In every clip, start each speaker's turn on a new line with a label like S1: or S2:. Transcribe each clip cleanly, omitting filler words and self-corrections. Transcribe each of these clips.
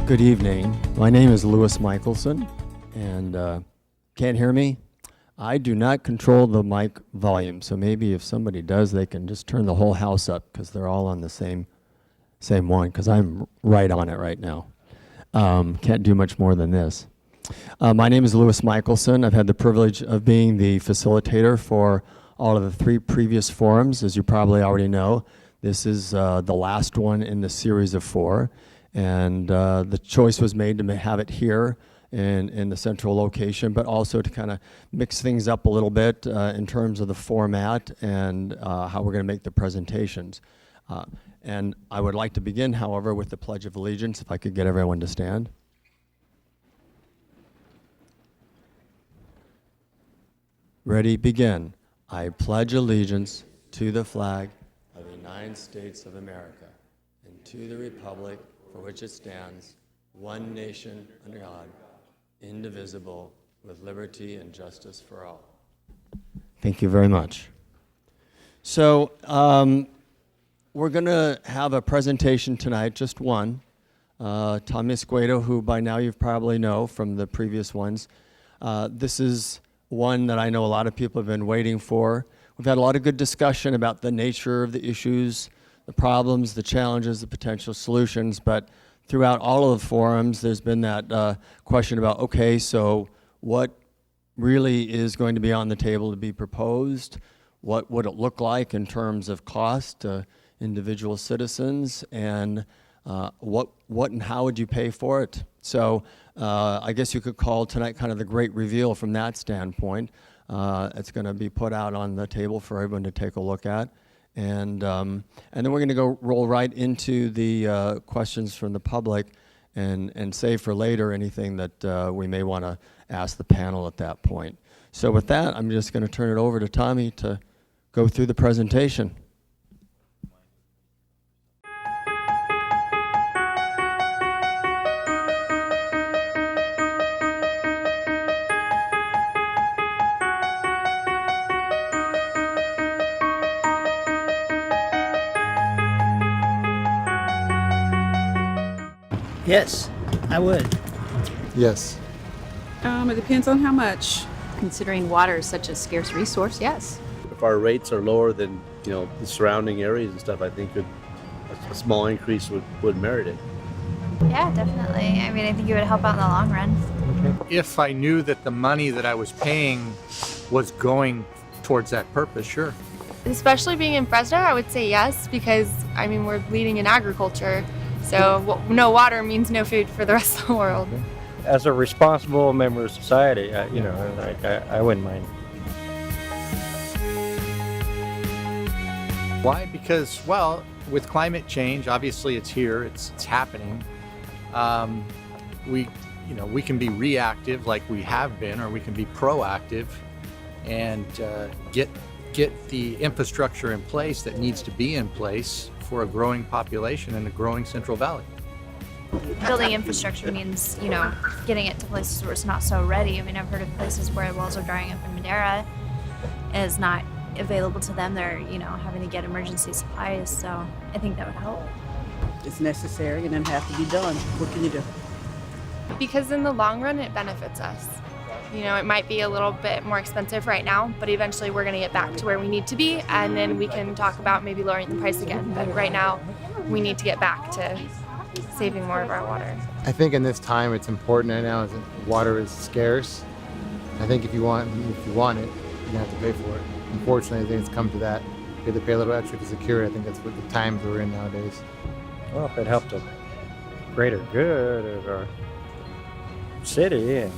S1: Good evening. My name is Louis Michelson, and can't hear me? I do not control the mic volume, so maybe if somebody does, they can just turn the whole house up because they're all on the same one, because I'm right on it right now. Can't do much more than this. My name is Louis Michelson. I've had the privilege of being the facilitator for all of the 3 previous forums, as you probably already know. This is the last one in the series of 4. And the choice was made to have it here in the central location, but also to kind of mix things up a little bit in terms of the format and how we're going to make the presentations. And I would like to begin, however, with the Pledge of Allegiance, if I could get everyone to stand. Ready, begin. I pledge allegiance to the flag of the United States of America and to the republic for which it stands, one nation under God, indivisible, with liberty and justice for all. Thank you very much. So we're going to have a presentation tonight, just one. Tommy Escuedo, who by now you probably know from the previous ones. This is one that I know a lot of people have been waiting for. We've had a lot of good discussion about the nature of the issues, the problems, the challenges, the potential solutions, but throughout all of the forums, there's been that question about, okay, so what really is going to be on the table to be proposed? What would it look like in terms of cost to individual citizens? And what and how would you pay for it? So I guess you could call tonight kind of the great reveal from that standpoint. It's going to be put out on the table for everyone to take a look at. And then we're going to go roll right into the questions from the public and save for later anything that we may want to ask the panel at that point. So with that, I'm just going to turn it over to Tommy to go through the presentation.
S2: Yes, I would.
S3: Yes.
S4: It depends on how much.
S5: Considering water is such a scarce resource, yes.
S6: If our rates are lower than the surrounding areas and stuff, I think a small increase would merit it.
S7: Yeah, definitely. I mean, I think it would help out in the long run.
S3: If I knew that the money that I was paying was going towards that purpose, sure.
S8: Especially being in Fresno, I would say yes, because I mean we're leading in agriculture, so no water means no food for the rest of the world.
S9: As a responsible member of society, I wouldn't mind.
S3: Why? Because, well, with climate change, obviously it's here, it's happening. We can be reactive like we have been, or we can be proactive and get the infrastructure in place that needs to be in place for a growing population in a growing Central Valley.
S7: Building infrastructure means, getting it to places where it's not so ready. I mean, I've heard of places where wells are drying up in Madera and it's not available to them. They're, having to get emergency supplies. So I think that would help.
S4: It's necessary and it has to be done. What can you do?
S8: Because in the long run, it benefits us. It might be a little bit more expensive right now, but eventually we're going to get back to where we need to be, and then we can talk about maybe lowering the price again. But right now, we need to get back to saving more of our water.
S10: I think in this time it's important right now. Water is scarce. I think if you want it, you're gonna have to pay for it. Unfortunately, I think it's come to that. You have to pay a little extra to secure it. I think that's what the times we're in nowadays.
S9: Well, if it helped a greater good of our city, and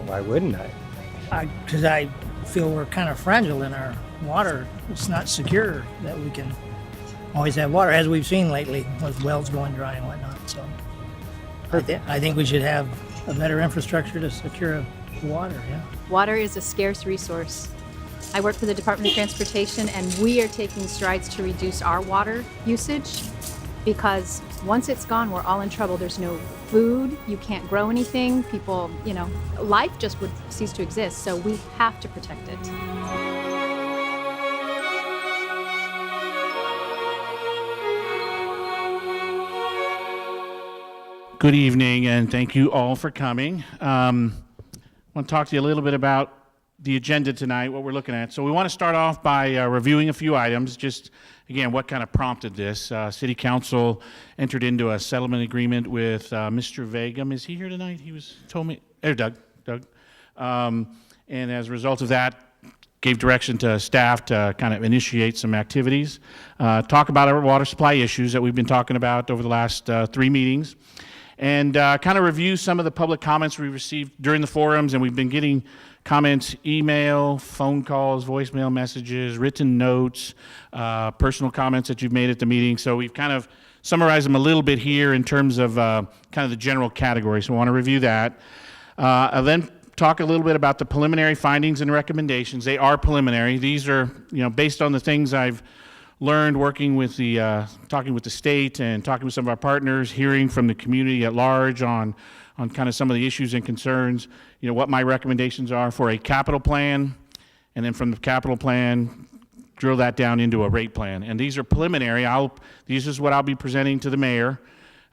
S9: why wouldn't I?
S2: Because I feel we're kind of fragile in our water. It's not secure that we can always have water, as we've seen lately with wells going dry and whatnot. So I think we should have a better infrastructure to secure water, yeah.
S5: Water is a scarce resource. I work for the Department of Transportation, and we are taking strides to reduce our water usage, because once it's gone, we're all in trouble. There's no food, you can't grow anything, people, life just would cease to exist. So we have to protect it.
S11: Good evening, and thank you all for coming. I want to talk to you a little bit about the agenda tonight, what we're looking at. So we want to start off by reviewing a few items, just, again, what kind of prompted this. City Council entered into a settlement agreement with Mr. Vagum. Is he here tonight? He told me, Doug. And as a result of that, gave direction to staff to kind of initiate some activities, talk about our water supply issues that we've been talking about over the last 3 meetings, and kind of review some of the public comments we received during the forums. And we've been getting comments, email, phone calls, voicemail messages, written notes, personal comments that you've made at the meeting. So we've kind of summarized them a little bit here in terms of kind of the general category. So I want to review that. I'll then talk a little bit about the preliminary findings and recommendations. They are preliminary. These are, based on the things I've learned working with talking with the state and talking with some of our partners, hearing from the community at large on kind of some of the issues and concerns, what my recommendations are for a capital plan, and then from the capital plan, drill that down into a rate plan. And these are preliminary. This is what I'll be presenting to the mayor,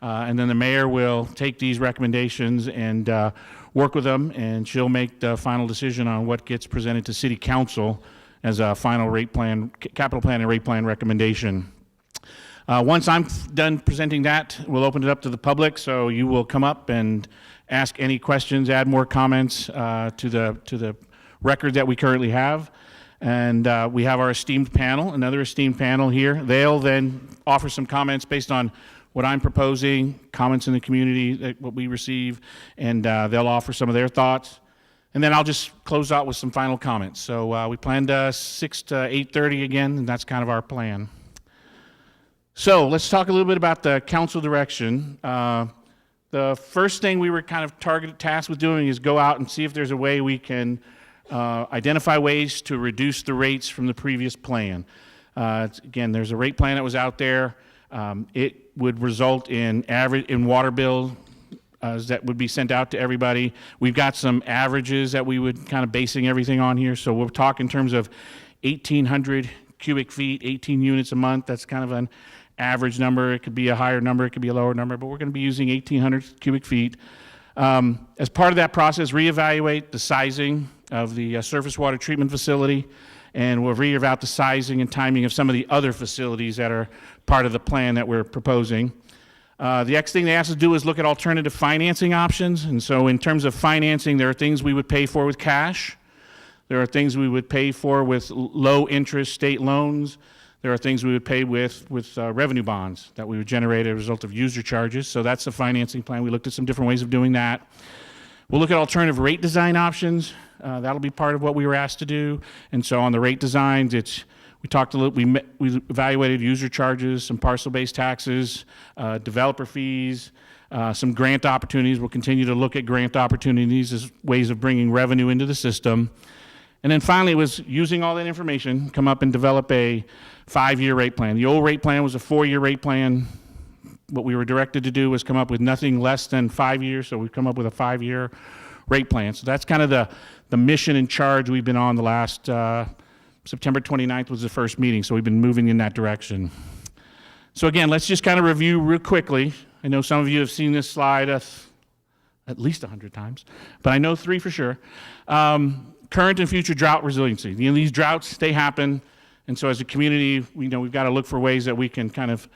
S11: and then the mayor will take these recommendations and work with them, and she'll make the final decision on what gets presented to City Council as a final rate plan, capital plan and rate plan recommendation. Once I'm done presenting that, we'll open it up to the public, so you will come up and ask any questions, add more comments to the record that we currently have. And we have our esteemed panel, another esteemed panel here. They'll then offer some comments based on what I'm proposing, comments in the community, what we receive, and they'll offer some of their thoughts. And then I'll just close out with some final comments. So we planned 6 to 8:30 again, and that's kind of our plan. So let's talk a little bit about the council direction. The first thing we were kind of tasked with doing is go out and see if there's a way we can identify ways to reduce the rates from the previous plan. Again, there's a rate plan that was out there. It would result in water bill that would be sent out to everybody. We've got some averages that we would kind of basing everything on here. So we'll talk in terms of 1,800 cubic feet, 18 units a month. That's kind of an average number. It could be a higher number, it could be a lower number, but we're going to be using 1,800 cubic feet. As part of that process, reevaluate the sizing of the surface water treatment facility, and we'll reevaluate the sizing and timing of some of the other facilities that are part of the plan that we're proposing. The next thing they asked us to do is look at alternative financing options. And so in terms of financing, there are things we would pay for with cash. There are things we would pay for with low interest state loans. There are things we would pay with revenue bonds that we would generate as a result of user charges. So that's the financing plan. We looked at some different ways of doing that. We'll look at alternative rate design options. That'll be part of what we were asked to do. And so on the rate designs, we evaluated user charges, some parcel-based taxes, developer fees, some grant opportunities. We'll continue to look at grant opportunities as ways of bringing revenue into the system. And then finally, it was using all that information, come up and develop a 5-year rate plan. The old rate plan was a 4-year rate plan. What we were directed to do was come up with nothing less than 5 years, so we've come up with a 5-year rate plan. So that's kind of the mission and charge we've been on the last September 29th was the first meeting, so we've been moving in that direction. So again, let's just kind of review real quickly. I know some of you have seen this slide at least 100 times, but I know 3 for sure. Current and future drought resiliency. These droughts, they happen, and so as a community, we've got to look for ways that we can kind of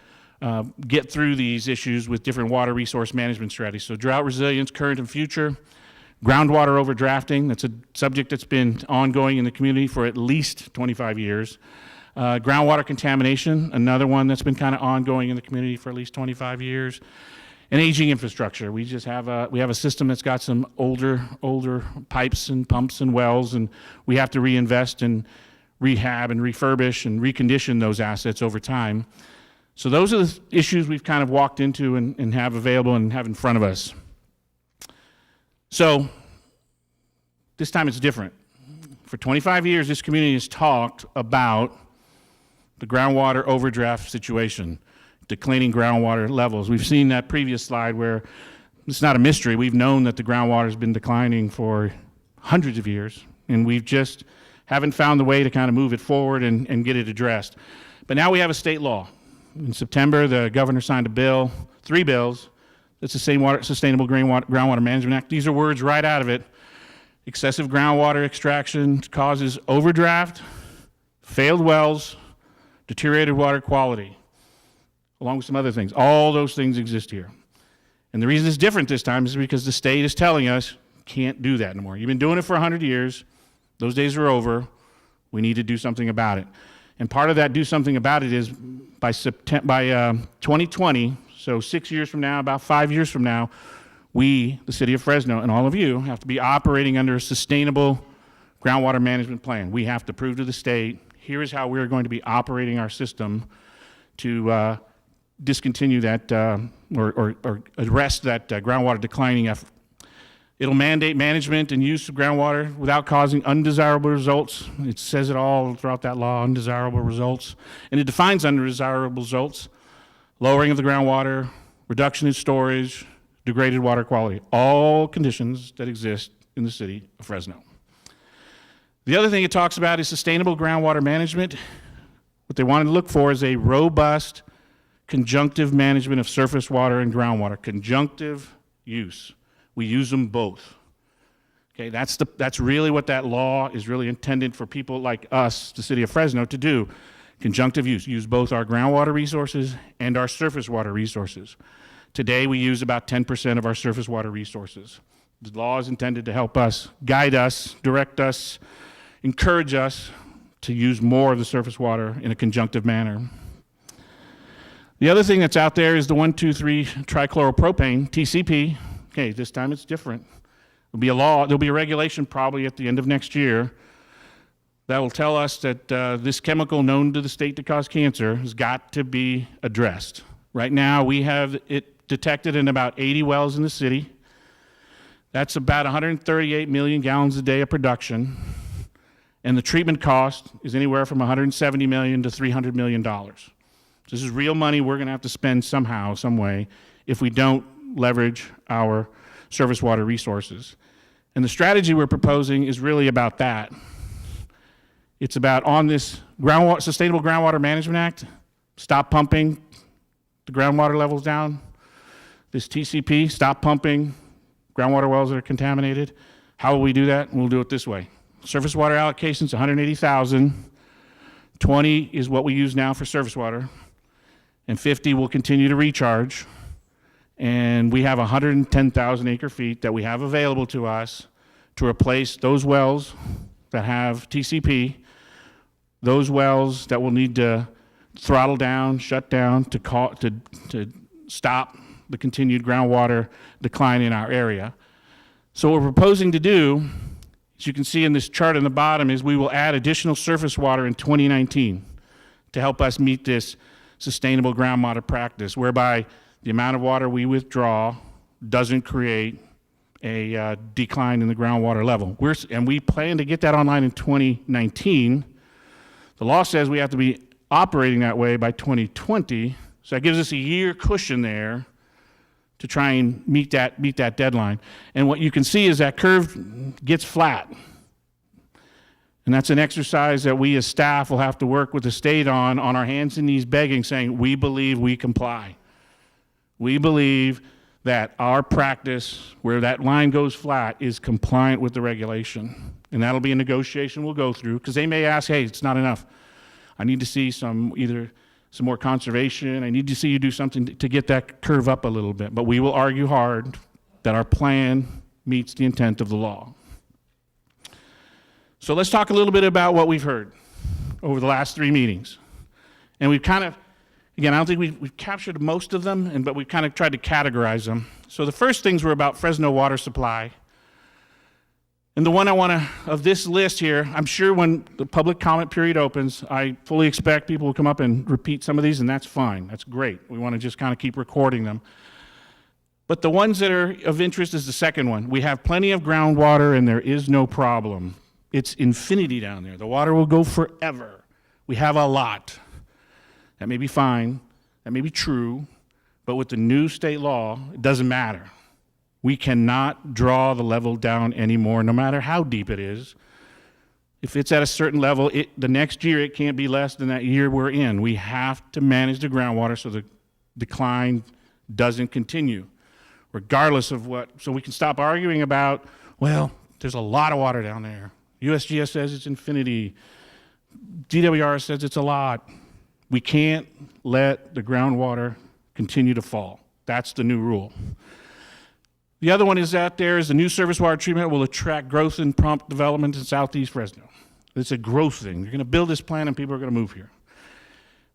S11: get through these issues with different water resource management strategies. So drought resilience, current and future. Groundwater overdrafting, that's a subject that's been ongoing in the community for at least 25 years. Groundwater contamination, another one that's been kind of ongoing in the community for at least 25 years. And aging infrastructure. We have a system that's got some older pipes and pumps and wells, and we have to reinvest and rehab and refurbish and recondition those assets over time. So those are the issues we've kind of walked into and have available and have in front of us. So this time it's different. For 25 years, this community has talked about the groundwater overdraft situation, declining groundwater levels. We've seen that previous slide where it's not a mystery. We've known that the groundwater has been declining for hundreds of years, and we've just haven't found the way to kind of move it forward and get it addressed. But now we have a state law. In September, the governor signed a bill, 3 bills, That's the same Sustainable Groundwater Management Act. These are words right out of it. Excessive groundwater extraction causes overdraft, failed wells, deteriorated water quality, along with some other things. All those things exist here. And the reason it's different this time is because the state is telling us, can't do that anymore. You've been doing it for 100 years. Those days are over. We need to do something about it. And part of that do something about it is by 2020, so 6 years from now, about 5 years from now, we, the city of Fresno, and all of you have to be operating under a sustainable groundwater management plan. We have to prove to the state, here is how we're going to be operating our system to discontinue that or arrest that groundwater declining effort. It'll mandate management and use of groundwater without causing undesirable results. It says it all throughout that law, undesirable results. And it defines undesirable results: lowering of the groundwater, reduction in storage, degraded water quality, all conditions that exist in the city of Fresno. The other thing it talks about is sustainable groundwater management. What they wanted to look for is a robust conjunctive management of surface water and groundwater. Conjunctive use. We use them both. Okay, that's really what that law is really intended for people like us, the city of Fresno, to do. Conjunctive use both our groundwater resources and our surface water resources. Today we use about 10% of our surface water resources. The law is intended to help us, guide us, direct us, encourage us to use more of the surface water in a conjunctive manner. The other thing that's out there is the 1,2,3-trichloropropane, TCP. Okay, this time it's different. There'll be a law, there'll be a regulation probably at the end of next year that will tell us that this chemical known to the state to cause cancer has got to be addressed. Right now we have it detected in about 80 wells in the city. That's about 138 million gallons a day of production. And the treatment cost is anywhere from $170 million to $300 million. So this is real money we're going to have to spend somehow, some way, if we don't leverage our surface water resources. And the strategy we're proposing is really about that. It's about, on this Sustainable Groundwater Management Act, stop pumping the groundwater levels down. This TCP, stop pumping groundwater wells that are contaminated. How will we do that? We'll do it this way. Surface water allocations, 180,000. 20 is what we use now for surface water, and 50 will continue to recharge. And we have 110,000 acre feet that we have available to us to replace those wells that have TCP, those wells that will need to throttle down, shut down to stop the continued groundwater decline in our area. So what we're proposing to do, as you can see in this chart on the bottom, is we will add additional surface water in 2019 to help us meet this sustainable groundwater practice, whereby the amount of water we withdraw doesn't create a decline in the groundwater level. And we plan to get that online in 2019. The law says we have to be operating that way by 2020, so that gives us a year cushion there to try and meet that deadline. And what you can see is that curve gets flat. And that's an exercise that we as staff will have to work with the state on our hands and knees begging, saying, we believe we comply. We believe that our practice, where that line goes flat, is compliant with the regulation. And that'll be a negotiation we'll go through, because they may ask, hey, it's not enough. I need to see either some more conservation. I need to see you do something to get that curve up a little bit. But we will argue hard that our plan meets the intent of the law. So let's talk a little bit about what we've heard over the last 3 meetings. And we've kind of, again, I don't think we've captured most of them, but we've kind of tried to categorize them. So the first things were about Fresno water supply. And the one I want to, of this list here, I'm sure when the public comment period opens, I fully expect people will come up and repeat some of these, and that's fine. That's great. We want to just kind of keep recording them. But the ones that are of interest is the second one. We have plenty of groundwater, and there is no problem. It's infinity down there. The water will go forever. We have a lot. That may be fine. That may be true. But with the new state law, it doesn't matter. We cannot draw the level down anymore, no matter how deep it is. If it's at a certain level, the next year it can't be less than that year we're in. We have to manage the groundwater so the decline doesn't continue. regardless of what, so we can stop arguing about, well, there's a lot of water down there. USGS says it's infinity. DWR says it's a lot. We can't let the groundwater continue to fall. That's the new rule. The other one is that there is the new surface water treatment will attract growth and prompt development in southeast Fresno. It's a growth thing. You're going to build this plant and people are going to move here.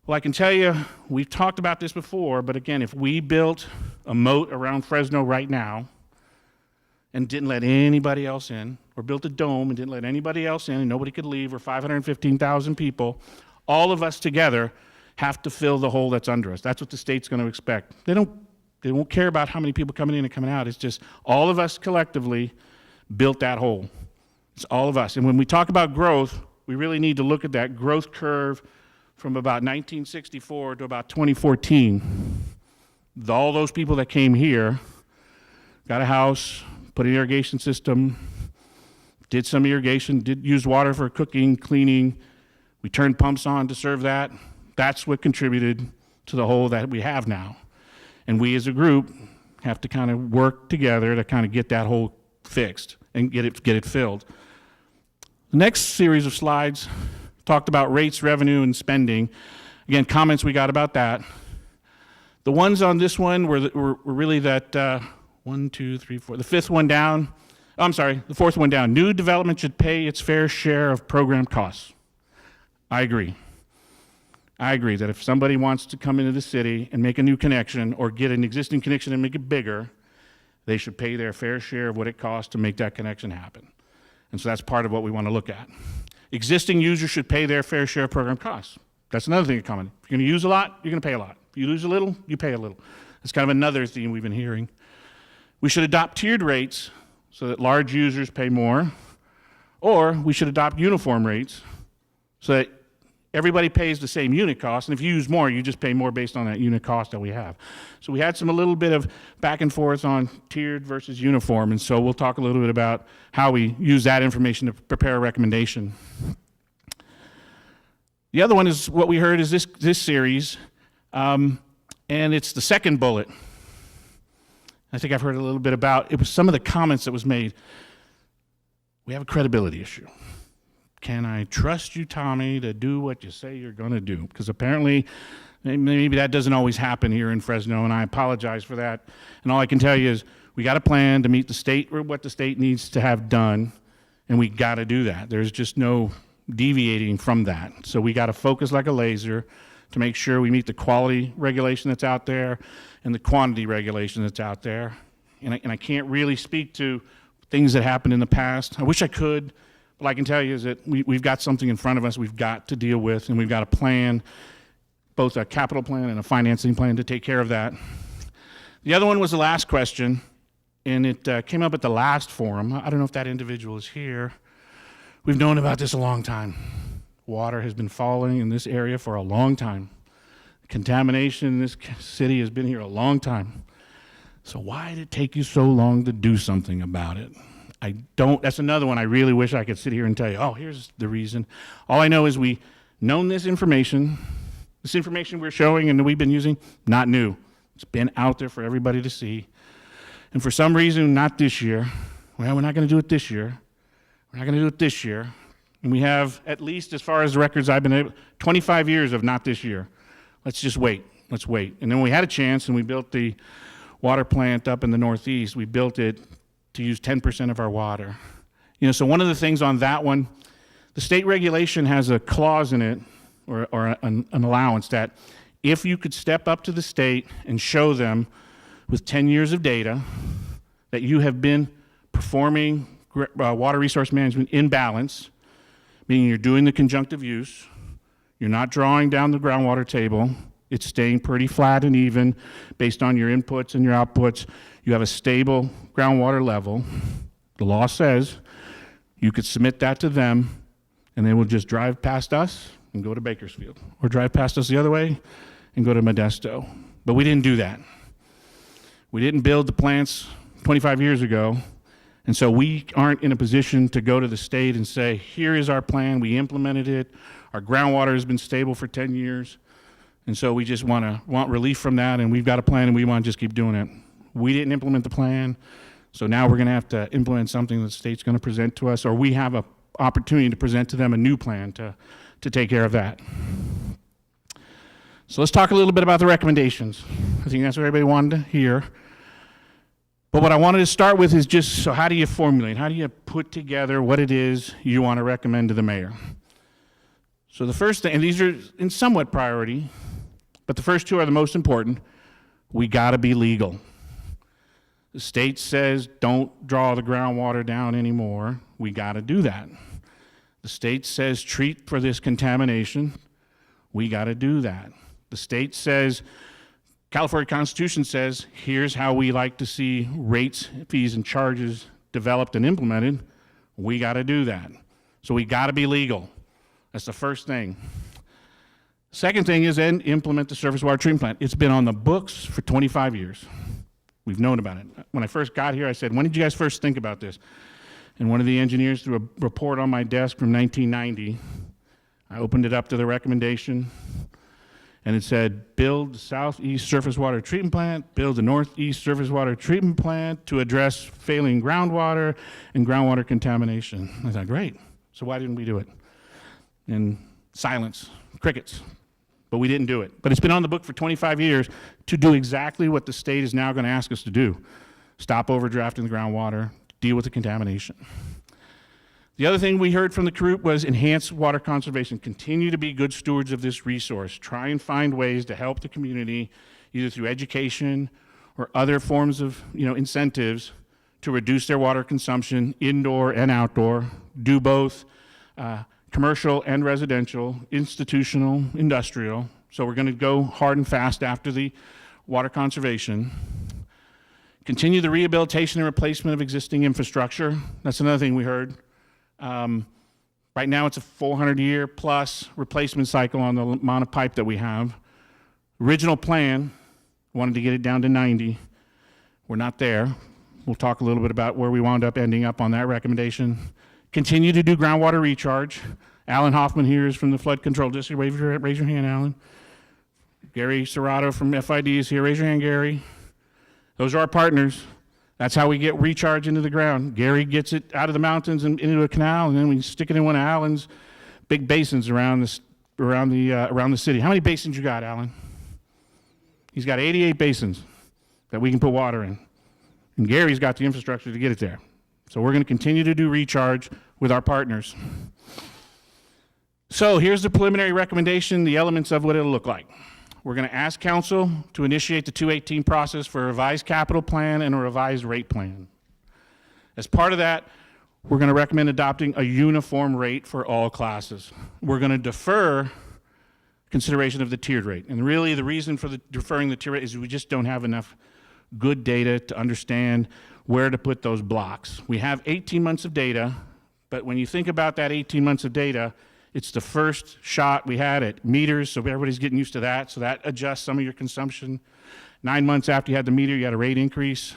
S11: Well, I can tell you, we've talked about this before, but again, if we built a moat around Fresno right now and didn't let anybody else in, or built a dome and didn't let anybody else in and nobody could leave, or 515,000 people, all of us together have to fill the hole that's under us. That's what the state's going to expect. They won't care about how many people coming in and coming out. It's just all of us collectively built that hole. It's all of us. And when we talk about growth, we really need to look at that growth curve from about 1964 to about 2014. All those people that came here, got a house, put an irrigation system, did some irrigation, did use water for cooking, cleaning. We turned pumps on to serve that. That's what contributed to the hole that we have now. And we as a group have to kind of work together to kind of get that hole fixed and get it filled. The next series of slides talked about rates, revenue, and spending. Again, comments we got about that. The ones on this one were really that 1, 2, 3, 4, the fifth one down. I'm sorry, the fourth one down. New development should pay its fair share of program costs. I agree. I agree that if somebody wants to come into the city and make a new connection or get an existing connection and make it bigger, they should pay their fair share of what it costs to make that connection happen. And so that's part of what we want to look at. Existing users should pay their fair share of program costs. That's another thing to comment. If you're going to use a lot, you're going to pay a lot. If you lose a little, you pay a little. That's kind of another theme we've been hearing. We should adopt tiered rates so that large users pay more, or we should adopt uniform rates so that everybody pays the same unit cost, and if you use more, you just pay more based on that unit cost that we have. So we had a little bit of back and forth on tiered versus uniform, and so we'll talk a little bit about how we use that information to prepare a recommendation. The other one is what we heard is this series, and it's the second bullet. I think I've heard a little bit about, it was some of the comments that was made. We have a credibility issue. Can I trust you, Tommy, to do what you say you're going to do? Because apparently, maybe that doesn't always happen here in Fresno, and I apologize for that. And all I can tell you is we got a plan to meet the state or what the state needs to have done, and we got to do that. There's just no deviating from that. So we got to focus like a laser to make sure we meet the quality regulation that's out there and the quantity regulation that's out there. And I can't really speak to things that happened in the past. I wish I could. What I can tell you is that we've got something in front of us we've got to deal with, and we've got a plan, both a capital plan and a financing plan to take care of that. The other one was the last question, and it came up at the last forum. I don't know if that individual is here. We've known about this a long time. Water has been falling in this area for a long time. Contamination in this city has been here a long time. So why did it take you so long to do something about it? That's another one I really wish I could sit here and tell you, oh, here's the reason. All I know is we known this information we're showing and that we've been using, not new. It's been out there for everybody to see. And for some reason, not this year. Well, we're not going to do it this year. We're not going to do it this year. And we have, at least as far as the records I've been able, 25 years of not this year. Let's just wait. Let's wait. And then we had a chance and we built the water plant up in the Northeast. We built it to use 10% of our water. So one of the things on that one, the state regulation has a clause in it, or an allowance, that if you could step up to the state and show them with 10 years of data that you have been performing water resource management in balance, meaning you're doing the conjunctive use, you're not drawing down the groundwater table, it's staying pretty flat and even based on your inputs and your outputs, you have a stable groundwater level. The law says you could submit that to them and they will just drive past us and go to Bakersfield, or drive past us the other way and go to Modesto. But we didn't do that. We didn't build the plants 25 years ago, and so we aren't in a position to go to the state and say, here is our plan, we implemented it, our groundwater has been stable for 10 years, and so we just want relief from that, and we've got a plan and we want to just keep doing it. We didn't implement the plan, so now we're going to have to implement something the state's going to present to us, or we have an opportunity to present to them a new plan to take care of that. So let's talk a little bit about the recommendations. I think that's what everybody wanted to hear. But what I wanted to start with is just, so how do you formulate? How do you put together what it is you want to recommend to the mayor? So the first thing, and these are in somewhat priority, but the first two are the most important. We got to be legal. The state says don't draw the groundwater down anymore. We got to do that. The state says treat for this contamination. We got to do that. The state says, California Constitution says, here's how we like to see rates, fees, and charges developed and implemented. We got to do that. So we got to be legal. That's the first thing. Second thing is then implement the surface water treatment plant. It's been on the books for 25 years. We've known about it. When I first got here, I said, when did you guys first think about this? And one of the engineers threw a report on my desk from 1990. I opened it up to the recommendation, and it said, build the southeast surface water treatment plant, build the northeast surface water treatment plant to address failing groundwater and groundwater contamination. I thought, great. So why didn't we do it? And silence, crickets. But we didn't do it. But it's been on the book for 25 years to do exactly what the state is now going to ask us to do. Stop overdrafting the groundwater, deal with the contamination. The other thing we heard from the group was enhance water conservation. Continue to be good stewards of this resource. Try and find ways to help the community, either through education or other forms of incentives to reduce their water consumption, indoor and outdoor. Do both commercial and residential, institutional, industrial. So we're going to go hard and fast after the water conservation. Continue the rehabilitation and replacement of existing infrastructure. That's another thing we heard. Right now it's a 400-year plus replacement cycle on the amount of pipe that we have. Original plan wanted to get it down to 90. We're not there. We'll talk a little bit about where we wound up ending up on that recommendation. Continue to do groundwater recharge. Alan Hoffman here is from the Flood Control District. Raise your hand, Alan. Gary Serrato from FID is here. Raise your hand, Gary. Those are our partners. That's how we get recharge into the ground. Gary gets it out of the mountains and into a canal, and then we stick it in one of Alan's big basins around the city. How many basins you got, Alan? He's got 88 basins that we can put water in. And Gary's got the infrastructure to get it there. So we're going to continue to do recharge with our partners. So here's the preliminary recommendation, the elements of what it'll look like. We're going to ask council to initiate the 218 process for a revised capital plan and a revised rate plan. As part of that, we're going to recommend adopting a uniform rate for all classes. We're going to defer consideration of the tiered rate. And really the reason for deferring the tiered rate is we just don't have enough good data to understand where to put those blocks. We have 18 months of data, but when you think about that 18 months of data, it's the first shot we had at meters, so everybody's getting used to that, so that adjusts some of your consumption. 9 months after you had the meter, you had a rate increase.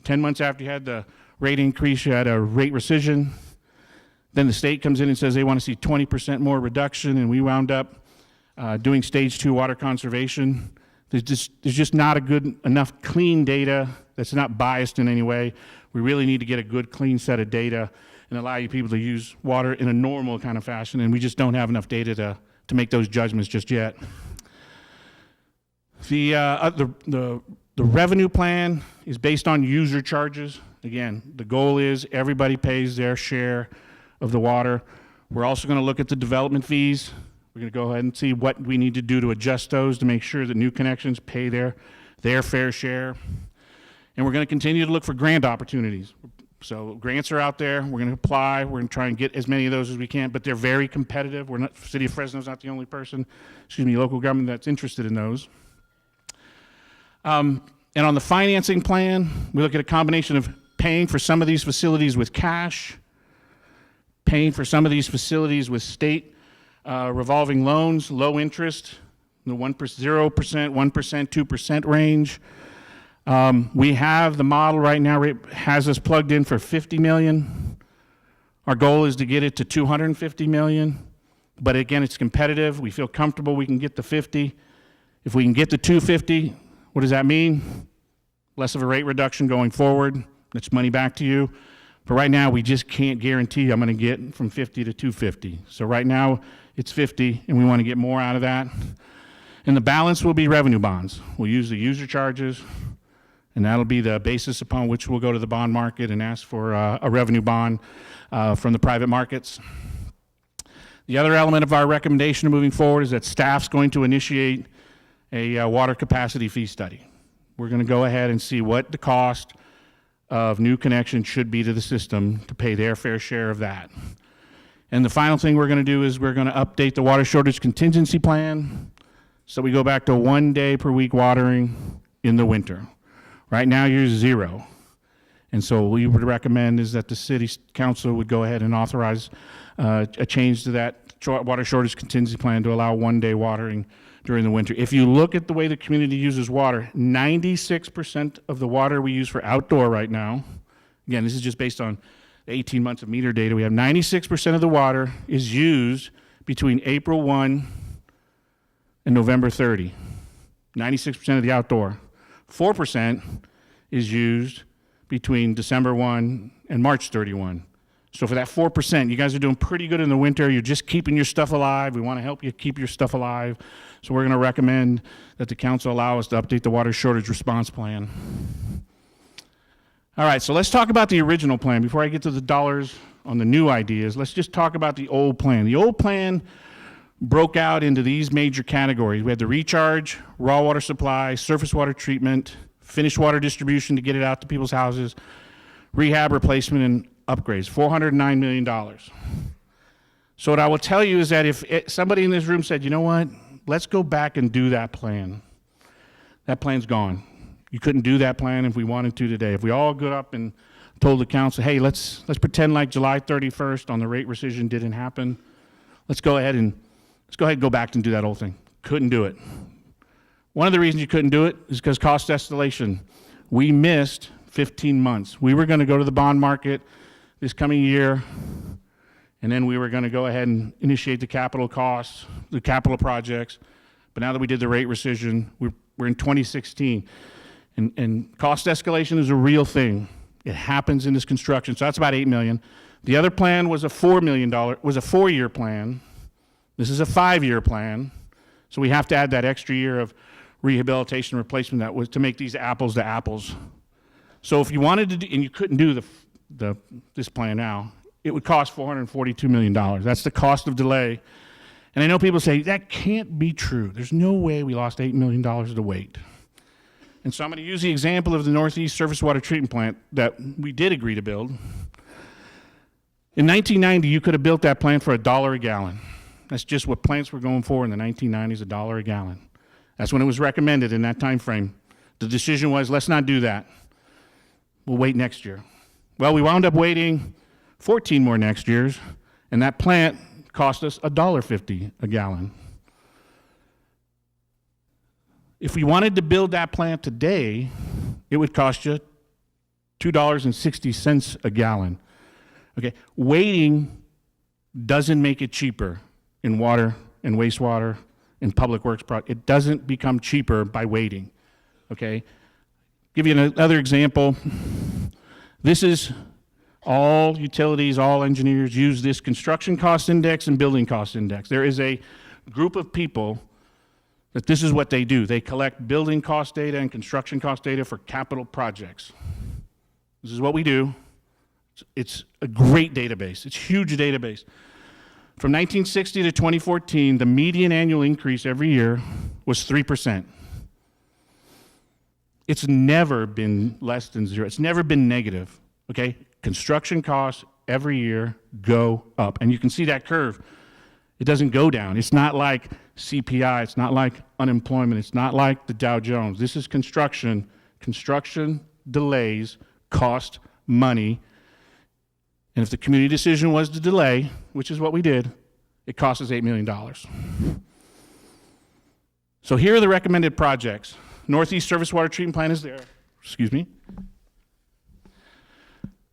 S11: 10 months after you had the rate increase, you had a rate rescission. Then the state comes in and says they want to see 20% more reduction, and we wound up doing stage 2 water conservation. There's just not a good enough clean data that's not biased in any way. We really need to get a good clean set of data and allow you people to use water in a normal kind of fashion, and we just don't have enough data to make those judgments just yet. The revenue plan is based on user charges. Again, the goal is everybody pays their share of the water. We're also going to look at the development fees. We're going to go ahead and see what we need to do to adjust those to make sure that new connections pay their fair share. And we're going to continue to look for grant opportunities. So grants are out there. We're going to apply. We're going to try and get as many of those as we can, but they're very competitive. City of Fresno is not the only local government that's interested in those. And on the financing plan, we look at a combination of paying for some of these facilities with cash, paying for some of these facilities with state revolving loans, low interest, the 1%, 0%, 1%, 2% range. We have the model right now has us plugged in for $50 million. Our goal is to get it to $250 million, but again, it's competitive. We feel comfortable we can get the 50. If we can get the 250, what does that mean? less of a rate reduction going forward. That's money back to you. But right now, we just can't guarantee I'm going to get from 50 to 250. So right now, it's 50, and we want to get more out of that. And the balance will be revenue bonds. We'll use the user charges, and that'll be the basis upon which we'll go to the bond market and ask for a revenue bond from the private markets. The other element of our recommendation moving forward is that staff's going to initiate a water capacity fee study. We're going to go ahead and see what the cost of new connections should be to the system to pay their fair share of that. And the final thing we're going to do is we're going to update the water shortage contingency plan so we go back to 1 day per week watering in the winter. Right now, you're 0. And so what we would recommend is that the city council would go ahead and authorize a change to that water shortage contingency plan to allow 1 day watering during the winter. If you look at the way the community uses water, 96% of the water we use for outdoor right now, again, this is just based on 18 months of meter data, we have 96% of the water is used between April 1 and November 30. 96% of the outdoor. 4% is used between December 1 and March 31. So for that 4%, you guys are doing pretty good in the winter. You're just keeping your stuff alive. We want to help you keep your stuff alive. So we're going to recommend that the council allow us to update the water shortage response plan. All right, so let's talk about the original plan. Before I get to the dollars on the new ideas, let's just talk about the old plan. The old plan broke out into these major categories. We had the recharge, raw water supply, surface water treatment, finished water distribution to get it out to people's houses, rehab, replacement, and upgrades, $409 million. So what I will tell you is that if somebody in this room said, you know what, let's go back and do that plan, that plan's gone. You couldn't do that plan if we wanted to today. If we all got up and told the council, hey, let's pretend like July 31st on the rate rescission didn't happen. Let's go ahead and go back and do that whole thing. Couldn't do it. One of the reasons you couldn't do it is because cost escalation. We missed 15 months. We were going to go to the bond market this coming year, and then we were going to go ahead and initiate the capital costs, the capital projects. But now that we did the rate rescission, we're in 2016. And cost escalation is a real thing. It happens in this construction. So that's about $8 million. The other plan was a $4 million, was a 4-year plan. This is a 5-year plan. So we have to add that extra year of rehabilitation replacement that was to make these apples to apples. So if you wanted to do, and you couldn't do this plan now, it would cost $442 million. That's the cost of delay. And I know people say, that can't be true. There's no way we lost $8 million to wait. And so I'm going to use the example of the Northeast Surface Water Treatment Plant that we did agree to build. In 1990, you could have built that plant for $1 a gallon. That's just what plants were going for in the 1990s, $1 a gallon. That's when it was recommended in that time frame. The decision was, let's not do that. We'll wait next year. Well, we wound up waiting 14 more next years, and that plant cost us $1.50 a gallon. If we wanted to build that plant today, it would cost you $2.60 a gallon. Okay, waiting doesn't make it cheaper in water and wastewater and public works. It doesn't become cheaper by waiting. Okay, give you another example. This is all utilities, all engineers use this construction cost index and building cost index. There is a group of people that this is what they do. They collect building cost data and construction cost data for capital projects. This is what we do. It's a great database. It's a huge database. From 1960 to 2014, the median annual increase every year was 3%. It's never been less than 0. It's never been negative, okay? Construction costs every year go up. And you can see that curve. It doesn't go down. It's not like CPI. It's not like unemployment. It's not like the Dow Jones. This is construction. Construction delays cost money. And if the community decision was to delay, which is what we did, it cost us $8 million. So here are the recommended projects. Northeast Surface Water Treatment Plant is there. Excuse me.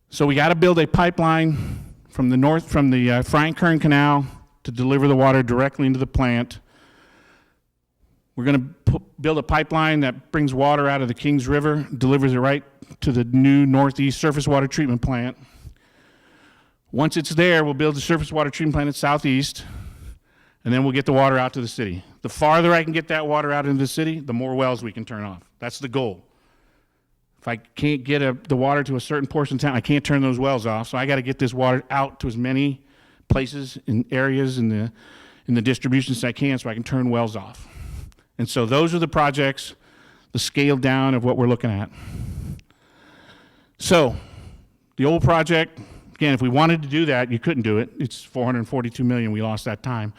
S11: So we got to build a pipeline from the Frank Kern Canal to deliver the water directly into the plant. We're going to build a pipeline that brings water out of the Kings River, delivers it right to the new Northeast Surface Water Treatment Plant. Once it's there, we'll build the surface water treatment plant at Southeast, and then we'll get the water out to the city. The farther I can get that water out into the city, the more wells we can turn off. That's the goal. If I can't get the water to a certain portion of town, I can't turn those wells off, so I got to get this water out to as many places and areas in the distribution as I can so I can turn wells off. And so those are the projects, the scale down of what we're looking at. So the old project, again, if we wanted to do that, you couldn't do it. It's $442 million. We lost that time.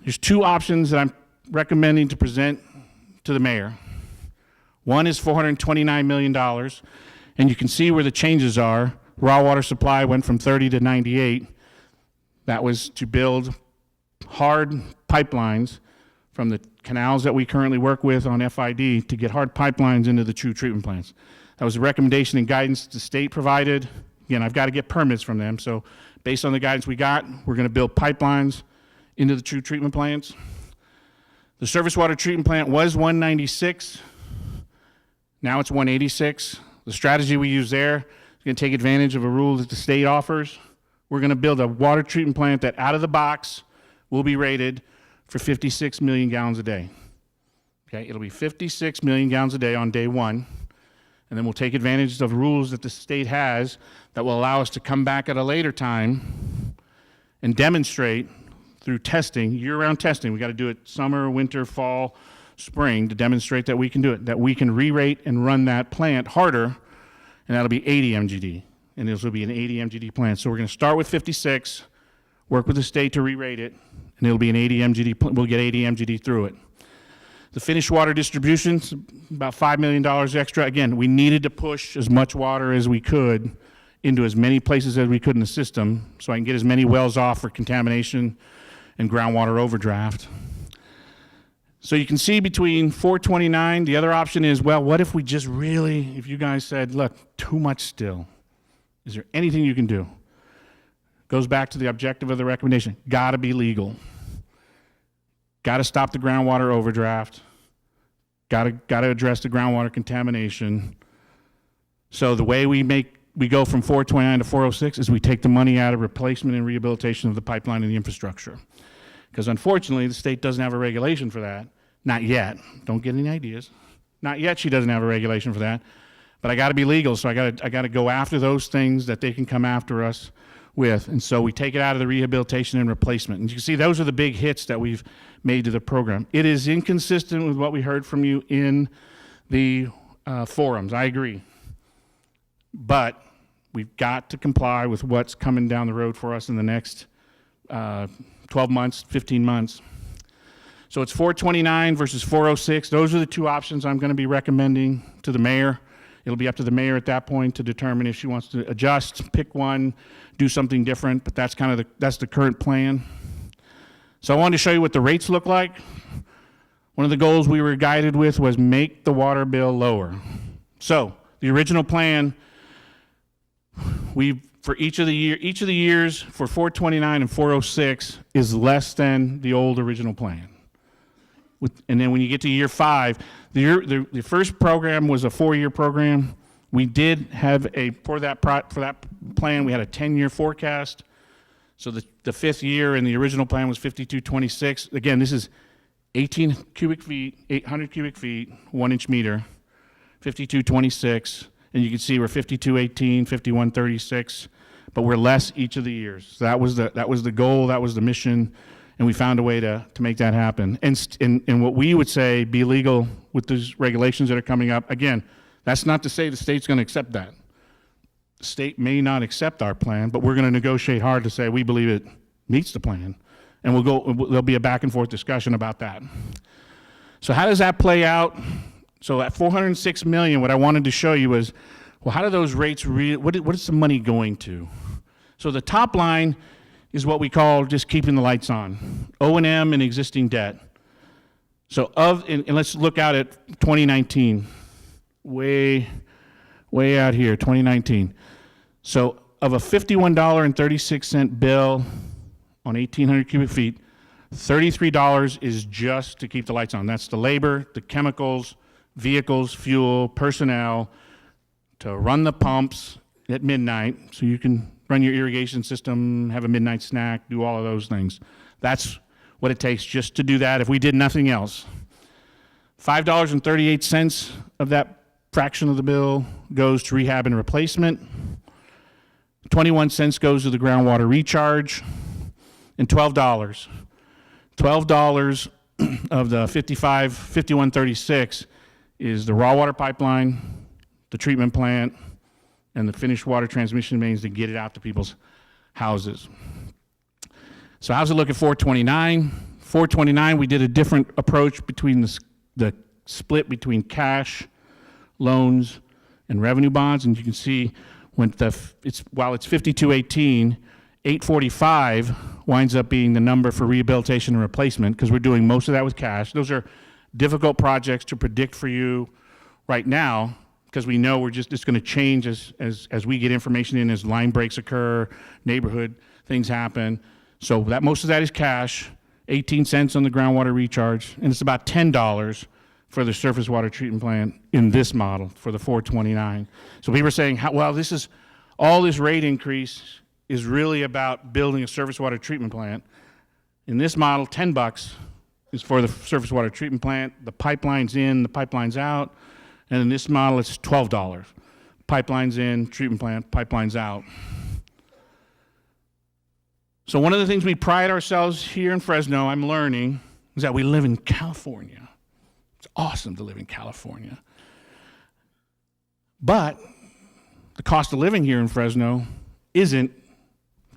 S11: There's two options that I'm recommending to present to the mayor. One is $429 million, and you can see where the changes are. Raw water supply went from 30 to 98. That was to build hard pipelines from the canals that we currently work with on FID to get hard pipelines into the true treatment plants. That was a recommendation and guidance the state provided. Again, I've got to get permits from them, so based on the guidance we got, we're going to build pipelines into the true treatment plants. The surface water treatment plant was 196. Now it's 186. The strategy we use there is going to take advantage of a rule that the state offers. We're going to build a water treatment plant that out of the box will be rated for 56 million gallons a day. Okay, it'll be 56 million gallons a day on day one, and then we'll take advantage of rules that the state has that will allow us to come back at a later time and demonstrate through testing, year-round testing. We got to do it summer, winter, fall, spring to demonstrate that we can do it, that we can re-rate and run that plant harder, and that'll be 80 MGD, and this will be an 80 MGD plant. So we're going to start with 56, work with the state to re-rate it, and it'll be an 80 MGD, we'll get 80 MGD through it. The finished water distribution's about $5 million extra. Again, we needed to push as much water as we could into as many places as we could in the system so I can get as many wells off for contamination and groundwater overdraft. So you can see between 429, the other option is, well, what if we just really, if you guys said, look, too much still. Is there anything you can do? Goes back to the objective of the recommendation. Got to be legal. Got to stop the groundwater overdraft. Got to address the groundwater contamination. So the way we go from 429 to 406 is we take the money out of replacement and rehabilitation of the pipeline and the infrastructure. Because unfortunately, the state doesn't have a regulation for that. Not yet. Don't get any ideas. Not yet she doesn't have a regulation for that. But I got to be legal, so I got to go after those things that they can come after us with. And so we take it out of the rehabilitation and replacement. And you can see those are the big hits that we've made to the program. It is inconsistent with what we heard from you in the forums. I agree. But we've got to comply with what's coming down the road for us in the next 12 months, 15 months. So it's 429 versus 406. Those are the two options I'm going to be recommending to the mayor. It'll be up to the mayor at that point to determine if she wants to adjust, pick one, do something different, but that's kind of that's the current plan. So I wanted to show you what the rates look like. One of the goals we were guided with was make the water bill lower. So the original plan, for each of the years for 429 and 406 is less than the old original plan. And then when you get to year 5, the first program was a 4-year program. We did have for that plan, we had a 10-year forecast. So the 5th year in the original plan was 5226. Again, this is 18 cubic feet, 800 cubic feet, 1-inch meter, 5226. And you can see we're 5218, 5136, but we're less each of the years. So that was the goal, that was the mission, and we found a way to make that happen. And what we would say, be legal with these regulations that are coming up. Again, that's not to say the state's going to accept that. The state may not accept our plan, but we're going to negotiate hard to say we believe it meets the plan, and there'll be a back and forth discussion about that. So how does that play out? So at $406 million, what I wanted to show you is, well, how do those rates what is the money going to? So the top line is what we call just keeping the lights on, O&M and existing debt. So and let's look out at 2019, way out here, 2019. So of a $51.36 bill on 1,800 cubic feet, $33 is just to keep the lights on. That's the labor, the chemicals, vehicles, fuel, personnel, to run the pumps at midnight so you can run your irrigation system, have a midnight snack, do all of those things. That's what it takes just to do that if we did nothing else. $5.38 of that fraction of the bill goes to rehab and replacement. 21 cents goes to the groundwater recharge, and $12 of the 5136 is the raw water pipeline, the treatment plant, and the finished water transmission mains to get it out to people's houses. So how's it look at 429? 429, we did a different approach between the split between cash, loans, and revenue bonds, and you can see when while it's 5218, 845 winds up being the number for rehabilitation and replacement because we're doing most of that with cash. Those are difficult projects to predict for you right now because we know it's going to change as we get information in, as line breaks occur, neighborhood things happen. So most of that is cash, 18 cents on the groundwater recharge, and it's about $10 for the surface water treatment plant in this model for the 429. So we were saying, all this rate increase is really about building a surface water treatment plant. In this model, $10 is for the surface water treatment plant. The pipeline's in, the pipeline's out. And in this model, it's $12. Pipeline's in, treatment plant, pipeline's out. So one of the things we pride ourselves here in Fresno, I'm learning, is that we live in California. It's awesome to live in California. But the cost of living here in Fresno isn't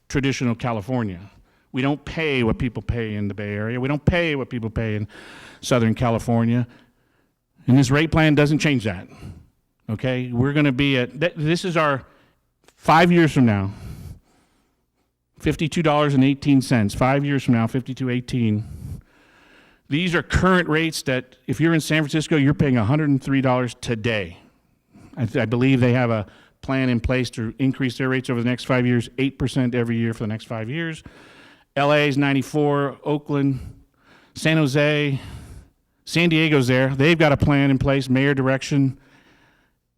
S11: traditional California. We don't pay what people pay in the Bay Area. We don't pay what people pay in Southern California. And this rate plan doesn't change that. Okay? We're going to be this is our 5 years from now, $52.18. 5 years from now, $52.18. These are current rates that if you're in San Francisco, you're paying $103 today. I believe they have a plan in place to increase their rates over the next 5 years, 8% every year for the next 5 years. LA is 94, Oakland, San Jose, San Diego's there. They've got a plan in place, mayor direction,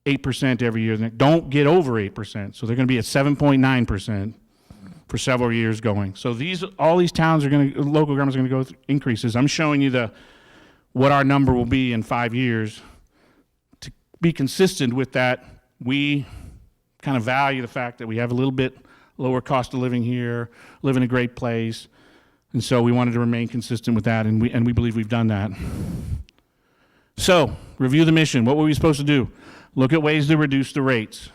S11: 8% every year. Don't get over 8%. So they're going to be at 7.9% for several years going. So all these towns local governments are going to go through increases. I'm showing you what our number will be in 5 years. To be consistent with that, we kind of value the fact that we have a little bit lower cost of living here, live in a great place, and so we wanted to remain consistent with that, and we believe we've done that. So, review the mission. What were we supposed to do? Look at ways to reduce the rates.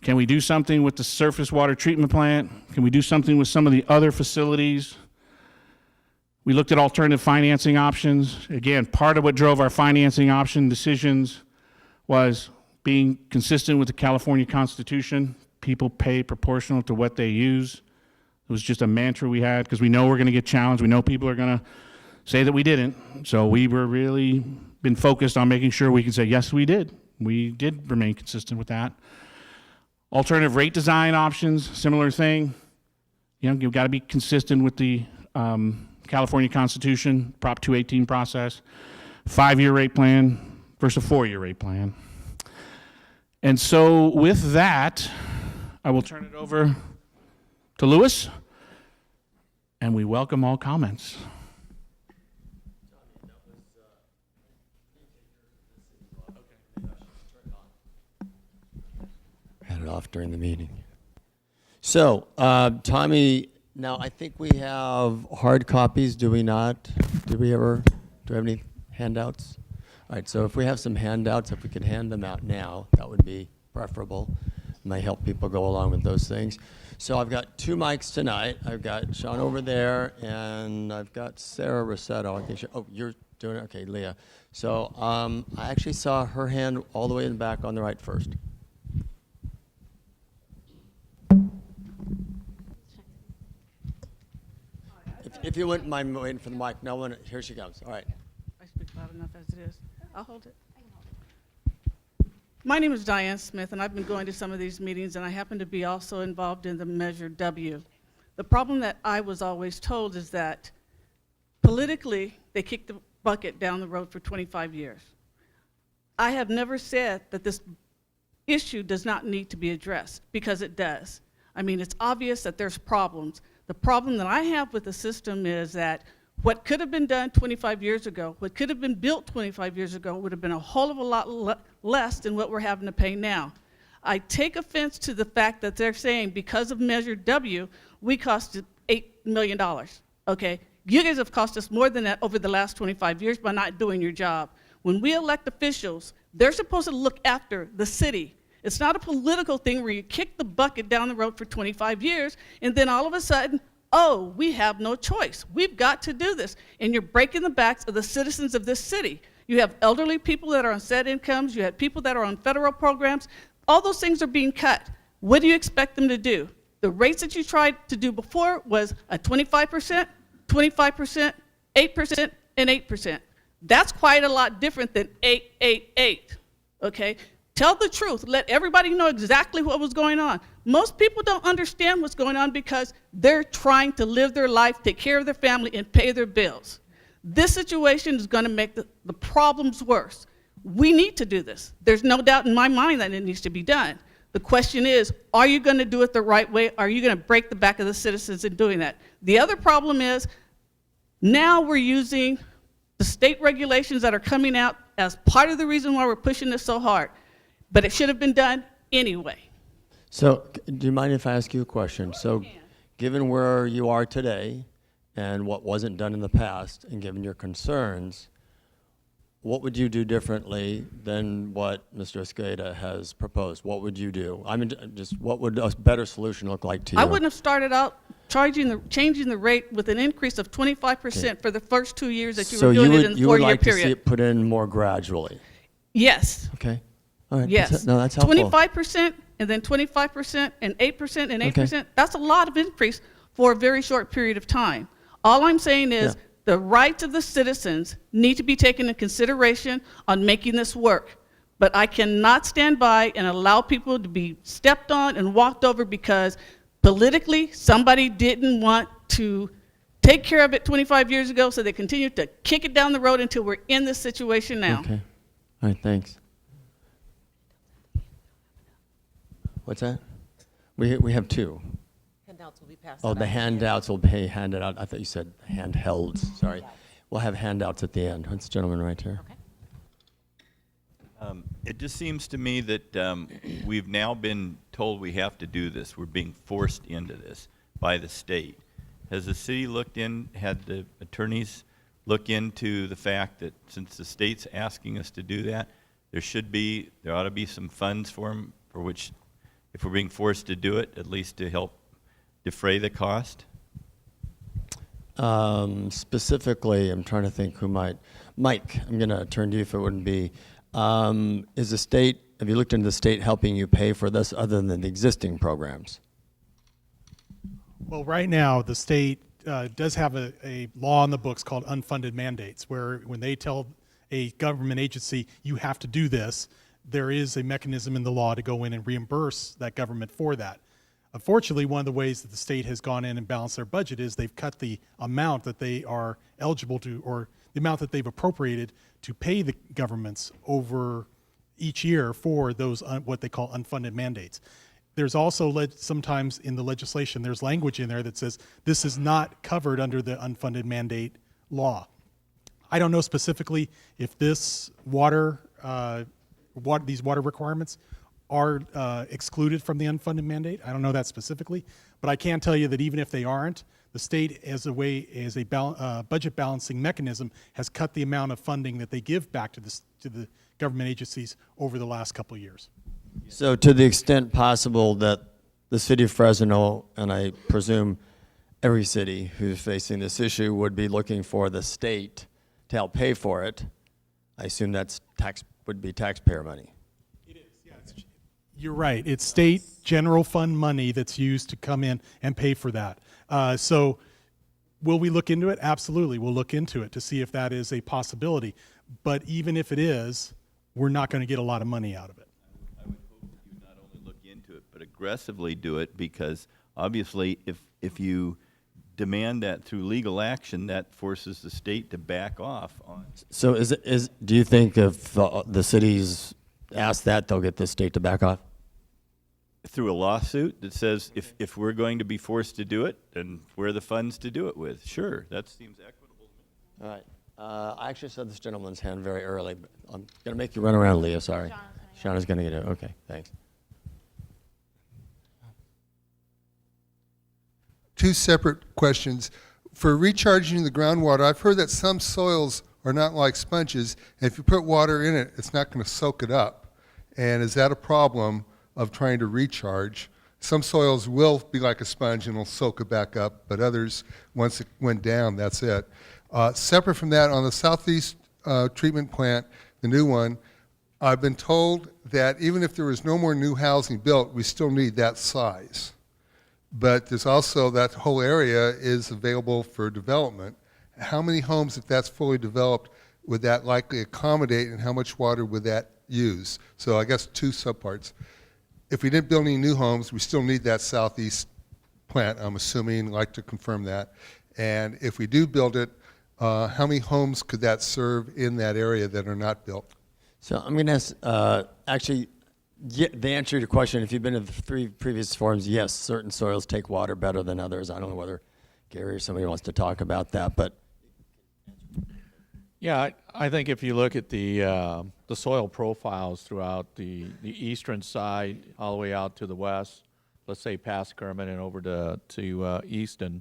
S11: Can we do something with the surface water treatment plant? Can we do something with some of the other facilities? We looked at alternative financing options. Again, part of what drove our financing option decisions was being consistent with the California Constitution. People pay proportional to what they use. It was just a mantra we had because we know we're going to get challenged. We know people are going to say that we didn't. So we were really been focused on making sure we can say, yes, we did. We did remain consistent with that. Alternative rate design options, similar thing. You've got to be consistent with the California Constitution, Prop 218 process. 5-year rate plan versus a 4-year rate plan. And so with that, I will turn it over to Louis, and we welcome all comments.
S1: Had it off during the meeting. So, Tommy, now I think we have hard copies, do we not? Do we have any handouts? All right, so if we have some handouts, if we could hand them out now, that would be preferable. It might help people go along with those things. So I've got 2 mics tonight. I've got Sean over there, and I've got Sarah Rossetto. You're doing it? Okay, Leah. So I actually saw her hand all the way in the back on the right first. If you wouldn't mind waiting for the mic. No one, here she comes. All right.
S4: I speak loud enough as it is. I'll hold it. My name is Diane Smith, and I've been going to some of these meetings, and I happen to be also involved in the Measure W. The problem that I was always told is that politically, they kicked the bucket down the road for 25 years. I have never said that this issue does not need to be addressed, because it does. I mean, it's obvious that there's problems. The problem that I have with the system is that what could have been done 25 years ago, what could have been built 25 years ago, would have been a whole of a lot less than what we're having to pay now. I take offense to the fact that they're saying because of Measure W, we costed $8 million, okay? You guys have cost us more than that over the last 25 years by not doing your job. When we elect officials, they're supposed to look after the city. It's not a political thing where you kick the bucket down the road for 25 years and then all of a sudden, oh, we have no choice. We've got to do this. And you're breaking the backs of the citizens of this city. You have elderly people that are on set incomes. You have people that are on federal programs. All those things are being cut. What do you expect them to do? The rates that you tried to do before was a 25%, 25%, 8%, and 8%. That's quite a lot different than 888, okay? Tell the truth. Let everybody know exactly what was going on. Most people don't understand what's going on because they're trying to live their life, take care of their family, and pay their bills. This situation is going to make the problems worse. We need to do this. There's no doubt in my mind that it needs to be done. The question is, are you going to do it the right way? Are you going to break the back of the citizens in doing that? The other problem is, now we're using the state regulations that are coming out as part of the reason why we're pushing this so hard. But it should have been done anyway.
S1: So, do you mind if I ask you a question? So, given where you are today and what wasn't done in the past, and given your concerns, what would you do differently than what Mr. Escada has proposed? What would you do? I mean, just what would a better solution look like to you?
S4: I wouldn't have started out changing the rate with an increase of 25% for the first 2 years that you were doing it in the 4-year period.
S1: So you would like to see it put in more gradually?
S4: Yes.
S1: Okay. All right.
S4: Yes.
S1: No, that's helpful.
S4: 25% and then 25% and 8% and 8%.
S1: Okay.
S4: That's a lot of increase for a very short period of time. All I'm saying is the rights of the citizens need to be taken into consideration on making this work. But I cannot stand by and allow people to be stepped on and walked over because politically somebody didn't want to take care of it 25 years ago, so they continue to kick it down the road until we're in this situation now.
S1: Okay. All right, thanks. What's that? We have two.
S12: Handouts will be passed
S1: Oh,
S12: out.
S1: the handouts will be handed out. I thought you said handhelds. Sorry. We'll have handouts at the end. That's the gentleman right here.
S12: Okay.
S13: It just seems to me that we've now been told we have to do this. We're being forced into this by the state. Has the city had the attorneys look into the fact that since the state's asking us to do that, there ought to be some funds for them, for which, if we're being forced to do it, at least to help defray the cost?
S1: Specifically, I'm trying to think who might. Mike, I'm going to turn to you if it wouldn't be. Is the state, have you looked into the state helping you pay for this other than the existing programs?
S14: Well, right now, the state does have a law on the books called unfunded mandates, where when they tell a government agency, you have to do this, there is a mechanism in the law to go in and reimburse that government for that. Unfortunately, one of the ways that the state has gone in and balanced their budget is they've cut the amount that they are eligible to, or the amount that they've appropriated to pay the governments over each year for those what they call unfunded mandates. There's also sometimes in the legislation, there's language in there that says this is not covered under the unfunded mandate law. I don't know specifically if this these water requirements are excluded from the unfunded mandate. I don't know that specifically, but I can tell you that even if they aren't, the state, as a budget balancing mechanism, has cut the amount of funding that they give back to the government agencies over the last couple of years.
S1: So to the extent possible that the city of Fresno, and I presume every city who's facing this issue, would be looking for the state to help pay for it, I assume would be taxpayer money.
S14: It is, yeah. You're right. It's state general fund money that's used to come in and pay for that. So will we look into it? Absolutely. We'll look into it to see if that is a possibility. But even if it is, we're not going to get a lot of money out of it.
S13: I would hope that you not only look into it, but aggressively do it, because Obviously, if you demand that through legal action, that forces the state to back off on.
S1: So do you think if the cities ask that, they'll get the state to back off?
S13: Through a lawsuit that says if we're going to be forced to do it, then where are the funds to do it with? Sure, that seems equitable to me.
S1: All right. I actually saw this gentleman's hand very early, but I'm going to make you run around, Leah. Sorry. Shauna's going to get it. Okay, thanks.
S12: Two separate questions. For recharging the groundwater, I've heard that some soils are not like sponges, and if you put water in it, it's not going to soak it up. And is that a problem of trying to recharge? Some soils will be like a sponge and will soak it back up, but others, once it went down, that's it. Separate from that, on the Southeast treatment plant, the new one, I've been told that even if there was no more new housing built, we still need that size. But there's also that whole area is available for development. How many homes, if that's fully developed, would that likely accommodate, and how much water would that use? So I guess two subparts. If we didn't build any new homes, we still need that Southeast plant, I'm assuming. I'd like to confirm that. And if we do build it, how many homes could that serve in that area that are not built?
S1: So I'm going to ask, actually, the answer to your question, if you've been to the 3 previous forums, yes, certain soils take water better than others. I don't know whether Gary or somebody wants to talk about that, but.
S3: Yeah, I think if you look at the soil profiles throughout the eastern side, all the way out to the west, let's say past Kermit and over to Easton,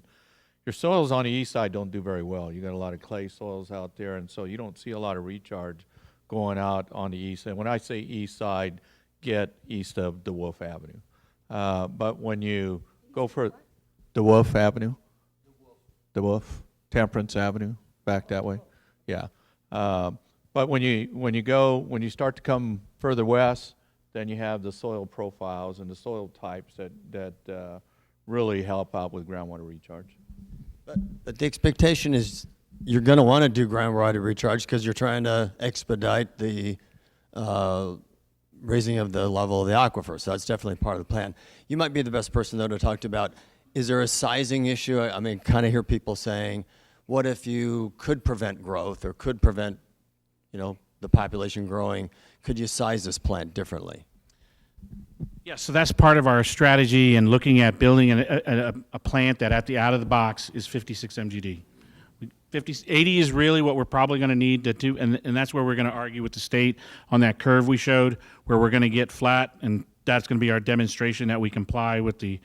S3: your soils on the east side don't do very well. You got a lot of clay soils out there, and so you don't see a lot of recharge going out on the east. And when I say east side, get east of DeWolf Avenue. But when you go for DeWolf Avenue, DeWolf, Temperance Avenue, back that way, yeah. But when you start to come further west, then you have the soil profiles and the soil types that really help out with groundwater recharge.
S1: But the expectation is you're going to want to do groundwater recharge because you're trying to expedite the raising of the level of the aquifer. So that's definitely part of the plan. You might be the best person, though, to talk about, is there a sizing issue? I mean, kind of hear people saying, what if you could prevent growth or could prevent, the population growing? Could you size this plant differently?
S11: Yeah, so that's part of our strategy in looking at building a plant that out of the box is 56 MGD. 80 is really what we're probably going to need to do, and that's where we're going to argue with the state on that curve we showed, where we're going to get flat, and that's going to be our demonstration that we comply with the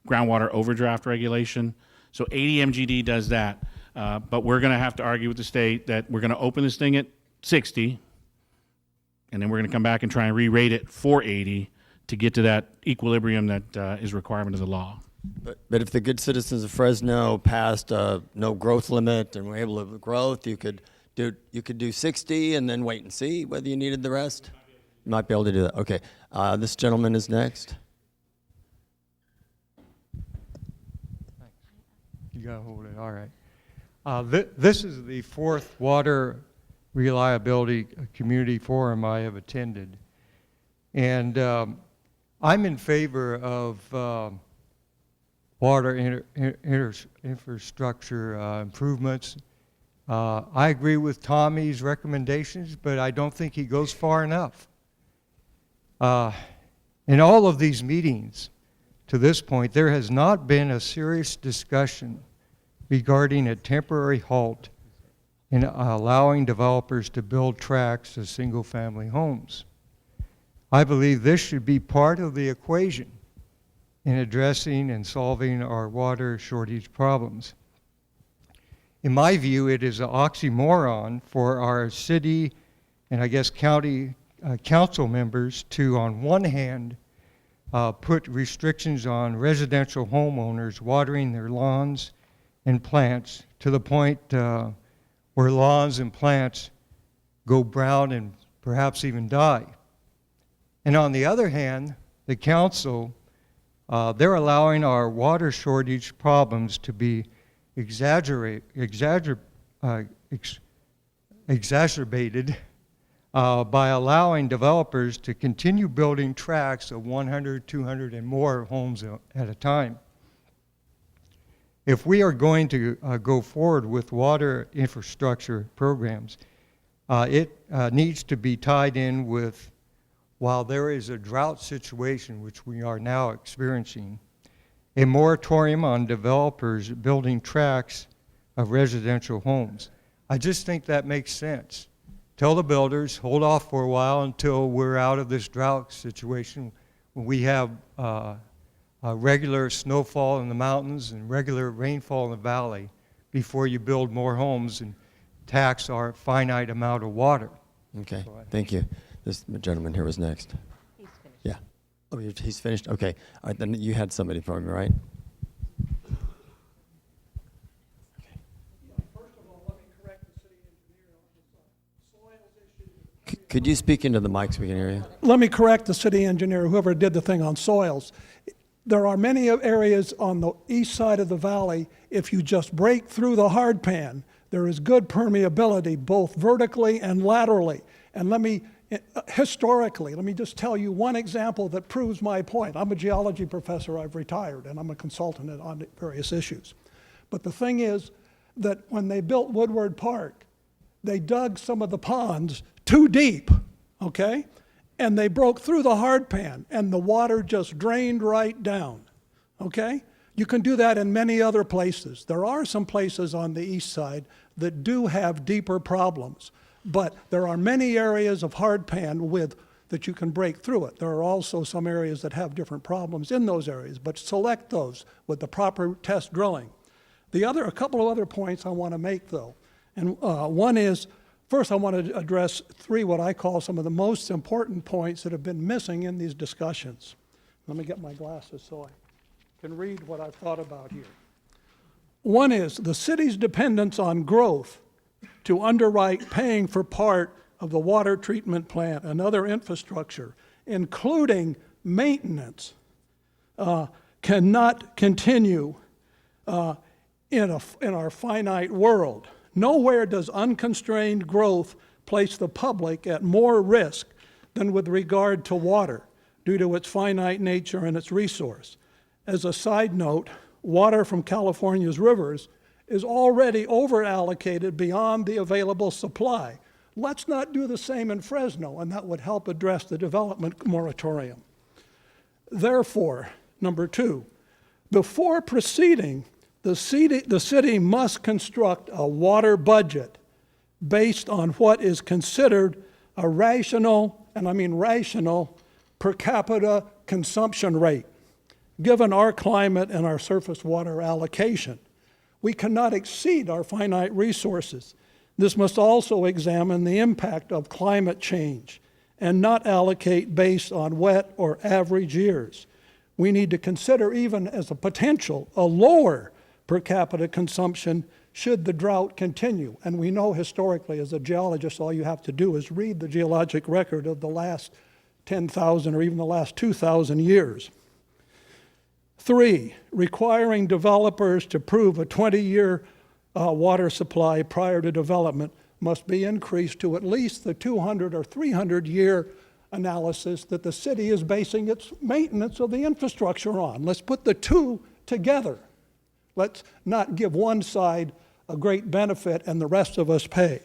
S11: groundwater overdraft regulation. So 80 MGD does that, but we're going to have to argue with the state that we're going to open this thing at 60, and then we're going to come back and try and re-rate it for 80 to get to that equilibrium that is a requirement of the law.
S1: But if the good citizens of Fresno passed a no growth limit and were able to growth, you could do 60 and then wait and see whether you needed the rest. You might be able to do that. Okay, this gentleman is next.
S15: You gotta hold it. All right. This is the 4th Water Reliability Community Forum I have attended, and I'm in favor of water infrastructure improvements. I agree with Tommy's recommendations, but I don't think he goes far enough. In all of these meetings to this point, there has not been a serious discussion regarding a temporary halt in allowing developers to build tracts of single-family homes. I believe this should be part of the equation in addressing and solving our water shortage problems. In my view, it is an oxymoron for our city and I guess county council members to, on one hand, put restrictions on residential homeowners watering their lawns and plants to the point where lawns and plants go brown and perhaps even die. And on the other hand, the council, they're allowing our water shortage problems to be exacerbated by allowing developers to continue building tracts of 100, 200, and more homes at a time. If we are going to go forward with water infrastructure programs, it needs to be tied in with, while there is a drought situation, which we are now experiencing, a moratorium on developers building tracts of residential homes. I just think that makes sense. Tell the builders, hold off for a while until we're out of this drought situation, when we have regular snowfall in the mountains and regular rainfall in the valley, before you build more homes and tax our finite amount of water.
S1: Okay, thank you. This gentleman here was next.
S5: He's finished.
S1: Yeah. Oh, he's finished? Okay. All right, then you had somebody for me, right? Could you speak into the mic so we can hear you?
S16: Let me correct the city engineer, whoever did the thing on soils. There are many areas on the east side of the valley, if you just break through the hard pan, there is good permeability both vertically and laterally. And historically, let me just tell you one example that proves my point. I'm a geology professor, I've retired, and I'm a consultant on various issues. But the thing is that when they built Woodward Park, they dug some of the ponds too deep, okay? And they broke through the hard pan, and the water just drained right down, okay? You can do that in many other places. There are some places on the east side that do have deeper problems, but there are many areas of hard pan that you can break through it. There are also some areas that have different problems in those areas, but select those with the proper test drilling. A couple of other points I want to make, though, and one is, first, I want to address three what I call some of the most important points that have been missing in these discussions. Let me get my glasses so I can read what I've thought about here. One is the city's dependence on growth to underwrite paying for part of the water treatment plant and other infrastructure, including maintenance, cannot continue in our finite world. Nowhere does unconstrained growth place the public at more risk than with regard to water due to its finite nature and its resource. As a side note, water from California's rivers is already over-allocated beyond the available supply. Let's not do the same in Fresno, and that would help address the development moratorium. Therefore, number two, before proceeding, the city must construct a water budget based on what is considered a rational, and I mean rational, per capita consumption rate, given our climate and our surface water allocation. We cannot exceed our finite resources. This must also examine the impact of climate change and not allocate based on wet or average years. We need to consider, even as a potential, a lower per capita consumption should the drought continue. And we know historically, as a geologist, all you have to do is read the geologic record of the last 10,000 or even the last 2,000 years. Three, requiring developers to prove a 20-year water supply prior to development must be increased to at least the 200 or 300-year analysis that the city is basing its maintenance of the infrastructure on. Let's put the two together. Let's not give one side a great benefit and the rest of us pay.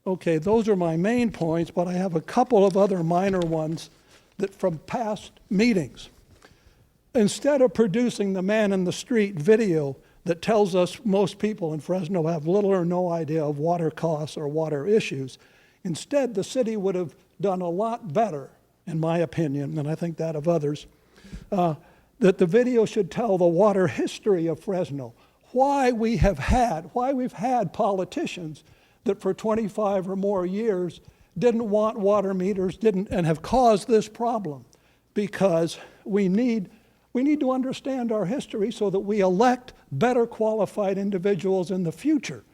S16: Okay, those are my main points, but I have a couple of other minor ones that from past meetings. Instead of producing the man in the street video that tells us most people in Fresno have little or no idea of water costs or water issues, instead the city would have done a lot better, in my opinion, and I think that of others, that the video should tell the water history of Fresno, why we've had politicians that for 25 or more years didn't want water meters, and have caused this problem, because we need to understand our history so that we elect better qualified individuals in the future.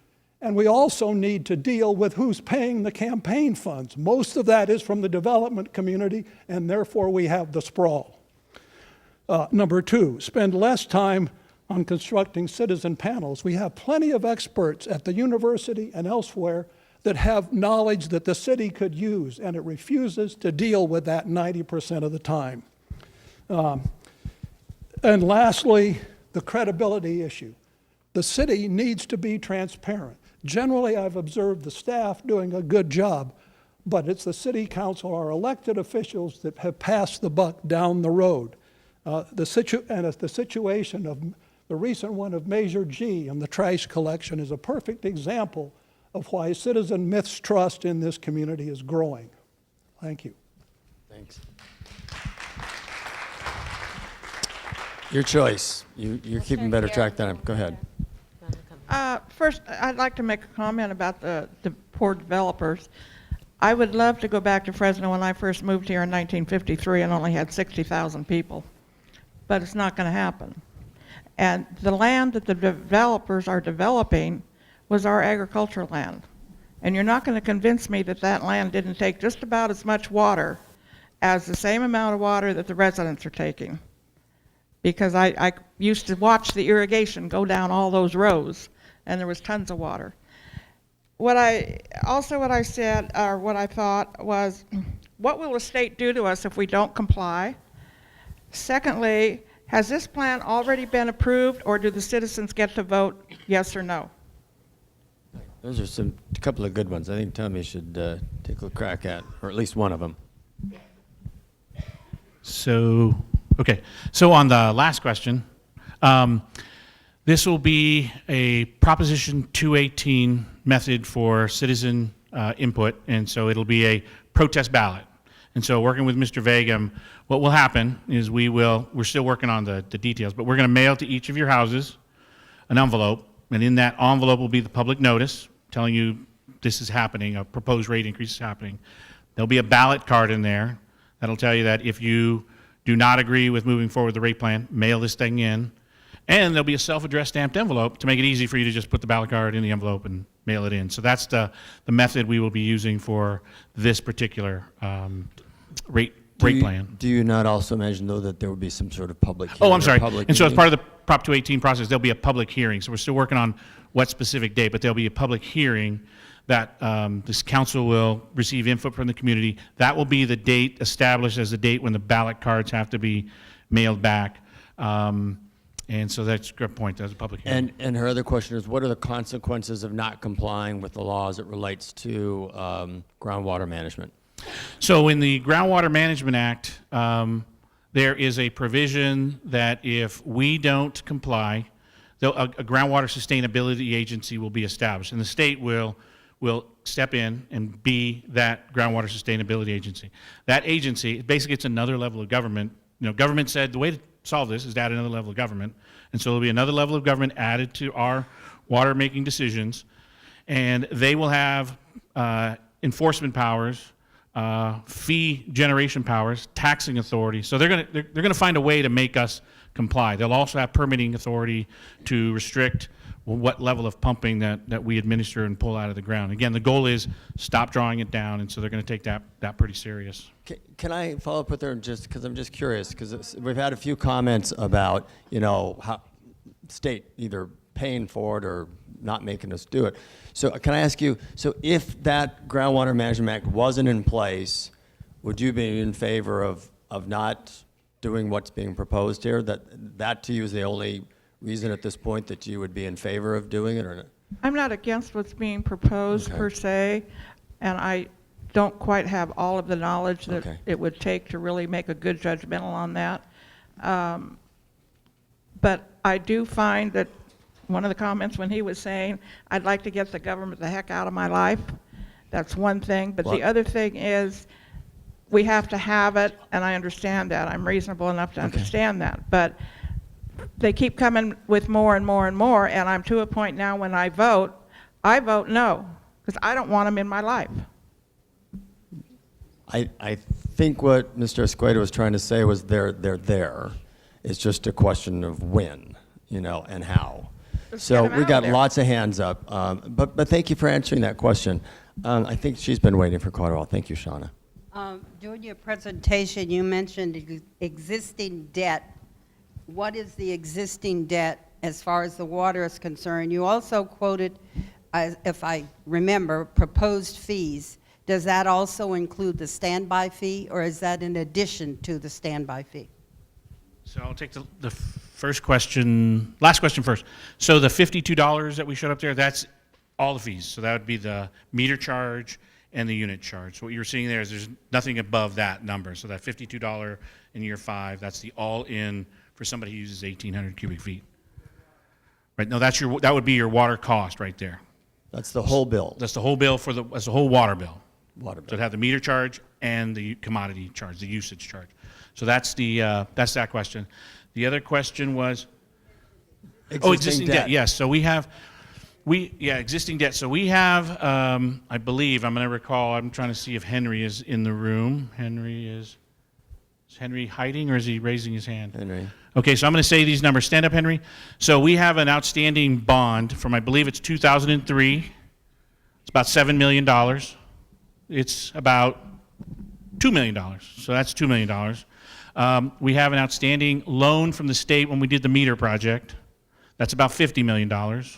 S16: And we also need to deal with who's paying the campaign funds. Most of that is from the development community, and therefore we have the sprawl. Number two, spend less time on constructing citizen panels. We have plenty of experts at the university and elsewhere that have knowledge that the city could use, and it refuses to deal with that 90% of the time. And lastly, the credibility issue. The city needs to be transparent. Generally, I've observed the staff doing a good job, but it's the city council, our elected officials, that have passed the buck down the road. The situation of the recent one of Measure G and the trash collection is a perfect example of why citizen mistrust in this community is growing. Thank you.
S1: Thanks. Your choice. You're keeping better track than I am. Go ahead.
S17: First, I'd like to make a comment about the poor developers. I would love to go back to Fresno when I first moved here in 1953 and only had 60,000 people, but it's not going to happen. And the land that the developers are developing was our agricultural land. And you're not going to convince me that that land didn't take just about as much water as the same amount of water that the residents are taking. Because I used to watch the irrigation go down all those rows, and there was tons of water. What I said, or what I thought was, what will the state do to us if we don't comply? Secondly, has this plan already been approved, or do the citizens get to vote yes or no?
S1: Those are a couple of good ones. I think Tommy should take a crack at, or at least one of them.
S11: So, okay. So on the last question, this will be a Proposition 218 method for citizen input, and so it'll be a protest ballot. And so working with Mr. Vagum, what will happen is we're still working on the details, but we're going to mail to each of your houses an envelope, and in that envelope will be the public notice telling you this is happening, a proposed rate increase is happening. There'll be a ballot card in there that'll tell you that if you do not agree with moving forward with the rate plan, mail this thing in. And there'll be a self-addressed stamped envelope to make it easy for you to just put the ballot card in the envelope and mail it in. So that's the method we will be using for this particular rate plan.
S1: Do you not also imagine, though, that there would be some sort of public hearing?
S11: Oh, I'm sorry. And so as
S1: meeting?
S11: part of the Prop 218 process, there'll be a public hearing. So we're still working on what specific date, but there'll be a public hearing that this council will receive input from the community. That will be the date established as the date when the ballot cards have to be mailed back. And so that's a good point. That's a public hearing.
S1: And her other question is, what are the consequences of not complying with the law as it relates to groundwater management?
S11: So in the Groundwater Management Act, there is a provision that if we don't comply, a groundwater sustainability agency will be established, and the state will step in and be that groundwater sustainability agency. That agency, basically it's another level of government. Government said the way to solve this is to add another level of government, and so there'll be another level of government added to our water making decisions, and they will have enforcement powers, fee generation powers, taxing authority. So they're gonna find a way to make us comply. They'll also have permitting authority to restrict what level of pumping that we administer and pull out of the ground. Again, the goal is stop drawing it down, and so they're going to take that pretty serious.
S1: Can I follow up with her just because I'm just curious, because we've had a few comments about, how state either paying for it or not making us do it. So can I ask you, so if that Groundwater Management Act wasn't in place, would you be in favor of not doing what's being proposed here? That to you is the only reason at this point that you would be in favor of doing it, or not?
S17: I'm not against what's being proposed per se, and I don't quite have all of the knowledge that it would take to really make a good judgmental on that. But I do find that one of the comments when he was saying, I'd like to get the government the heck out of my life, that's one thing. But the other thing is, we have to have it, and I understand that. I'm reasonable enough to understand that. But they keep coming with more and more and more, and I'm to a point now when I vote no, because I don't want them in my life.
S1: I think what Mr. Escueda was trying to say was they're there. It's just a question of when, and how. So we got lots of hands up, but thank you for answering that question. I think she's been waiting for quite a while. Thank you, Shauna.
S18: During your presentation, you mentioned existing debt. What is the existing debt as far as the water is concerned? You also quoted, if I remember, proposed fees. Does that also include the standby fee, or is that in addition to the standby fee?
S11: So I'll take the first question, last question first. So the $52 that we showed up there, that's all the fees. So that would be the meter charge and the unit charge. So what you're seeing there is there's nothing above that number. So that $52 in year 5, that's the all-in for somebody who uses 1,800 cubic feet. Right, no, that would be your water cost right there.
S1: That's the whole bill.
S11: That's the whole bill that's the whole water bill.
S1: Water bill.
S11: So it'd have the meter charge and the commodity charge, the usage charge. So that's that question. The other question was, existing debt. Yes. So existing debt. So we have, I believe, I'm going to recall, I'm trying to see if Henry is in the room. Is Henry hiding or is he raising his hand?
S1: Henry.
S11: Okay, so I'm going to say these numbers. Stand up, Henry. So we have an outstanding bond from, I believe it's 2003. It's about $7 million. It's about $2 million. So that's $2 million. We have an outstanding loan from the state when we did the meter project. That's about $50 million. That's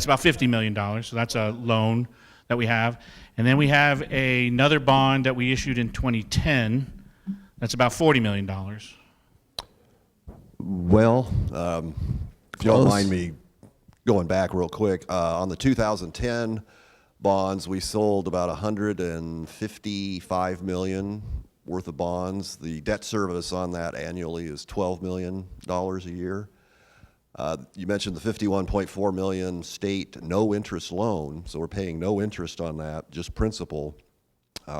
S11: about $50 million. So that's a loan that we have. And then we have another bond that we issued in 2010. That's about $40 million.
S19: Well, if you don't mind me going back real quick, on the 2010 bonds, we sold about 155 million worth of bonds. The debt service on that annually is $12 million a year. You mentioned the 51.4 million state no interest loan, so we're paying no interest on that, just principal.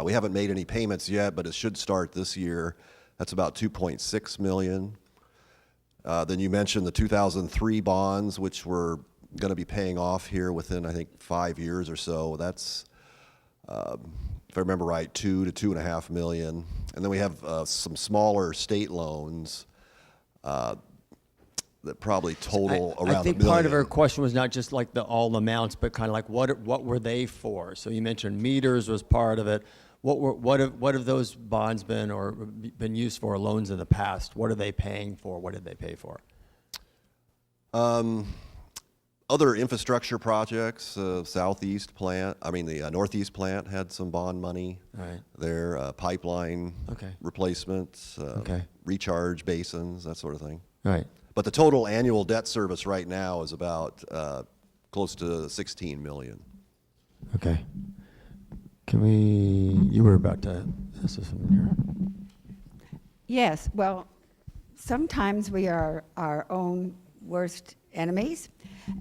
S19: We haven't made any payments yet, but it should start this year. That's about 2.6 million. Then you mentioned the 2003 bonds, which we're going to be paying off here within, I think, 5 years or so. That's, if I remember right, 2 to 2.5 million. And then we have some smaller state loans that probably total around
S1: I think
S19: $1 million.
S1: part of her question was not just like all amounts, but kind of like what were they for? So you mentioned meters was part of it. What have those bonds been or been used for, loans in the past? What are they paying for? What did they pay for?
S19: Other infrastructure projects, Southeast plant, the Northeast plant had some bond money.
S1: Right.
S19: There, pipeline
S1: Okay.
S19: replacements,
S1: Okay.
S19: recharge basins, that sort of thing.
S1: Right.
S19: But the total annual debt service right now is about close to 16 million.
S1: Okay. You were about to ask us something here.
S20: Yes, well, sometimes we are our own worst enemies.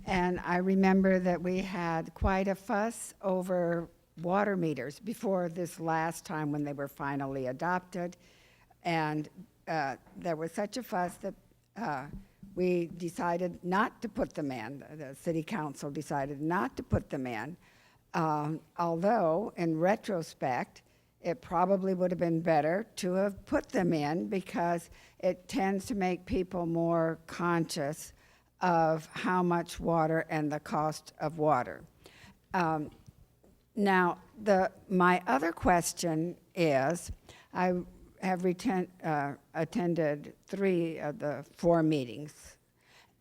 S20: And I remember that we had quite a fuss over water meters before this last time when they were finally adopted. And there was such a fuss that we decided not to put them in. The city council decided not to put them in. Although, in retrospect, it probably would have been better to have put them in because it tends to make people more conscious of how much water and the cost of water. Now, my other question is, I have attended 3 of the 4 meetings,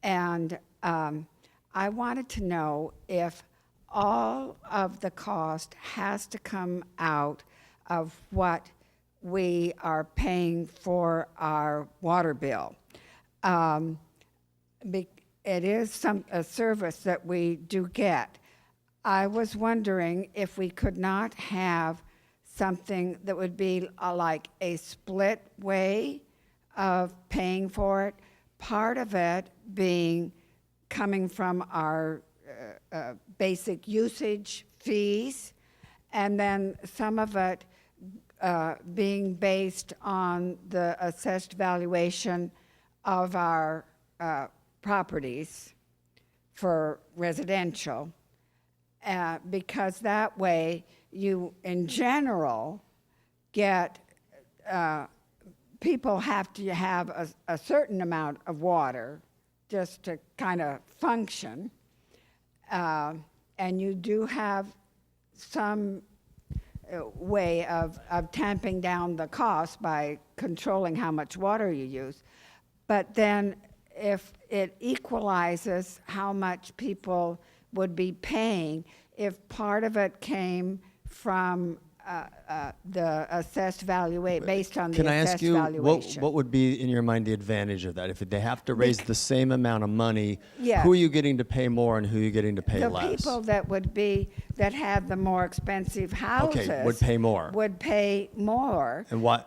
S20: and I wanted to know if all of the cost has to come out of what we are paying for our water bill. It is a service that we do get. I was wondering if we could not have something that would be like a split way of paying for it, part of it being coming from our basic usage fees, and then some of it being based on the assessed valuation of our properties for residential, because that way you, in general, get, people have to have a certain amount of water just to kind of function. And you do have some way of tamping down the cost by controlling how much water you use. But then if it equalizes how much people would be paying, if part of it came from the assessed valuation, based on the
S1: Can I
S20: assessed
S1: ask you,
S20: valuation.
S1: what would be, in your mind, the advantage of that? If they have to raise the same amount of money,
S20: Yeah.
S1: who are you getting to pay more and who are you getting to pay
S20: The
S1: less?
S20: people that have the more expensive houses
S1: would pay more.
S20: Would pay more.
S1: And why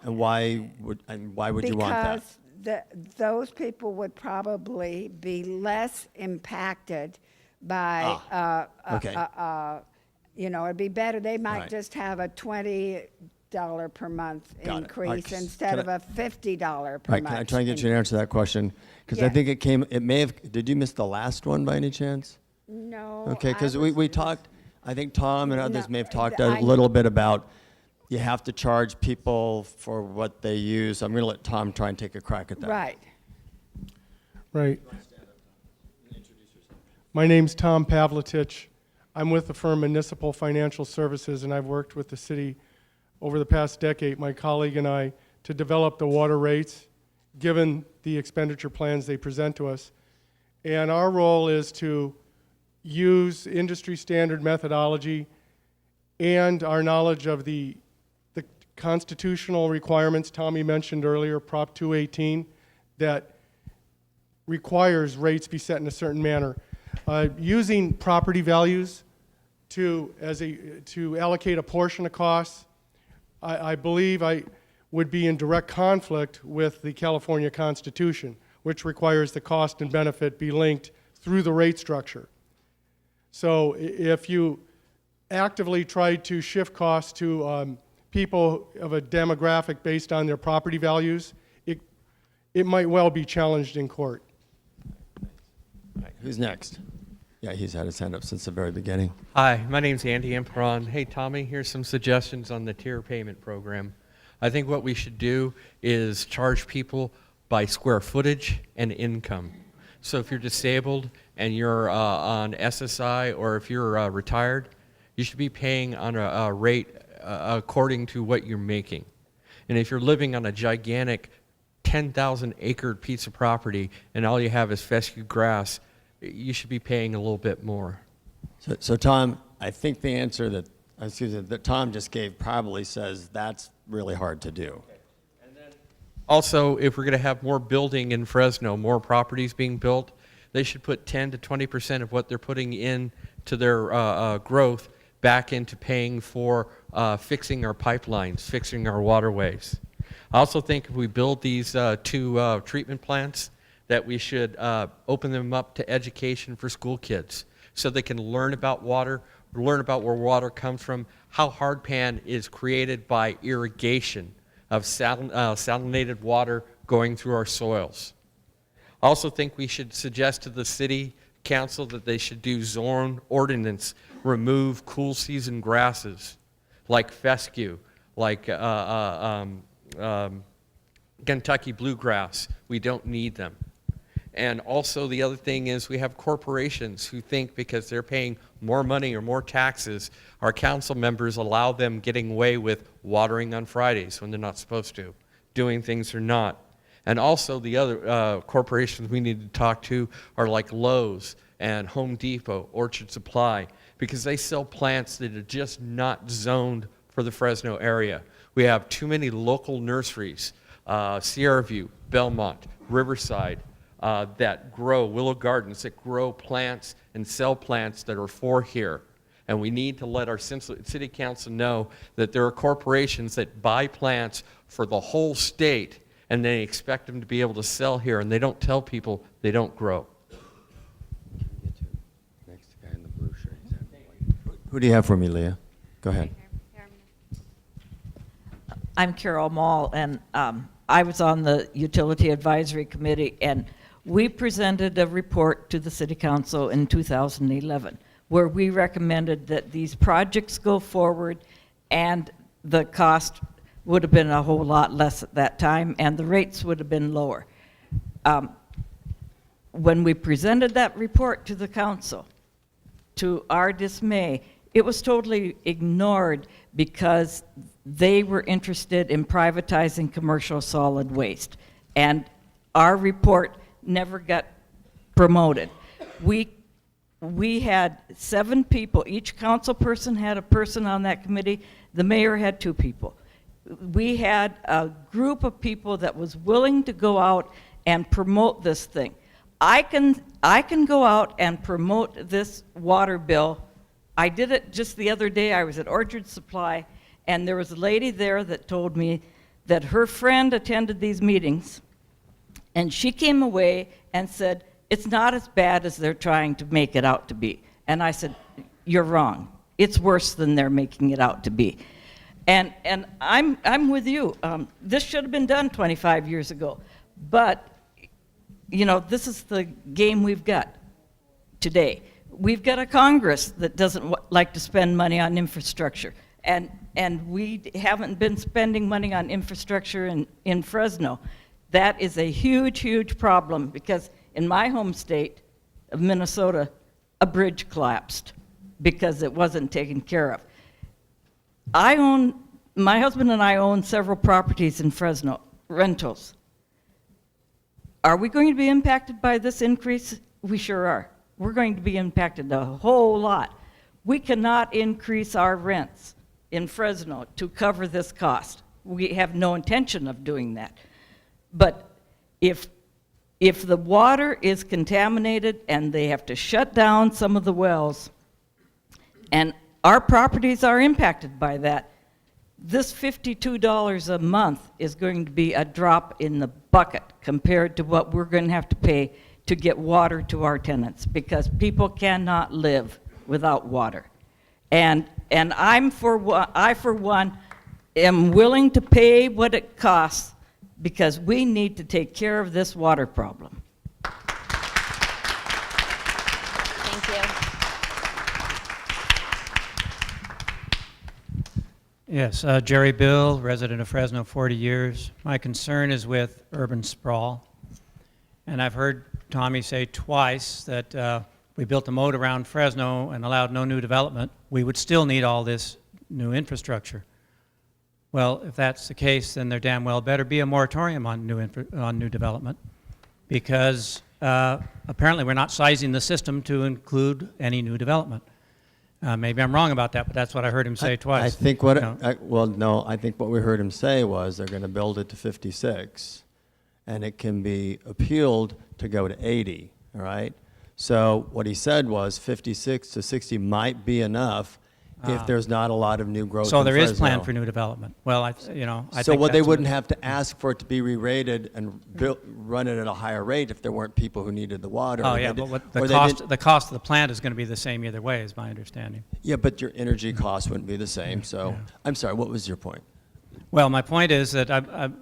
S1: would you want that?
S20: Because those people would probably be less impacted by,
S1: okay.
S20: you know, it'd be better. They might
S1: Right.
S20: just have a $20 per month
S1: Got it. All right,
S20: increase
S1: can
S20: instead of
S1: I-
S20: a $50 per
S1: Right,
S20: month.
S1: can I try and get you to answer that question? Because I
S20: Yeah.
S1: think it may have, did you miss the last one by any chance?
S20: No.
S1: Okay, because we talked, I think Tom and others may have talked
S20: I-
S1: a little bit about you have to charge people for what they use. I'm going to let Tom try and take a crack at that.
S20: Right.
S21: Right. My name's Tom Pavlitich. I'm with the firm Municipal Financial Services, and I've worked with the city over the past decade, my colleague and I, to develop the water rates, given the expenditure plans they present to us. And our role is to use industry standard methodology and our knowledge of the constitutional requirements Tommy mentioned earlier, Prop 218, that requires rates be set in a certain manner. Using property values to allocate a portion of costs, I believe I would be in direct conflict with the California Constitution, which requires the cost and benefit be linked through the rate structure. So if you actively try to shift costs to people of a demographic based on their property values, it might well be challenged in court.
S1: All right, who's next? Yeah, he's had his hand up since the very beginning.
S22: Hi, my name's Andy Emperon. Hey, Tommy, here's some suggestions on the tier payment program. I think what we should do is charge people by square footage and income. So if you're disabled and you're on SSI, or if you're retired, you should be paying on a rate according to what you're making. And if you're living on a gigantic 10,000 acre piece of property and all you have is fescue grass, you should be paying a little bit more.
S1: So Tom, I think the answer that Tom just gave probably says that's really hard to do.
S22: Also, if we're going to have more building in Fresno, more properties being built, they should put 10 to 20% of what they're putting in to their growth back into paying for fixing our pipelines, fixing our waterways. I also think if we build these two treatment plants, that we should open them up to education for school kids so they can learn about water, learn about where water comes from, how hardpan is created by irrigation of salinated water going through our soils. I also think we should suggest to the city council that they should do zone ordinance, remove cool season grasses like fescue, like Kentucky bluegrass. We don't need them. And also the other thing is we have corporations who think because they're paying more money or more taxes, our council members allow them getting away with watering on Fridays when they're not supposed to, doing things they're not. And also the other corporations we need to talk to are like Lowe's and Home Depot, Orchard Supply, because they sell plants that are just not zoned for the Fresno area. We have too many local nurseries, Sierra View, Belmont, Riverside, that grow, Willow Gardens, that grow plants and sell plants that are for here. And we need to let our city council know that there are corporations that buy plants for the whole state and they expect them to be able to sell here, and they don't tell people they don't grow.
S1: Next guy in the blue shirt. Who do you have for me, Leah? Go ahead.
S23: I'm Carol Mall, and I was on the Utility Advisory Committee, and we presented a report to the City Council in 2011 where we recommended that these projects go forward, and the cost would have been a whole lot less at that time, and the rates would have been lower. When we presented that report to the council, to our dismay, it was totally ignored because they were interested in privatizing commercial solid waste, and our report never got promoted. We we had 7 people. Each council person had a person on that committee. The mayor had 2 people. We had a group of people that was willing to go out and promote this thing. I can go out and promote this water bill. I did it just the other day. I was at Orchard Supply, and there was a lady there that told me that her friend attended these meetings, and she came away and said, it's not as bad as they're trying to make it out to be. And I said, you're wrong. It's worse than they're making it out to be. And I'm with you. This should have been done 25 years ago. But, you know, this is the game we've got today. We've got a Congress that doesn't like to spend money on infrastructure. And we haven't been spending money on infrastructure in Fresno. That is a huge, huge problem, because in my home state of Minnesota, a bridge collapsed because it wasn't taken care of. My husband and I own several properties in Fresno, rentals. Are we going to be impacted by this increase? We sure are. We're going to be impacted a whole lot. We cannot increase our rents in Fresno to cover this cost. We have no intention of doing that. But if the water is contaminated and they have to shut down some of the wells, and our properties are impacted by that, this $52 a month is going to be a drop in the bucket compared to what we're going to have to pay to get water to our tenants, because people cannot live without water. And I, for one, am willing to pay what it costs, because we need to take care of this water problem.
S5: Thank you.
S6: Yes, Jerry Bill, resident of Fresno, 40 years. My concern is with urban sprawl. And I've heard Tommy say twice that we built a moat around Fresno and allowed no new development. We would still need all this new infrastructure. Well, if that's the case, then there damn well better be a moratorium on new development, because apparently we're not sizing the system to include any new development. Maybe I'm wrong about that, but that's what I heard him say twice.
S1: I think I think what we heard him say was they're going to build it to 56, and it can be appealed to go to 80, all right? So what he said was 56 to 60 might be enough if there's not a lot of new growth.
S6: So
S1: in
S6: there is
S1: Fresno.
S6: plan for new development. Well, I
S1: So
S6: think
S1: what they
S6: that's
S1: wouldn't have to ask for it to be re-rated and run it at a higher rate if there weren't people who needed the water.
S6: Oh
S1: or
S6: yeah,
S1: they
S6: but
S1: did- or
S6: the cost of the plant is going to be the same either way, is my understanding.
S1: Yeah, but your energy costs wouldn't be the same. So
S6: Yeah.
S1: I'm sorry. What was your point?
S6: Well, my point is that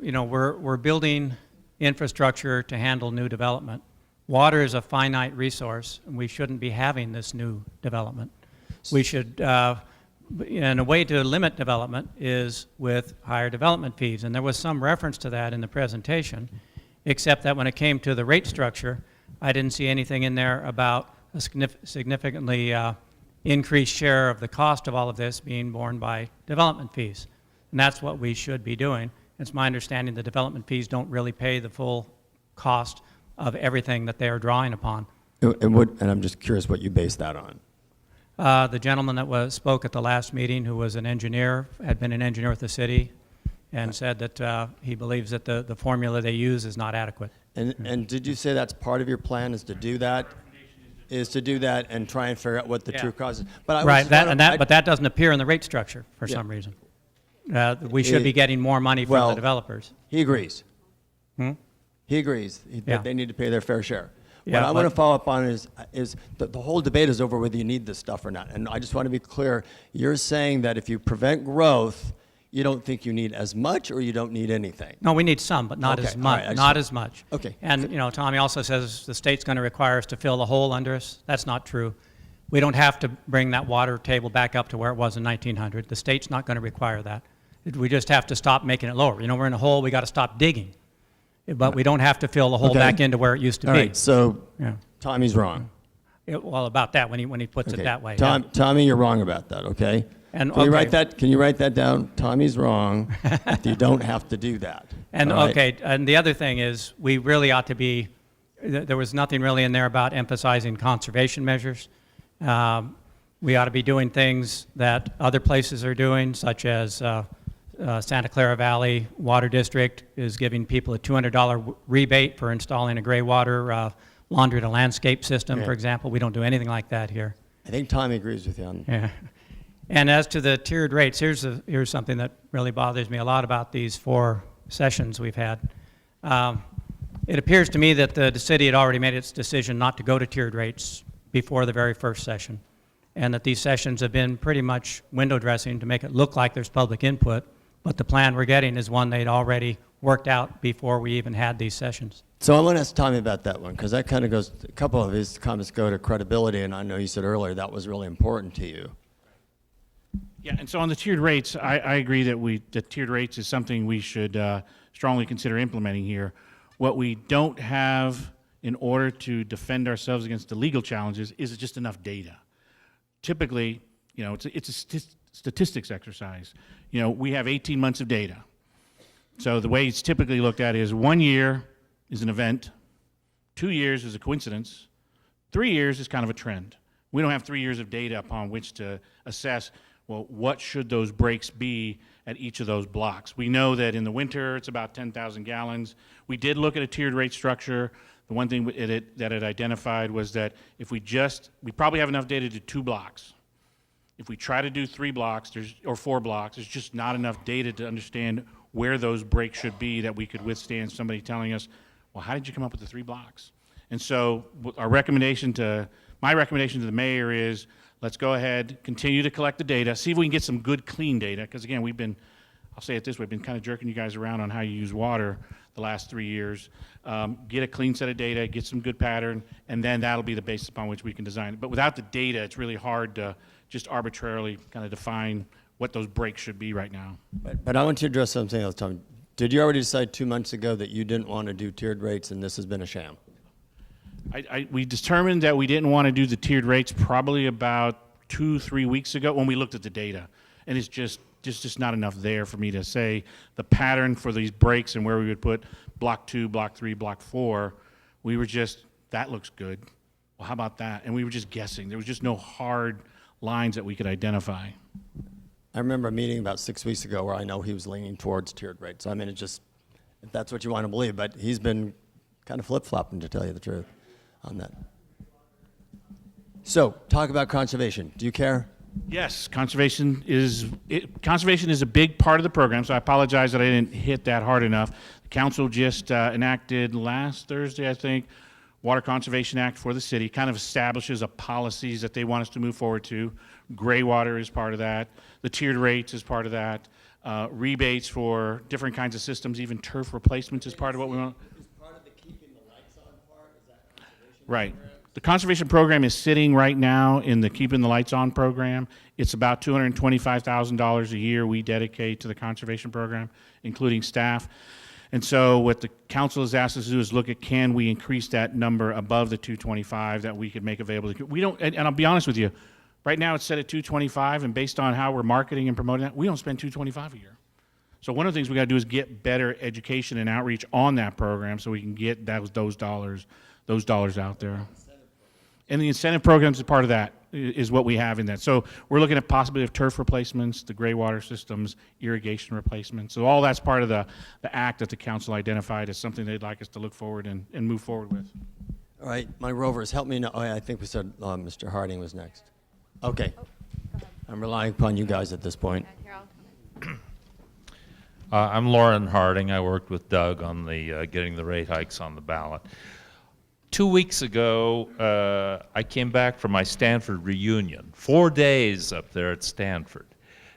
S6: we're building infrastructure to handle new development. Water is a finite resource, and we shouldn't be having this new development. We should, and a way to limit development is with higher development fees. And there was some reference to that in the presentation, except that when it came to the rate structure, I didn't see anything in there about a significantly increased share of the cost of all of this being borne by development fees. And that's what we should be doing. It's my understanding the development fees don't really pay the full cost of everything that they are drawing upon.
S1: And I'm just curious what you base that on.
S6: The gentleman that spoke at the last meeting, who was an engineer, had been an engineer with the city, and said that he believes that the formula they use is not adequate.
S1: And did you say that's part of your plan, is to do that? Is to do that and try and figure out what the true cause is? But
S6: Right, but that doesn't appear in the rate structure for some reason. We should be getting more money from the developers.
S1: He agrees.
S6: Hmm?
S1: He agrees that they need to pay their fair share.
S6: Yeah,
S1: what I want to follow up on is that the whole debate is over whether you need this stuff or not. And I just want to be clear. You're saying that if you prevent growth, you don't think you need as much, or you don't need anything?
S6: No, we need some, but not as much.
S1: Right,
S6: not as much.
S1: Okay.
S6: And Tommy also says the state's going to require us to fill the hole under us. That's not true. We don't have to bring that water table back up to where it was in 1900. The state's not going to require that. We just have to stop making it lower. We're in a hole. We got to stop digging. But we don't have to fill the hole back into where it used to be.
S1: All right, so
S6: Yeah.
S1: Tommy's wrong.
S6: Well, about that when he puts it that way.
S1: Tommy, you're wrong about that, okay?
S6: And
S1: can you write that? Can you write that down? Tommy's wrong. You don't have to do that.
S6: And
S1: all right?
S6: okay, and the other thing is we really ought to be. There was nothing really in there about emphasizing conservation measures. We ought to be doing things that other places are doing, such as Santa Clara Valley Water District is giving people a $200 rebate for installing a gray water laundry to landscape system, for example. We don't do anything like that here.
S1: I think Tommy agrees with you on that.
S6: Yeah. And as to the tiered rates, here's something that really bothers me a lot about these 4 sessions we've had. It appears to me that the city had already made its decision not to go to tiered rates before the very first session, and that these sessions have been pretty much window dressing to make it look like there's public input, but the plan we're getting is one they'd already worked out before we even had these sessions.
S1: So I want to ask Tommy about that one, because that kind of goes, a couple of his comments go to credibility, and I know you said earlier that was really important to you.
S11: Yeah, and so on the tiered rates, I agree that the tiered rates is something we should strongly consider implementing here. What we don't have in order to defend ourselves against the legal challenges is just enough data. Typically, you know, it's a statistics exercise. You know, we have 18 months of data. So the way it's typically looked at is 1 year is an event, 2 years is a coincidence, 3 years is kind of a trend. We don't have 3 years of data upon which to assess, well, what should those breaks be at each of those blocks? We know that in the winter it's about 10,000 gallons. We did look at a tiered rate structure. The one thing that it identified was that if we probably have enough data to do 2 blocks. If we try to do 3 blocks or 4 blocks, there's just not enough data to understand where those breaks should be that we could withstand somebody telling us, well, how did you come up with the 3 blocks? And so my recommendation to the mayor is, let's go ahead, continue to collect the data, see if we can get some good, clean data, because again, I'll say it this way, we've been kind of jerking you guys around on how you use water the last 3 years. Get a clean set of data, get some good pattern, and then that'll be the basis upon which we can design it. But without the data, it's really hard to just arbitrarily kind of define what those breaks should be right now.
S1: But I want you to address something else, Tom. Did you already decide 2 months ago that you didn't want to do tiered rates and this has been a sham?
S11: We determined that we didn't want to do the tiered rates probably about 2-3 weeks ago when we looked at the data. And it's just not enough there for me to say the pattern for these breaks and where we would put block 2, block 3, block 4. We were just, that looks good. Well, how about that? And we were just guessing. There was just no hard lines that we could identify.
S1: I remember a meeting about 6 weeks ago where I know he was leaning towards tiered rates. I mean, it just, if that's what you want to believe, but he's been kind of flip-flopping, to tell you the truth, on that. So, talk about conservation. Do you care?
S11: Yes, conservation is a big part of the program, so I apologize that I didn't hit that hard enough. The council just enacted last Thursday, I think, Water Conservation Act for the city. Kind of establishes a policies that they want us to move forward to. Gray water is part of that. The tiered rates is part of that. Rebates for different kinds of systems, even turf replacements is part of what we want.
S1: Is part of the keeping the lights on part, is that conservation?
S11: Right. The conservation program is sitting right now in the Keeping the Lights On program. It's about $225,000 a year we dedicate to the conservation program, including staff. And so what the council has asked us to do is look at, can we increase that number above the 225 that we could make available? We don't, and I'll be honest with you, right now it's set at 225, and based on how we're marketing and promoting that, we don't spend 225 a year. So one of the things we got to do is get better education and outreach on that program so we can get those dollars out there. And the incentive programs is part of that, is what we have in that. So we're looking at possibility of turf replacements, the gray water systems, irrigation replacements. So all that's part of the act that the council identified as something they'd like us to look forward and move forward with.
S1: All right, my rovers, help me know. Oh, yeah, I think we said Mr. Harding was next. Okay. I'm relying upon you guys at this point.
S7: I'm Lauren Harding. I worked with Doug on the getting the rate hikes on the ballot. 2 weeks ago, I came back from my Stanford reunion. 4 days up there at Stanford.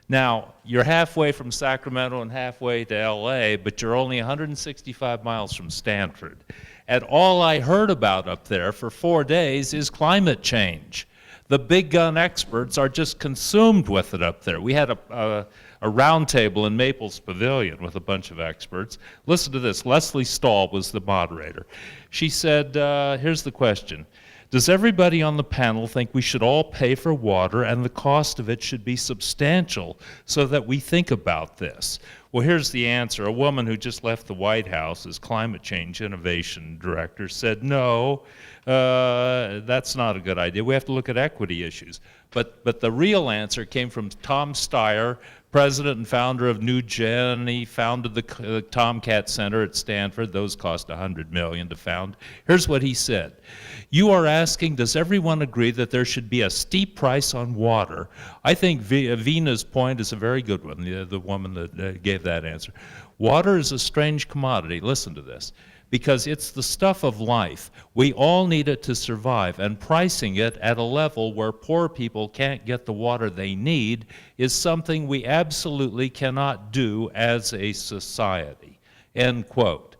S7: Now, you're halfway from Sacramento and halfway to LA, but you're only 165 miles from Stanford. And all I heard about up there for 4 days is climate change. The big gun experts are just consumed with it up there. We had a round table in Maples Pavilion with a bunch of experts. Listen to this. Leslie Stahl was the moderator. She said, here's the question. Does everybody on the panel think we should all pay for water and the cost of it should be substantial so that we think about this? Well, here's the answer. A woman who just left the White House as climate change innovation director said, no, that's not a good idea. We have to look at equity issues. But the real answer came from Tom Steyer, president and founder of New Gen. He founded the Tomcat Center at Stanford. Those cost $100 million to found. Here's what he said. You are asking, does everyone agree that there should be a steep price on water? I think Vina's point is a very good one, the woman that gave that answer. Water is a strange commodity. Listen to this. Because it's the stuff of life. We all need it to survive, and pricing it at a level where poor people can't get the water they need is something we absolutely cannot do as a society, end quote.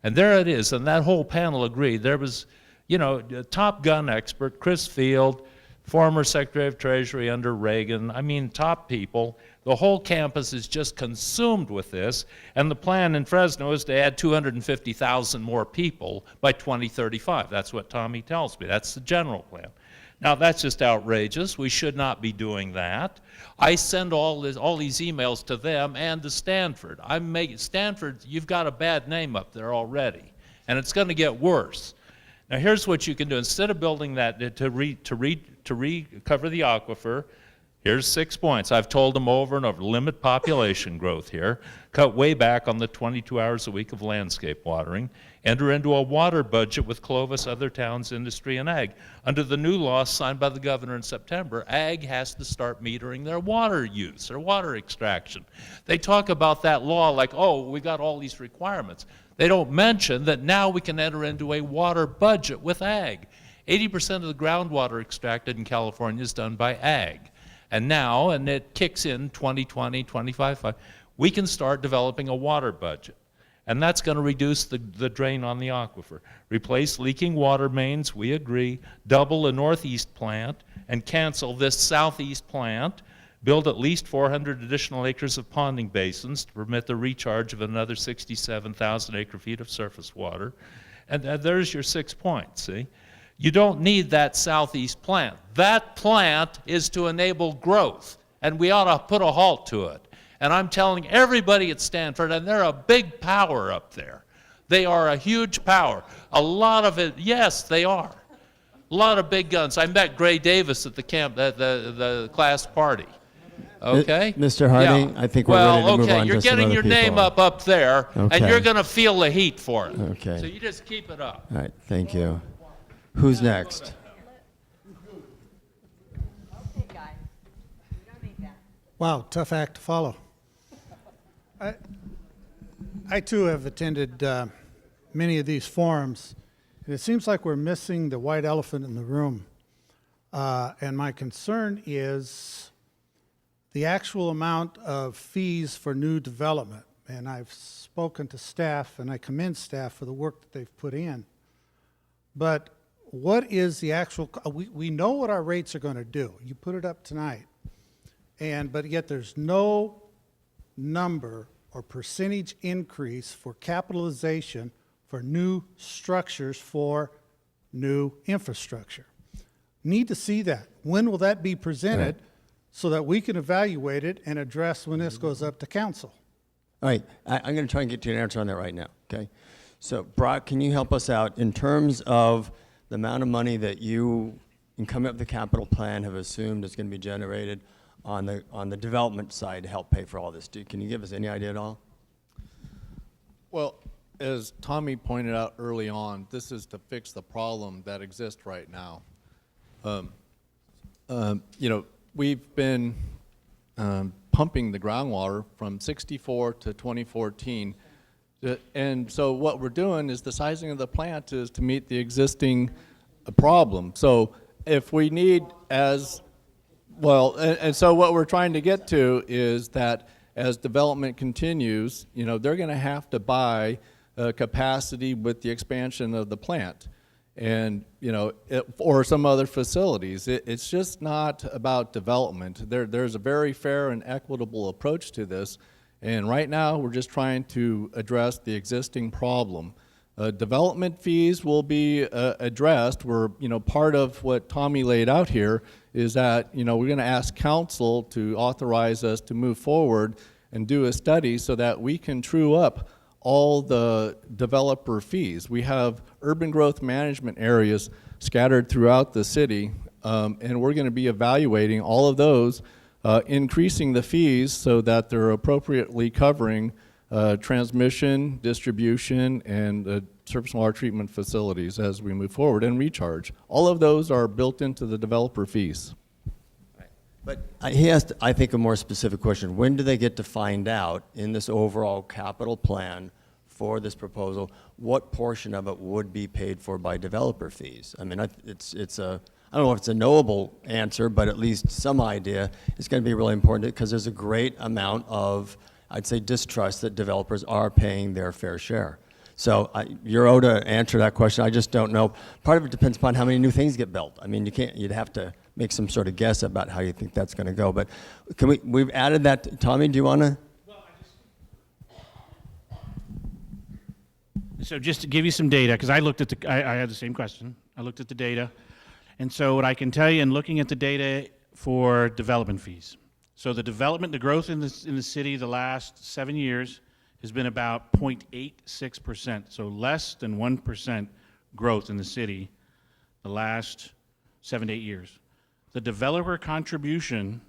S7: And there it is, and that whole panel agreed. There was, you know, a Top Gun expert, Chris Field, former Secretary of Treasury under Reagan, I mean, top people. The whole campus is just consumed with this, and the plan in Fresno is to add 250,000 more people by 2035. That's what Tommy tells me. That's the general plan. Now, that's just outrageous. We should not be doing that. I send all these emails to them and to Stanford. Stanford, you've got a bad name up there already, and it's going to get worse. Now, here's what you can do. Instead of building that to recover the aquifer, here's 6 points. I've told them over and over. Limit population growth here. Cut way back on the 22 hours a week of landscape watering. Enter into a water budget with Clovis, other towns, industry, and ag. Under the new law signed by the governor in September, ag has to start metering their water use, their water extraction. They talk about that law like, oh, we got all these requirements. They don't mention that now we can enter into a water budget with ag. 80% of the groundwater extracted in California is done by ag. And now, and it kicks in 2020, 25, we can start developing a water budget. And that's going to reduce the drain on the aquifer. Replace leaking water mains, we agree. Double the northeast plant and cancel this southeast plant. Build at least 400 additional acres of ponding basins to permit the recharge of another 67,000 acre-feet of surface water. And there's your 6 points, see? You don't need that southeast plant. That plant is to enable growth, and we ought to put a halt to it. And I'm telling everybody at Stanford, and they're a big power up there. They are a huge power. A lot of it, yes, they are. A lot of big guns. I met Gray Davis at the camp, the class party. Okay?
S1: Mr. Harding,
S7: yeah.
S1: I think we're ready to move on
S7: you're
S1: to some
S7: getting
S1: other
S7: your
S1: people.
S7: name up there,
S1: Okay.
S7: and you're going to feel the heat for it.
S1: Okay.
S7: So you just keep it up.
S1: All right, thank you. Who's next?
S8: Wow, tough act to follow. I too have attended many of these forums, and it seems like we're missing the white elephant in the room. And my concern is the actual amount of fees for new development. And I've spoken to staff, and I commend staff for the work that they've put in. But what is the actual, we know what our rates are going to do. You put it up tonight. But yet there's no number or percentage increase for capitalization for new structures for new infrastructure. Need to see that. When will that be presented so that we can evaluate it and address when this goes up to council?
S1: All right, I'm going to try and get you an answer on that right now, okay? So, Brock, can you help us out in terms of the amount of money that you, in coming up with the capital plan, have assumed is going to be generated on the development side to help pay for all this? Can you give us any idea at all?
S9: Well, as Tommy pointed out early on, this is to fix the problem that exists right now. You know, we've been pumping the groundwater from 64 to 2014. And so what we're doing is the sizing of the plant is to meet the existing problem. So if we need as well, and so what we're trying to get to is that as development continues, you know, they're going to have to buy capacity with the expansion of the plant, and you know, or some other facilities. It's just not about development. There's a very fair and equitable approach to this, and right now we're just trying to address the existing problem. Development fees will be addressed. We're, you know, part of what Tommy laid out here is that, you know, we're going to ask council to authorize us to move forward and do a study so that we can true up all the developer fees. We have urban growth management areas scattered throughout the city, and we're going to be evaluating all of those, increasing the fees so that they're appropriately covering transmission, distribution, and surface water treatment facilities as we move forward, and recharge. All of those are built into the developer fees.
S1: But he asked, I think, a more specific question. When do they get to find out in this overall capital plan for this proposal what portion of it would be paid for by developer fees? I mean, it's a, I don't know if it's a knowable answer, but at least some idea. It's going to be really important because there's a great amount of, I'd say, distrust that developers are paying their fair share. So you're owed to answer that question. I just don't know. Part of it depends upon how many new things get built. I mean, you'd have to make some sort of guess about how you think that's going to go. But we've added that. Tommy, do you want to?
S11: So just to give you some data, because I looked at I had the same question. I looked at the data. And so what I can tell you in looking at the data for development fees. So the growth in the city the last 7 years has been about 0.86%, so less than 1% growth in the city the last 7 to 8 years. The developer contribution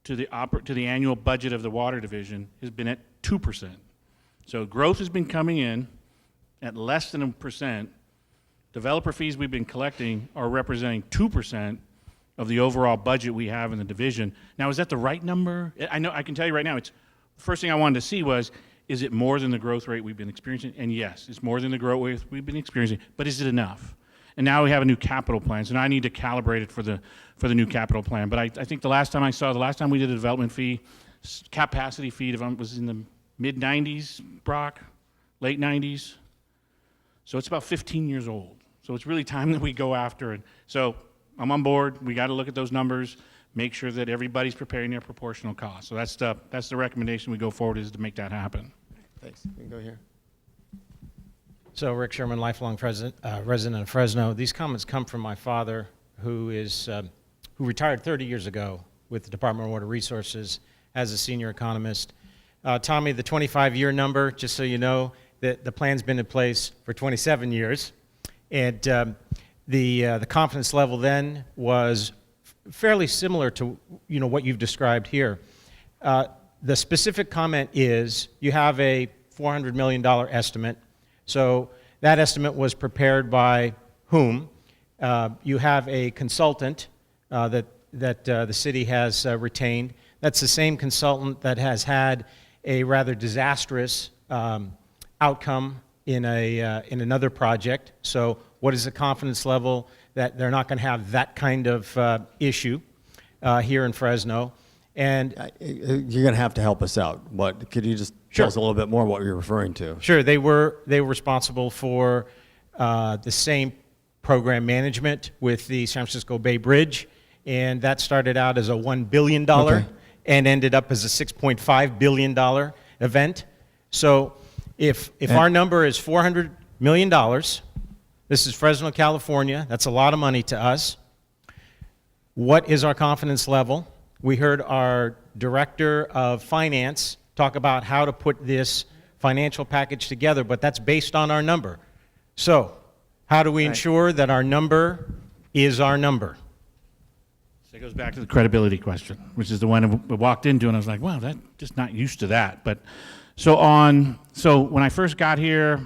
S11: to the annual budget of the water division has been at 2%. So growth has been coming in at less than 1%. Developer fees we've been collecting are representing 2% of the overall budget we have in the division. Now, is that the right number? I know I can tell you right now, the first thing I wanted to see was, is it more than the growth rate we've been experiencing? And yes, it's more than the growth rate we've been experiencing, but is it enough? And now we have a new capital plan, so now I need to calibrate it for the new capital plan. But I think the last time we did a development fee, capacity fee was in the mid-90s, Brock, late 90s. So it's about 15 years old. So it's really time that we go after it. So I'm on board. We got to look at those numbers, make sure that everybody's preparing their proportional cost. So that's the recommendation we go forward, is to make that happen.
S1: Thanks. We can go here.
S2: So Rick Sherman, lifelong resident of Fresno. These comments come from my father, who retired 30 years ago with the Department of Water Resources as a senior economist. Tommy, the 25-year number, just so you know, the plan's been in place for 27 years, and the confidence level then was fairly similar to what you've described here. The specific comment is you have a $400 million estimate. So that estimate was prepared by whom? You have a consultant that the city has retained. That's the same consultant that has had a rather disastrous outcome in another project. So what is the confidence level that they're not going to have that kind of issue here in Fresno? And
S1: you're going to have to help us out. Could you just tell us a little bit more what you're referring to?
S2: Sure. They were responsible for the same program management with the San Francisco Bay Bridge, and that started out as a $1 billion and ended up as a $6.5 billion event. So if our number is $400 million, this is Fresno, California, that's a lot of money to us. What is our confidence level? We heard our director of finance talk about how to put this financial package together, but that's based on our number. So how do we ensure that our number is our number?
S11: So it goes back to the credibility question, which is the one we walked into, and I was like, wow, that's just not used to that. But so when I first got here,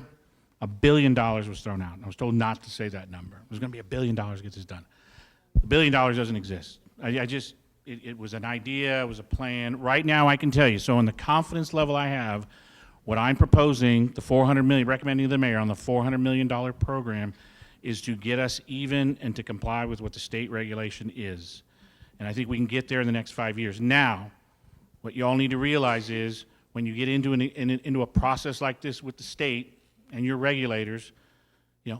S11: $1 billion was thrown out. I was told not to say that number. It was going to be $1 billion to get this done. $1 billion doesn't exist. It was an idea, it was a plan. Right now, I can tell you, so in the confidence level I have, what I'm proposing, the $400 million, recommending to the mayor on the $400 million program, is to get us even and to comply with what the state regulation is. And I think we can get there in the next 5 years. Now, what you all need to realize is when you get into a process like this with the state and your regulators,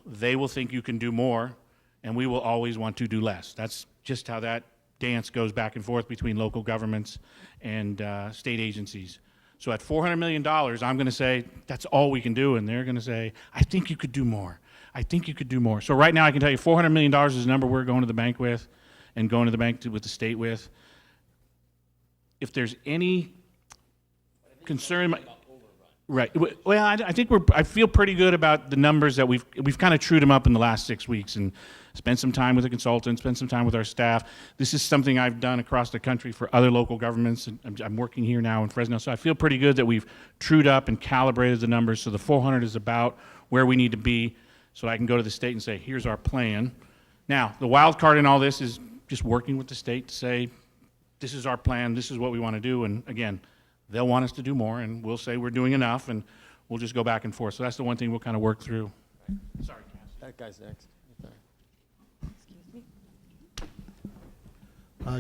S11: they will think you can do more, and we will always want to do less. That's just how that dance goes back and forth between local governments and state agencies. So at $400 million, I'm going to say, that's all we can do, and they're going to say, I think you could do more. I think you could do more. So right now I can tell you $400 million is the number we're going to the bank with and going to the bank with the state with. If there's any concern. Right. Well, I think I feel pretty good about the numbers that we've kind of trued them up in the last 6 weeks and spent some time with a consultant, spent some time with our staff. This is something I've done across the country for other local governments. And I'm working here now in Fresno, so I feel pretty good that we've trued up and calibrated the numbers. So the 400 is about where we need to be, so I can go to the state and say, here's our plan. Now, the wild card in all this is just working with the state to say, this is our plan, this is what we want to do, and again, they'll want us to do more, and we'll say we're doing enough, and we'll just go back and forth. So that's the one thing we'll kind of work through. Sorry, Cass.
S1: That guy's next.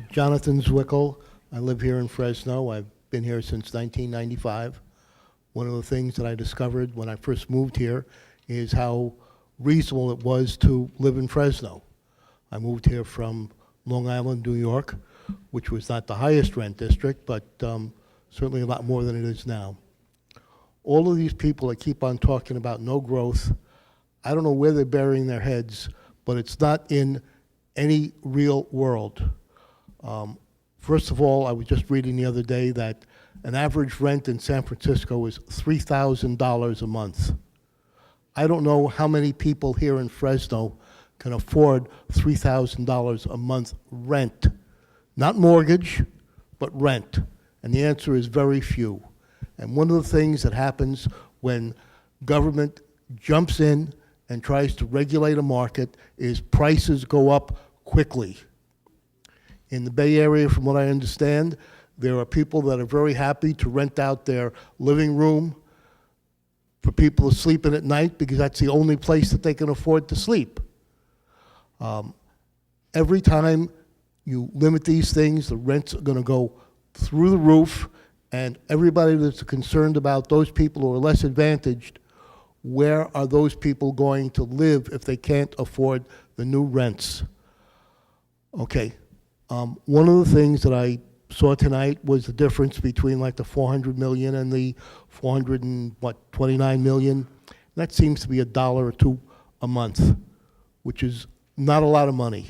S4: Jonathan Zwickel. I live here in Fresno. I've been here since 1995. One of the things that I discovered when I first moved here is how reasonable it was to live in Fresno. I moved here from Long Island, New York, which was not the highest rent district, but certainly a lot more than it is now. All of these people that keep on talking about no growth, I don't know where they're burying their heads, but it's not in any real world. First of all, I was just reading the other day that an average rent in San Francisco is $3,000 a month. I don't know how many people here in Fresno can afford $3,000 a month rent. Not mortgage, but rent. And the answer is very few. And one of the things that happens when government jumps in and tries to regulate a market is prices go up quickly. In the Bay Area, from what I understand, there are people that are very happy to rent out their living room for people to sleep in at night because that's the only place that they can afford to sleep. Every time you limit these things, the rents are going to go through the roof, and everybody that's concerned about those people who are less advantaged, where are those people going to live if they can't afford the new rents? Okay, one of the things that I saw tonight was the difference between like the 400 million and the 429 million. That seems to be $1 or $2 a month, which is not a lot of money.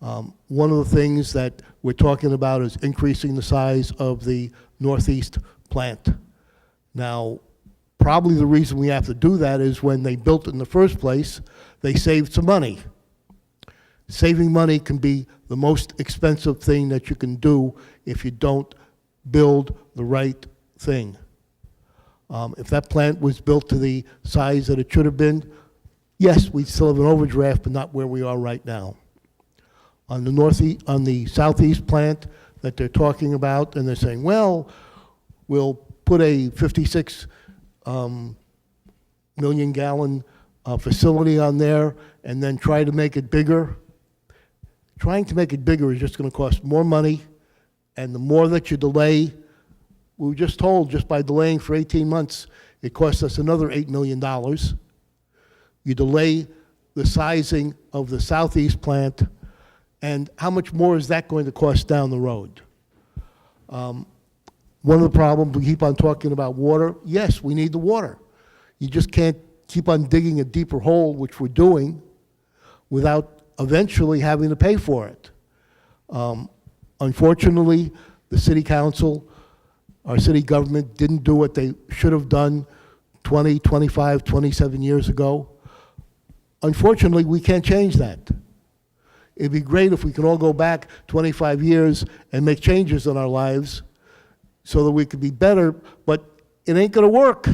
S4: One of the things that we're talking about is increasing the size of the Northeast plant. Now, probably the reason we have to do that is when they built it in the first place, they saved some money. Saving money can be the most expensive thing that you can do if you don't build the right thing. If that plant was built to the size that it should have been, yes, we'd still have an overdraft, but not where we are right now. On the southeast plant that they're talking about, and they're saying, well, we'll put a 56 million gallon facility on there and then try to make it bigger. Trying to make it bigger is just going to cost more money, and the more that you delay, we were just told just by delaying for 18 months, it cost us another $8 million. You delay the sizing of the southeast plant, and how much more is that going to cost down the road? One of the problems, we keep on talking about water. Yes, we need the water. You just can't keep on digging a deeper hole, which we're doing, without eventually having to pay for it. Unfortunately, the city council, our city government didn't do what they should have done 20, 25, 27 years ago. Unfortunately, we can't change that. It'd be great if we could all go back 25 years and make changes in our lives so that we could be better, but it ain't gonna work.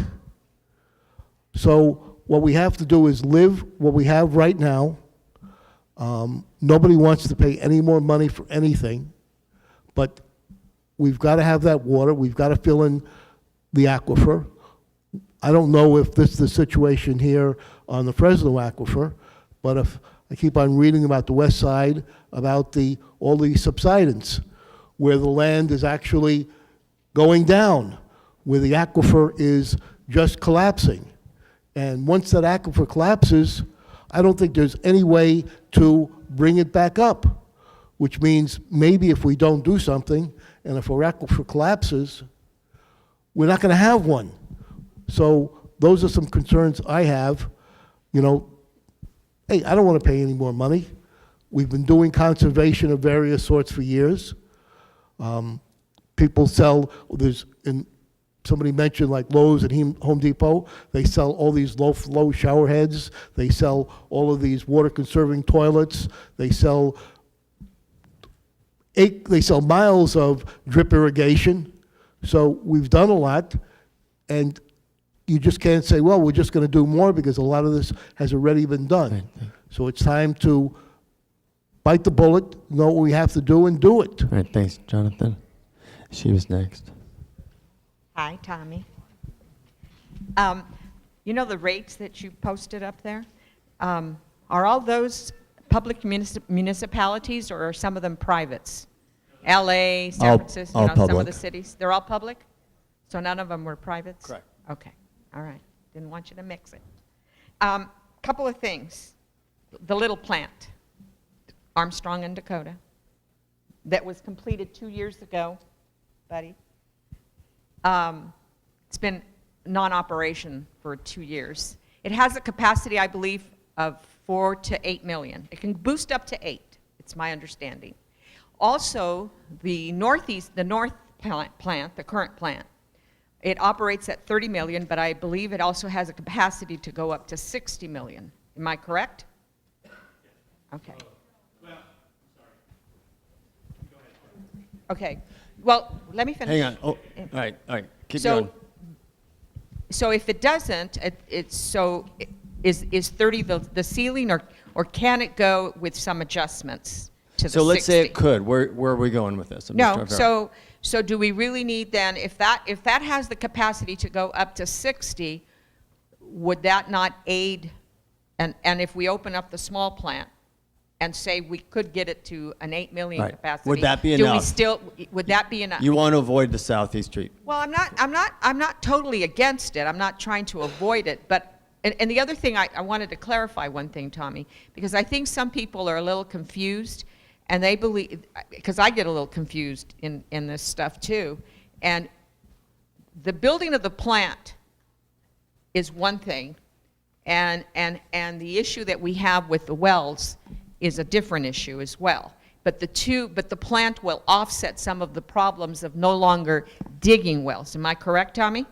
S4: So what we have to do is live what we have right now. Nobody wants to pay any more money for anything, but we've got to have that water. We've got to fill in the aquifer. I don't know if this is the situation here on the Fresno aquifer, but if I keep on reading about the west side, about all the subsidence, where the land is actually going down, where the aquifer is just collapsing. And once that aquifer collapses, I don't think there's any way to bring it back up, which means maybe if we don't do something, and if our aquifer collapses, we're not going to have one. So those are some concerns I have. You know, hey, I don't want to pay any more money. We've been doing conservation of various sorts for years. People sell, somebody mentioned like Lowe's and Home Depot, they sell all these low-flow shower heads. They sell all of these water-conserving toilets. They sell miles of drip irrigation. So we've done a lot, and you just can't say, well, we're just going to do more because a lot of this has already been done. So it's time to bite the bullet, know what we have to do, and do it.
S1: All right, thanks, Jonathan. She was next.
S10: Hi, Tommy. You know the rates that you posted up there? Are all those public municipalities, or are some of them privates? LA, San Francisco,
S1: all
S10: some of
S1: public.
S10: the cities? They're all public? So none of them were privates?
S1: Correct.
S10: Okay, all right. Didn't want you to mix it. Couple of things. The little plant, Armstrong and Dakota, that was completed 2 years ago, buddy. It's been non-operation for 2 years. It has a capacity, I believe, of 4 to 8 million. It can boost up to 8, it's my understanding. Also, the north plant, the current plant, it operates at 30 million, but I believe it also has a capacity to go up to 60 million. Am I correct? Okay. Okay. Well, let me finish.
S1: Hang on. Oh, all right. Keep
S10: So,
S1: going.
S10: so if it doesn't, is 30 the ceiling, or can it go with some adjustments to the 60?
S1: So let's say it could. Where are we going with this? I'm just
S10: No.
S1: trying to figure out.
S10: So do we really need then, if that has the capacity to go up to 60, would that not aid? And if we open up the small plant and say we could get it to an 8 million
S1: Right.
S10: capacity,
S1: Would that be
S10: do
S1: enough?
S10: we still? Would that be enough?
S1: You want to avoid the southeast street.
S10: Well, I'm not totally against it. I'm not trying to avoid it. But, and the other thing, I wanted to clarify one thing, Tommy, because I think some people are a little confused, and they believe, because I get a little confused in this stuff too, and the building of the plant is one thing, and the issue that we have with the wells is a different issue as well. But the plant will offset some of the problems of no longer digging wells. Am I correct, Tommy?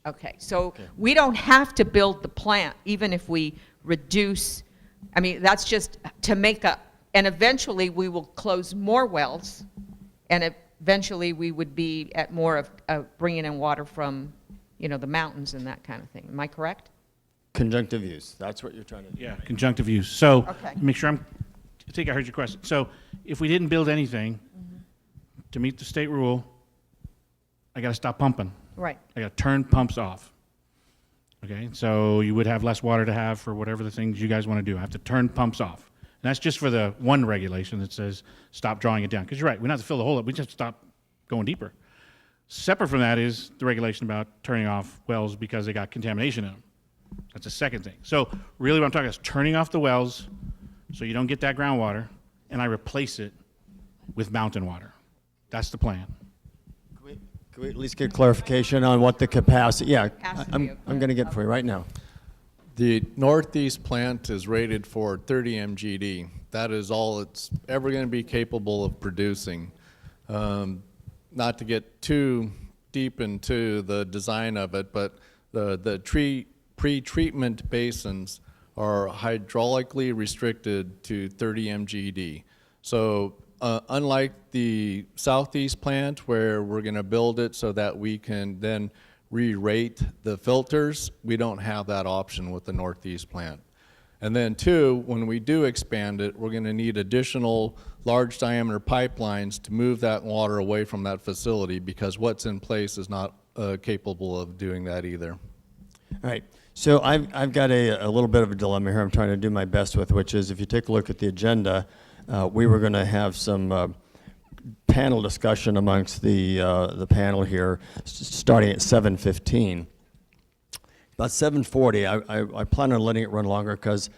S10: Okay, so we don't have to build the plant, even if we reduce, I mean, that's just to make up, and eventually we will close more wells, and eventually we would be at more of bringing in water from, the mountains and that kind of thing. Am I correct?
S1: Conjunctive use. That's what you're trying to do.
S11: Yeah, conjunctive use. So,
S10: Okay.
S11: make sure I think I heard your question. So, if we didn't build anything to meet the state rule, I got to stop pumping.
S10: Right.
S11: I got to turn pumps off. Okay, so you would have less water to have for whatever the things you guys want to do. I have to turn pumps off. And that's just for the one regulation that says stop drawing it down. Because you're right, we don't have to fill the hole up. We just stop going deeper. Separate from that is the regulation about turning off wells because they got contamination in them. That's the second thing. So really what I'm talking about is turning off the wells so you don't get that groundwater, and I replace it with mountain water. That's the plan.
S1: Can we at least get clarification on what the capacity? Yeah, I'm going to get it for you right now.
S9: The northeast plant is rated for 30 MGD. That is all it's ever going to be capable of producing. Not to get too deep into the design of it, but the pre-treatment basins are hydraulically restricted to 30 MGD. So unlike the southeast plant where we're going to build it so that we can then re-rate the filters, we don't have that option with the northeast plant. And then two, when we do expand it, we're going to need additional large diameter pipelines to move that water away from that facility because what's in place is not capable of doing that either.
S1: All right. So I've got a little bit of a dilemma here I'm trying to do my best with, which is if you take a look at the agenda, we were going to have some panel discussion amongst the panel here starting at 7:15. About 7:40, I plan on letting it run longer because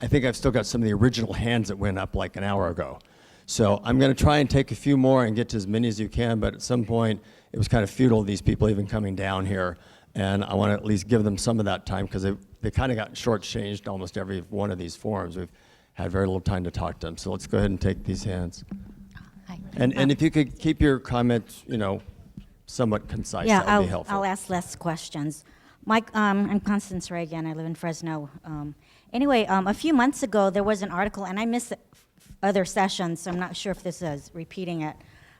S1: I think I've still got some of the original hands that went up like an hour ago. So I'm going to try and take a few more and get to as many as you can, but at some point it was kind of futile, these people even coming down here. And I want to at least give them some of that time because they kind of got shortchanged almost every one of these forums. We've had very little time to talk to them. So let's go ahead and take these hands.
S13: Hi.
S1: And if you could keep your comments, somewhat concise,
S12: Yeah,
S1: that would be helpful.
S12: I'll ask less questions. Mike, I'm Constance Reagan. I live in Fresno. Anyway, a few months ago, there was an article, and I missed other sessions, so I'm not sure if this is repeating it.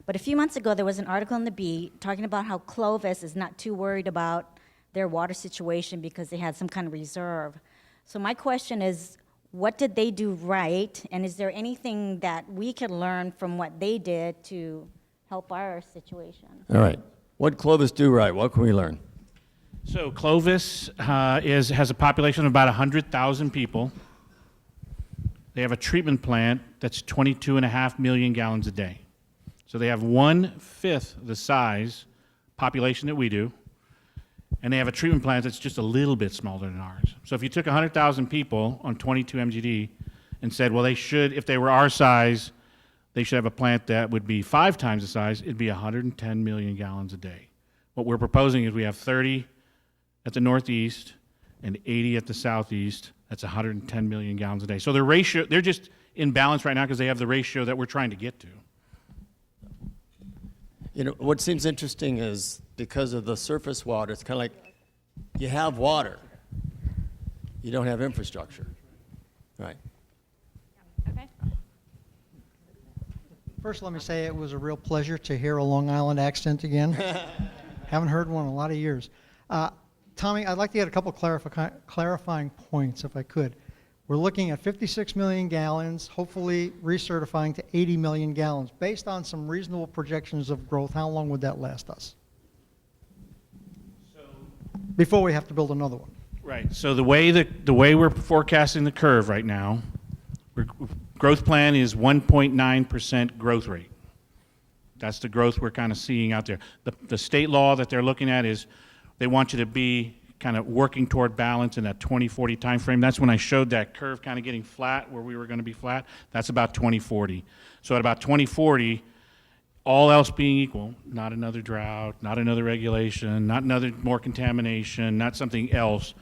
S12: But a few months ago, there was an article in the Bee talking about how Clovis is not too worried about their water situation because they had some kind of reserve. So my question is, what did they do right? And is there anything that we can learn from what they did to help our situation?
S1: All right. What Clovis do right? What can we learn?
S11: So Clovis has a population of about 100,000 people. They have a treatment plant that's 22.5 million gallons a day. So they have 1/5 the size population that we do, and they have a treatment plant that's just a little bit smaller than ours. So if you took 100,000 people on 22 MGD and said, well, they should, if they were our size, they should have a plant that would be 5 times the size, it'd be 110 million gallons a day. What we're proposing is we have 30 at the northeast and 80 at the southeast. That's 110 million gallons a day. So their ratio, they're just in balance right now because they have the ratio that we're trying to get to.
S1: You know, what seems interesting is because of the surface water, it's kind of like you have water, you don't have infrastructure. Right.
S5: Okay.
S13: First, let me say it was a real pleasure to hear a Long Island accent again. Haven't heard one in a lot of years. Tommy, I'd like to get a couple clarifying points, if I could. We're looking at 56 million gallons, hopefully recertifying to 80 million gallons. Based on some reasonable projections of growth, how long would that last us? Before we have to build another one.
S11: Right. So the way we're forecasting the curve right now, growth plan is 1.9% growth rate. That's the growth we're kind of seeing out there. The state law that they're looking at is they want you to be kind of working toward balance in that 2040 timeframe. That's when I showed that curve kind of getting flat where we were going to be flat. That's about 2040. So at about 2040, all else being equal, not another drought, not another regulation, not another more contamination, not something else.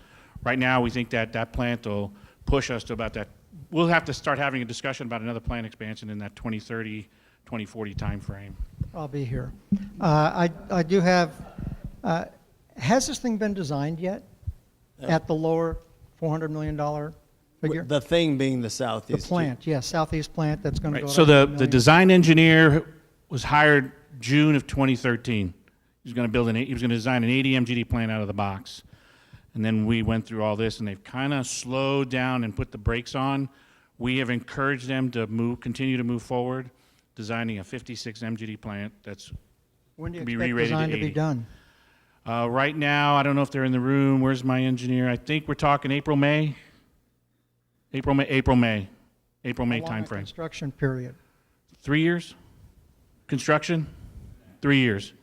S11: Right now, we think that that plant will push us to about that. We'll have to start having a discussion about another plant expansion in that 2030, 2040 timeframe.
S13: I'll be here. I do have, has this thing been designed yet at the lower $400 million figure?
S1: The thing being the southeast.
S13: The plant, yes, southeast plant that's going to go.
S11: So the design engineer was hired June of 2013. He was going to design an 80 MGD plant out of the box. And then we went through all this, and they've kind of slowed down and put the brakes on. We have encouraged them to continue to move forward, designing a 56 MGD plant that's
S13: when do you
S11: be
S13: expect
S11: re-rated
S13: design
S11: to
S13: to be
S11: 80.
S13: done?
S11: Right now, I don't know if they're in the room. Where's my engineer? I think we're talking April, May. April, May
S13: How long a
S11: timeframe.
S13: construction period?
S11: 3 years? Construction? 3 years.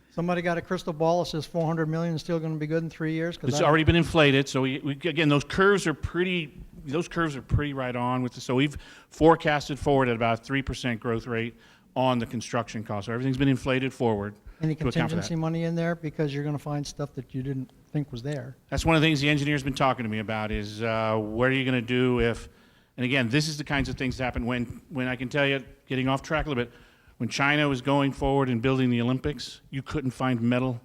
S13: Somebody got a crystal ball that says 400 million is still going to be good in 3 years? 'Cause
S11: It's already been inflated, so again, those curves are pretty right on with so we've forecasted forward at about 3% growth rate on the construction cost. So everything's been inflated forward.
S13: Any
S11: to account for that.
S13: contingency money in there because you're going to find stuff that you didn't think was there?
S11: That's one of the things the engineer's been talking to me about is what are you going to do if, and again, this is the kinds of things that happen when I can tell you, getting off track a little bit, when China was going forward and building the Olympics, you couldn't find metal,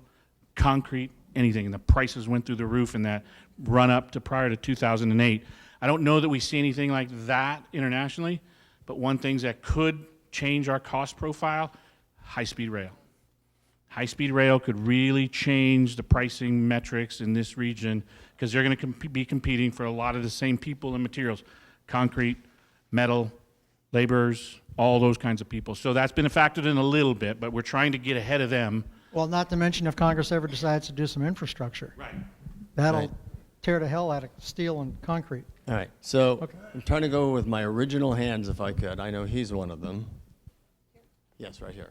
S11: concrete, anything, and the prices went through the roof in that run up to prior to 2008. I don't know that we see anything like that internationally, but one thing that could change our cost profile, high-speed rail. High-speed rail could really change the pricing metrics in this region because they're going to be competing for a lot of the same people and materials, concrete, metal, laborers, all those kinds of people. So that's been factored in a little bit, but we're trying to get ahead of them.
S13: Well, not to mention if Congress ever decides to do some infrastructure. Right. That'll tear the hell out of steel and concrete.
S1: All right, so I'm trying to go with my original hands if I could. I know he's one of them. Yes, right here.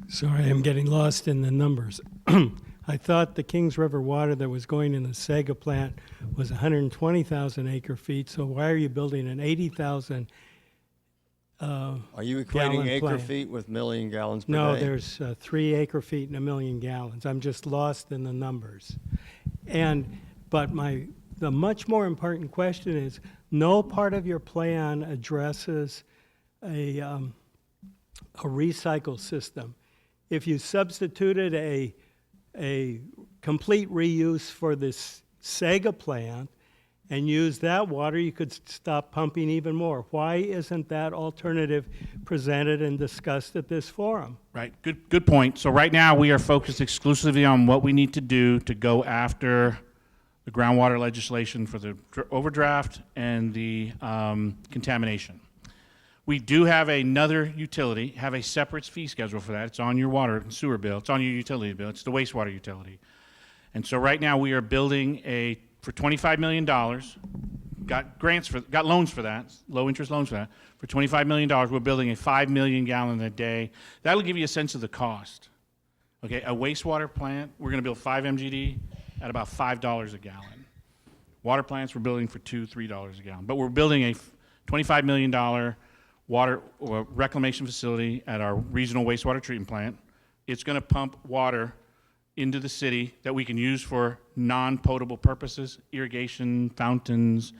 S14: Sorry, I'm getting lost in the numbers. I thought the Kings River water that was going in the Sega plant was 120,000 acre feet, so why are you building an 80,000
S1: Are you equating
S14: gallon
S1: acre
S14: plant?
S1: feet with million gallons per day?
S14: No, there's 3 acre feet and 1 million gallons. I'm just lost in the numbers. But the much more important question is, no part of your plan addresses a a recycle system. If you substituted a complete reuse for this Sega plant and use that water, you could stop pumping even more. Why isn't that alternative presented and discussed at this forum?
S11: Right, good point. So right now, we are focused exclusively on what we need to do to go after the groundwater legislation for the overdraft and the contamination. We do have another utility, have a separate fee schedule for that. It's on your water and sewer bill. It's on your utility bill. It's the wastewater utility. And so right now, we are building for $25 million, got loans for that, low interest loans for that. For $25 million, we're building a 5 million gallon a day. That'll give you a sense of the cost. Okay, a wastewater plant, we're gonna build 5 MGD at about $5 a gallon. Water plants, we're building for $2, $3 a gallon. But we're building a $25 million water or reclamation facility at our regional wastewater treatment plant. It's gonna pump water into the city that we can use for non-potable purposes, irrigation, fountains,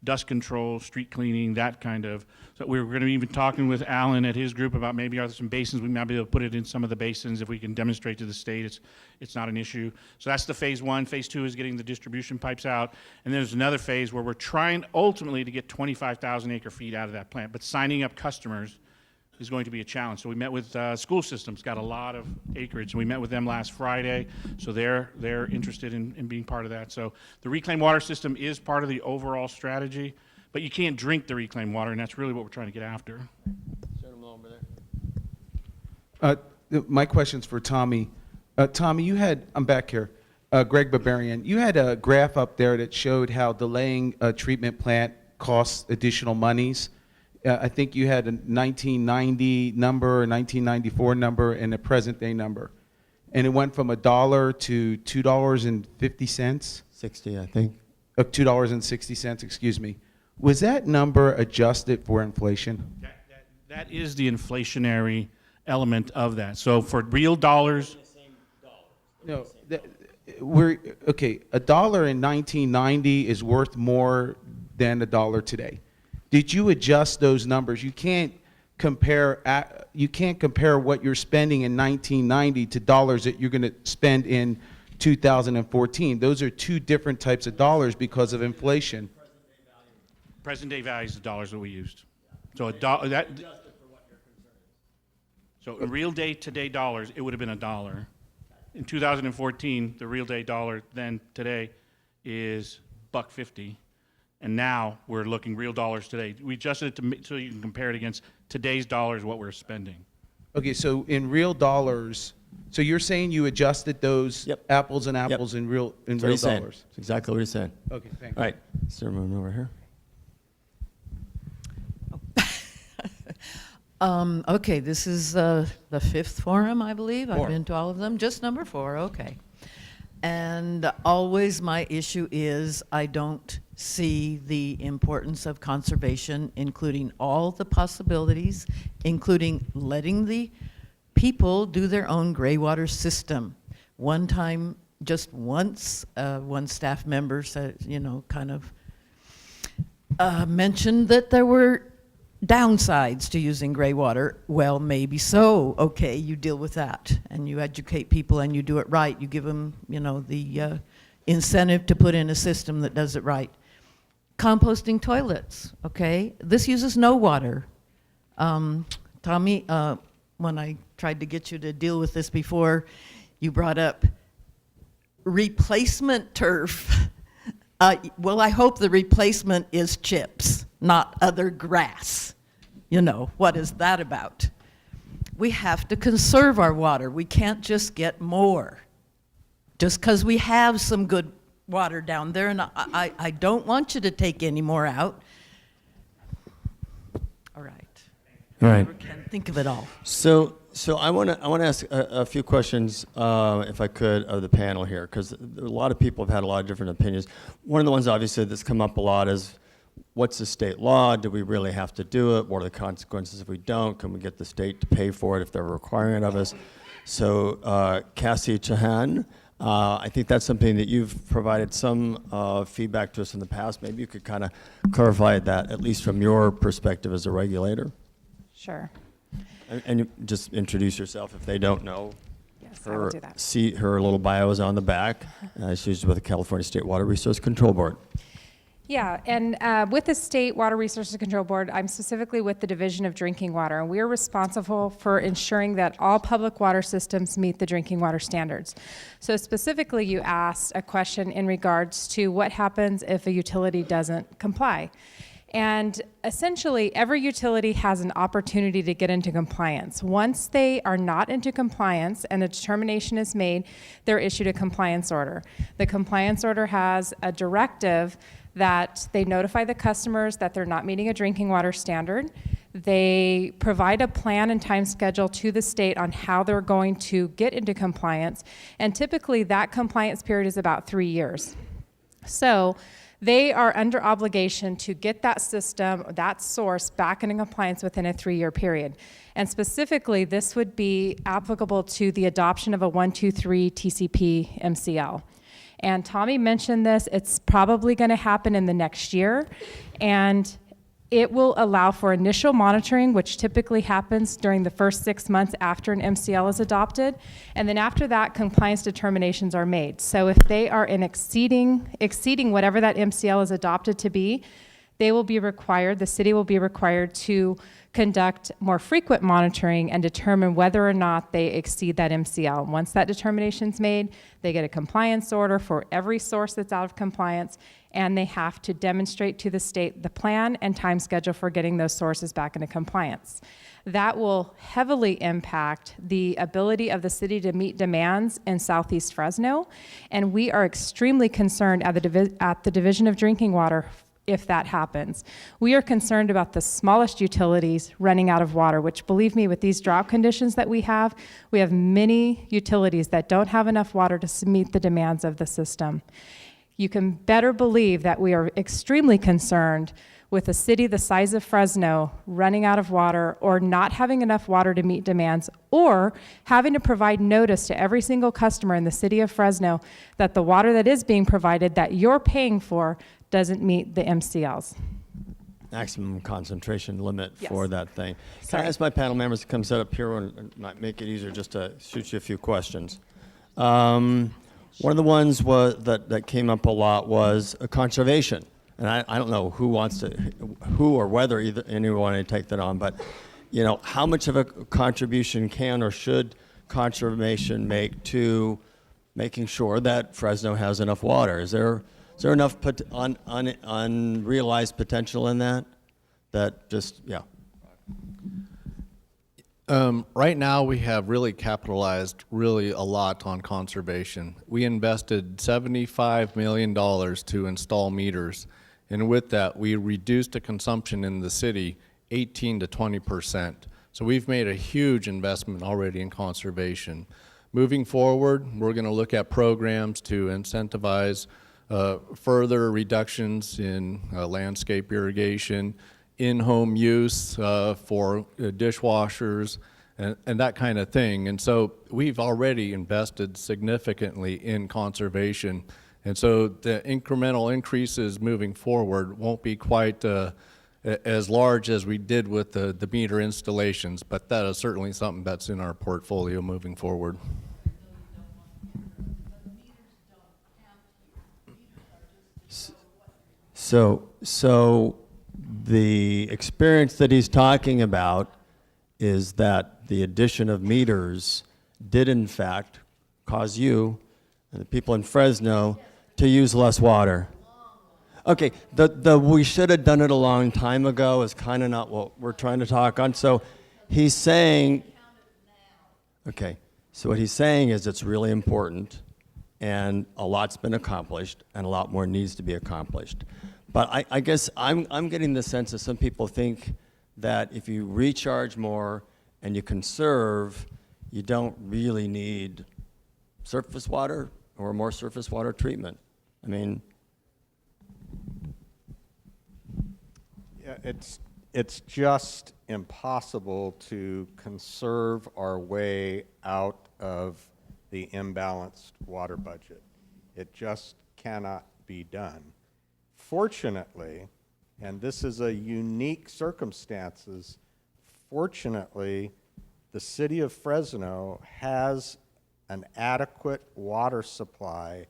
S11: dust control, street cleaning, that kind of. So we're going to be even talking with Alan at his group about maybe are there some basins, we might be able to put it in some of the basins if we can demonstrate to the state it's not an issue. So that's the phase one. Phase two is getting the distribution pipes out. And there's another phase where we're trying ultimately to get 25,000 acre feet out of that plant, but signing up customers is going to be a challenge. So we met with school systems, got a lot of acreage, and we met with them last Friday, so they're interested in being part of that. So the reclaimed water system is part of the overall strategy, but you can't drink the reclaimed water, and that's really what we're trying to get after.
S3: My question's for Tommy. Tommy, you had, I'm back here, Greg Barbarian, you had a graph up there that showed how delaying a treatment plant costs additional monies. I think you had a 1990 number, a 1994 number, and a present day number. And it went from $1 to $2.50?
S1: 60, I think.
S3: $2.60, excuse me. Was that number adjusted for inflation?
S11: That is the inflationary element of that. So for real dollars.
S3: No, okay, $1 in 1990 is worth more than $1 today. Did you adjust those numbers? You can't compare what you're spending in 1990 to dollars that you're going to spend in 2014. Those are two different types of dollars because of inflation.
S11: Present day value is the dollars that we used. So a dollar that. So in real day today dollars, it would have been $1. In 2014, the real day dollar then today is $1.50. And now we're looking real dollars today. We adjusted it so you can compare it against today's dollars, what we're spending.
S3: Okay, so in real dollars, so you're saying you adjusted those apples and apples in real dollars?
S1: That's exactly what he's saying.
S3: Okay, thank you.
S1: All right, Mr. over here.
S15: Okay, this is the fifth forum, I believe.
S1: Four.
S15: I've been to all of them. Just number 4, okay. And always my issue is I don't see the importance of conservation, including all the possibilities, including letting the people do their own gray water system. One time, just once, one staff member said, kind of mentioned that there were downsides to using gray water. Well, maybe so. Okay, you deal with that and you educate people and you do it right. You give them, the incentive to put in a system that does it right. Composting toilets, okay? This uses no water. Tommy, when I tried to get you to deal with this before, you brought up replacement turf. Well, I hope the replacement is chips, not other grass. What is that about? We have to conserve our water. We can't just get more. Just because we have some good water down there, and I don't want you to take any more out. All right.
S1: All right.
S15: I can't think of it all.
S1: So I want to ask a few questions, if I could, of the panel here, because a lot of people have had a lot of different opinions. One of the ones, obviously, that's come up a lot is, what's the state law? Do we really have to do it? What are the consequences if we don't? Can we get the state to pay for it if they're requiring it of us? So Cassie Chahan, I think that's something that you've provided some feedback to us in the past. Maybe you could kind of clarify that, at least from your perspective as a regulator.
S16: Sure.
S1: And you just introduce yourself if they don't know.
S16: Yes, I will do that.
S1: See, her little bio is on the back. She's with the California State Water Resource Control Board.
S16: Yeah, and with the State Water Resources Control Board, I'm specifically with the Division of Drinking Water, and we are responsible for ensuring that all public water systems meet the drinking water standards. So specifically, you asked a question in regards to what happens if a utility doesn't comply. And essentially, every utility has an opportunity to get into compliance. Once they are not into compliance and a determination is made, they're issued a compliance order. The compliance order has a directive that they notify the customers that they're not meeting a drinking water standard. They provide a plan and time schedule to the state on how they're going to get into compliance. And typically, that compliance period is about 3 years. So they are under obligation to get that system, that source, back into compliance within a 3-year period. And specifically, this would be applicable to the adoption of a 123 TCP MCL. And Tommy mentioned this, it's probably going to happen in the next year. And it will allow for initial monitoring, which typically happens during the first 6 months after an MCL is adopted. And then after that, compliance determinations are made. So if they are exceeding whatever that MCL is adopted to be, they will be required, the city will be required to conduct more frequent monitoring and determine whether or not they exceed that MCL. Once that determination is made, they get a compliance order for every source that's out of compliance, and they have to demonstrate to the state the plan and time schedule for getting those sources back into compliance. That will heavily impact the ability of the city to meet demands in Southeast Fresno, and we are extremely concerned at the Division of Drinking Water if that happens. We are concerned about the smallest utilities running out of water, which, believe me, with these drought conditions that we have many utilities that don't have enough water to meet the demands of the system. You can better believe that we are extremely concerned with a city the size of Fresno running out of water or not having enough water to meet demands, or having to provide notice to every single customer in the city of Fresno that the water that is being provided that you're paying for doesn't meet the MCLs.
S1: Maximum concentration limit
S16: Yes.
S1: for that thing. Can
S16: Sorry.
S1: I ask my panel members to come sit up here and might make it easier just to shoot you a few questions? One of the ones that came up a lot was conservation. And I don't know who or whether anyone want to take that on, but how much of a contribution can or should conservation make to making sure that Fresno has enough water? Is there enough unrealized potential in that?
S9: Right now, we have really capitalized really a lot on conservation. We invested $75 million to install meters, and with that, we reduced the consumption in the city 18 to 20%. So we've made a huge investment already in conservation. Moving forward, we're going to look at programs to incentivize further reductions in landscape irrigation, in-home use for dishwashers, and that kind of thing. And so we've already invested significantly in conservation. And so the incremental increases moving forward won't be quite as large as we did with the meter installations, but that is certainly something that's in our portfolio moving forward.
S1: So the experience that he's talking about is that the addition of meters did in fact cause you and the people in Fresno to use less water. Okay, the we should have done it a long time ago is kind of not what we're trying to talk on. So he's saying, okay, so what he's saying is it's really important and a lot's been accomplished and a lot more needs to be accomplished. But I guess I'm getting the sense that some people think that if you recharge more and you conserve, you don't really need surface water or more surface water treatment. I mean,
S17: yeah, it's just impossible to conserve our way out of the imbalanced water budget. It just cannot be done. Fortunately, and this is a unique circumstances Fortunately, the city of Fresno has an adequate water supply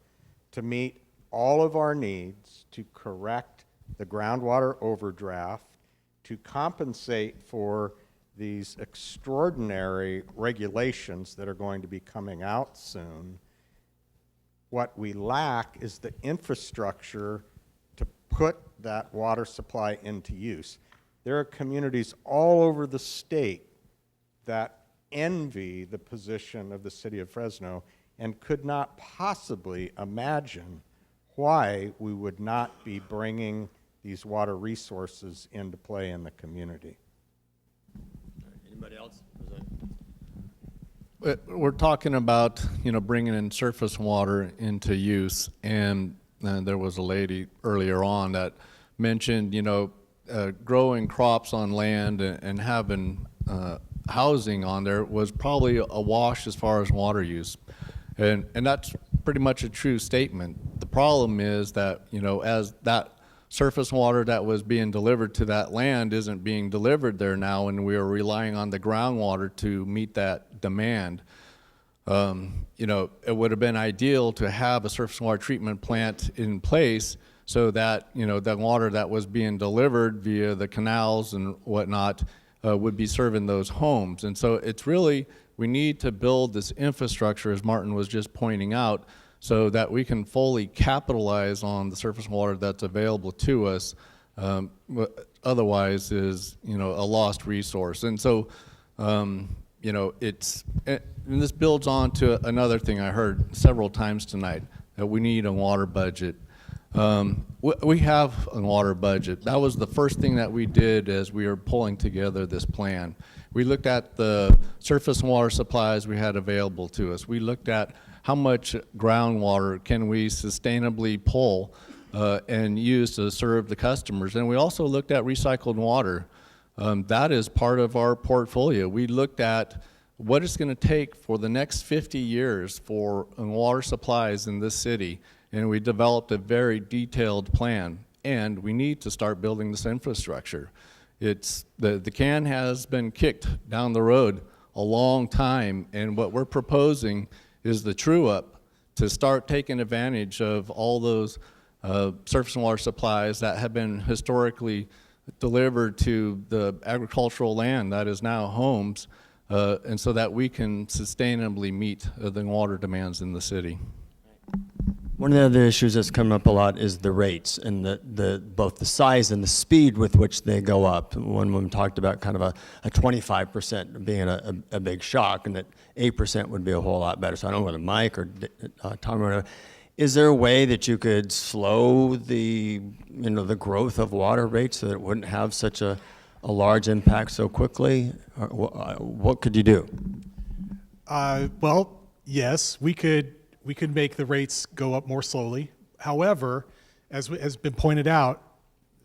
S17: to meet all of our needs, to correct the groundwater overdraft, to compensate for these extraordinary regulations that are going to be coming out soon. What we lack is the infrastructure to put that water supply into use. There are communities all over the state that envy the position of the city of Fresno and could not possibly imagine why we would not be bringing these water resources into play in the community.
S1: Anybody else?
S9: We're talking about, bringing in surface water into use, and there was a lady earlier on that mentioned, growing crops on land and having housing on there was probably a wash as far as water use, and that's pretty much a true statement. The problem is that, as that surface water that was being delivered to that land isn't being delivered there now, and we are relying on the groundwater to meet that demand. It would have been ideal to have a surface water treatment plant in place so that, the water that was being delivered via the canals and whatnot would be serving those homes. And so it's really, we need to build this infrastructure, as Martin was just pointing out, so that we can fully capitalize on the surface water that's available to us. Otherwise is, a lost resource. And so, and this builds on to another thing I heard several times tonight, that we need a water budget. We have a water budget. That was the first thing that we did as we were pulling together this plan. We looked at the surface water supplies we had available to us. We looked at how much groundwater can we sustainably pull and use to serve the customers. And we also looked at recycled water. That is part of our portfolio. We looked at what it's going to take for the next 50 years for water supplies in this city, and we developed a very detailed plan. And we need to start building this infrastructure. It's the can has been kicked down the road a long time, and what we're proposing is the true up to start taking advantage of all those surface water supplies that have been historically delivered to the agricultural land that is now homes, and so that we can sustainably meet the water demands in the city.
S1: One of the other issues that's come up a lot is the rates and both the size and the speed with which they go up. One woman talked about kind of a 25% being a big shock, and that 8% would be a whole lot better. So I don't know whether Mike or Tom or whatever. Is there a way that you could slow the growth of water rates so that it wouldn't have such a large impact so quickly? Or what could you do?
S18: Well, yes, we could make the rates go up more slowly. However, as has been pointed out,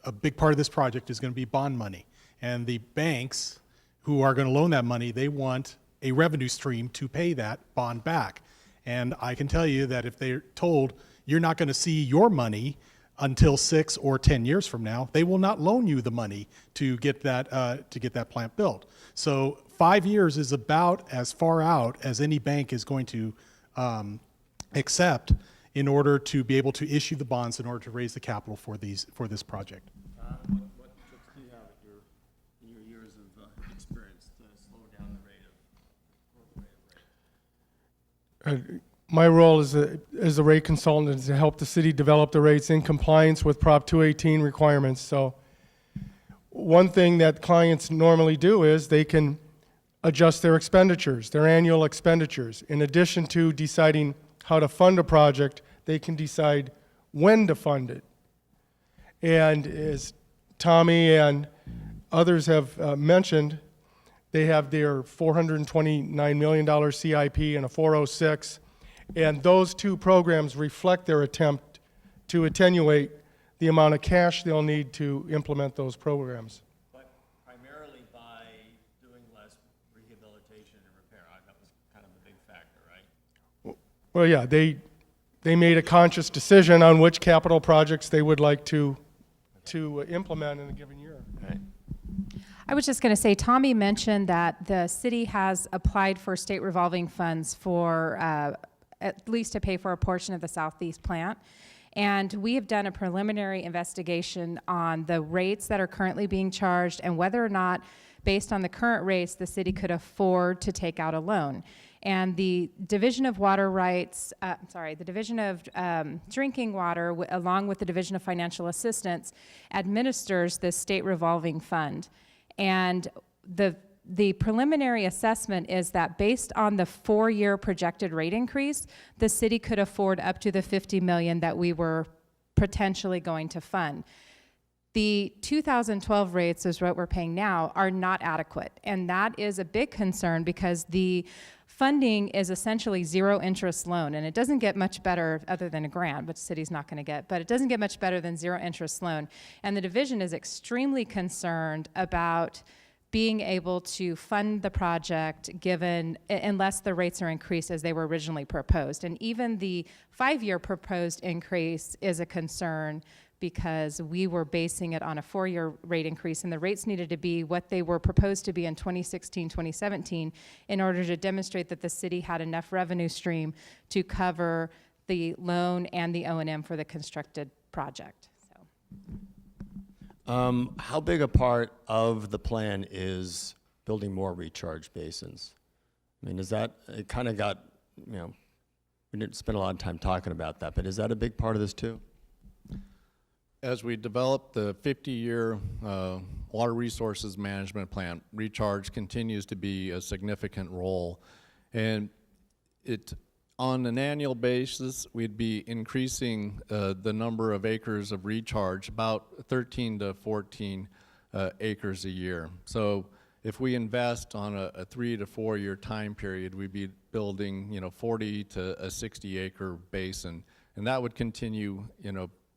S18: a big part of this project is going to be bond money. And the banks who are going to loan that money, they want a revenue stream to pay that bond back. And I can tell you that if they're told you're not going to see your money until 6 or 10 years from now, they will not loan you the money to get that plant built. So 5 years is about as far out as any bank is going to accept in order to be able to issue the bonds in order to raise the capital for this project.
S1: What tricks do you have in your years of experience to slow down the rate of
S21: My role as the rate consultant is to help the city develop the rates in compliance with Prop 218 requirements. So one thing that clients normally do is they can adjust their expenditures, their annual expenditures. In addition to deciding how to fund a project, they can decide when to fund it. And as Tommy and others have mentioned, they have their $429 million CIP and a 406, and those two programs reflect their attempt to attenuate the amount of cash they'll need to implement those programs.
S1: But primarily by doing less rehabilitation and repair. That was kind of a big factor, right?
S21: Well, yeah, they made a conscious decision on which capital projects they would like to implement in a given year.
S1: Right.
S16: I was just going to say, Tommy mentioned that the city has applied for state revolving funds for at least to pay for a portion of the Southeast plant. And we have done a preliminary investigation on the rates that are currently being charged and whether or not, based on the current rates, the city could afford to take out a loan. And the Division of Water Rights, the Division of Drinking Water, along with the Division of Financial Assistance, administers this state revolving fund. And the preliminary assessment is that based on the 4-year projected rate increase, the city could afford up to the $50 million that we were potentially going to fund. The 2012 rates, is what we're paying now, are not adequate. And that is a big concern because the funding is essentially zero interest loan, and it doesn't get much better other than a grant, which the city's not going to get, but it doesn't get much better than zero interest loan. And the division is extremely concerned about being able to fund the project unless the rates are increased as they were originally proposed. And even the 5-year proposed increase is a concern because we were basing it on a 4-year rate increase, and the rates needed to be what they were proposed to be in 2016, 2017 in order to demonstrate that the city had enough revenue stream to cover the loan and the O&M for the constructed project.
S1: How big a part of the plan is building more recharge basins? I mean, it kind of got, we didn't spend a lot of time talking about that, but is that a big part of this too?
S9: As we develop the 50-year water resources management plan, recharge continues to be a significant role. And on an annual basis, we'd be increasing the number of acres of recharge about 13 to 14 acres a year. So if we invest on a 3 to 4 year time period, we'd be building 40 to a 60 acre basin. And that would continue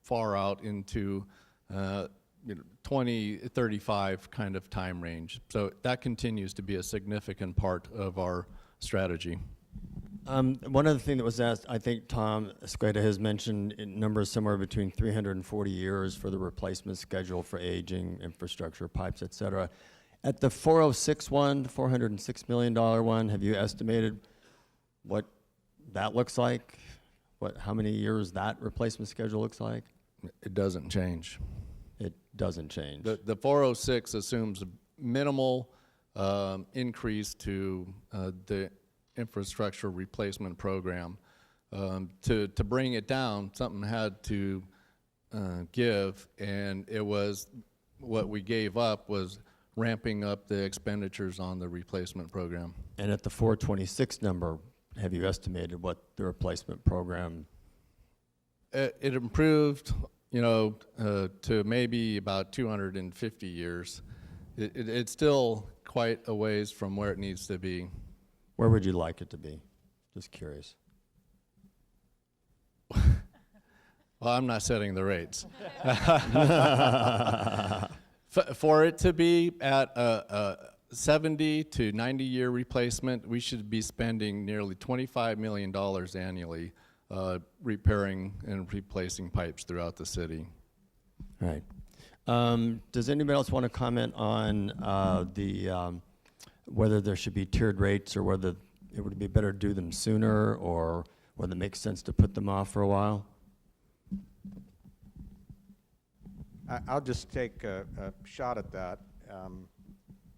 S9: far out into 2035 kind of time range. So that continues to be a significant part of our strategy.
S1: One other thing that was asked, I think Tom Esqueda has mentioned numbers somewhere between 300 and 40 years for the replacement schedule for aging infrastructure, pipes, et cetera. At the 406 one, the $406 million one, have you estimated what that looks like? How many years that replacement schedule looks like?
S9: It doesn't change.
S1: It doesn't change.
S9: The 406 assumes a minimal increase to the infrastructure replacement program. To bring it down, something had to give, and it was what we gave up was ramping up the expenditures on the replacement program.
S1: And at the 426 number, have you estimated what the replacement program?
S9: It improved, to maybe about 250 years. It's still quite a ways from where it needs to be.
S1: Where would you like it to be? Just curious.
S9: Well, I'm not setting the rates. For it to be at a 70 to 90 year replacement, we should be spending nearly $25 million annually repairing and replacing pipes throughout the city.
S1: All right. Does anybody else want to comment on whether there should be tiered rates or whether it would be better to do them sooner or whether it makes sense to put them off for a while?
S17: I'll just take a shot at that.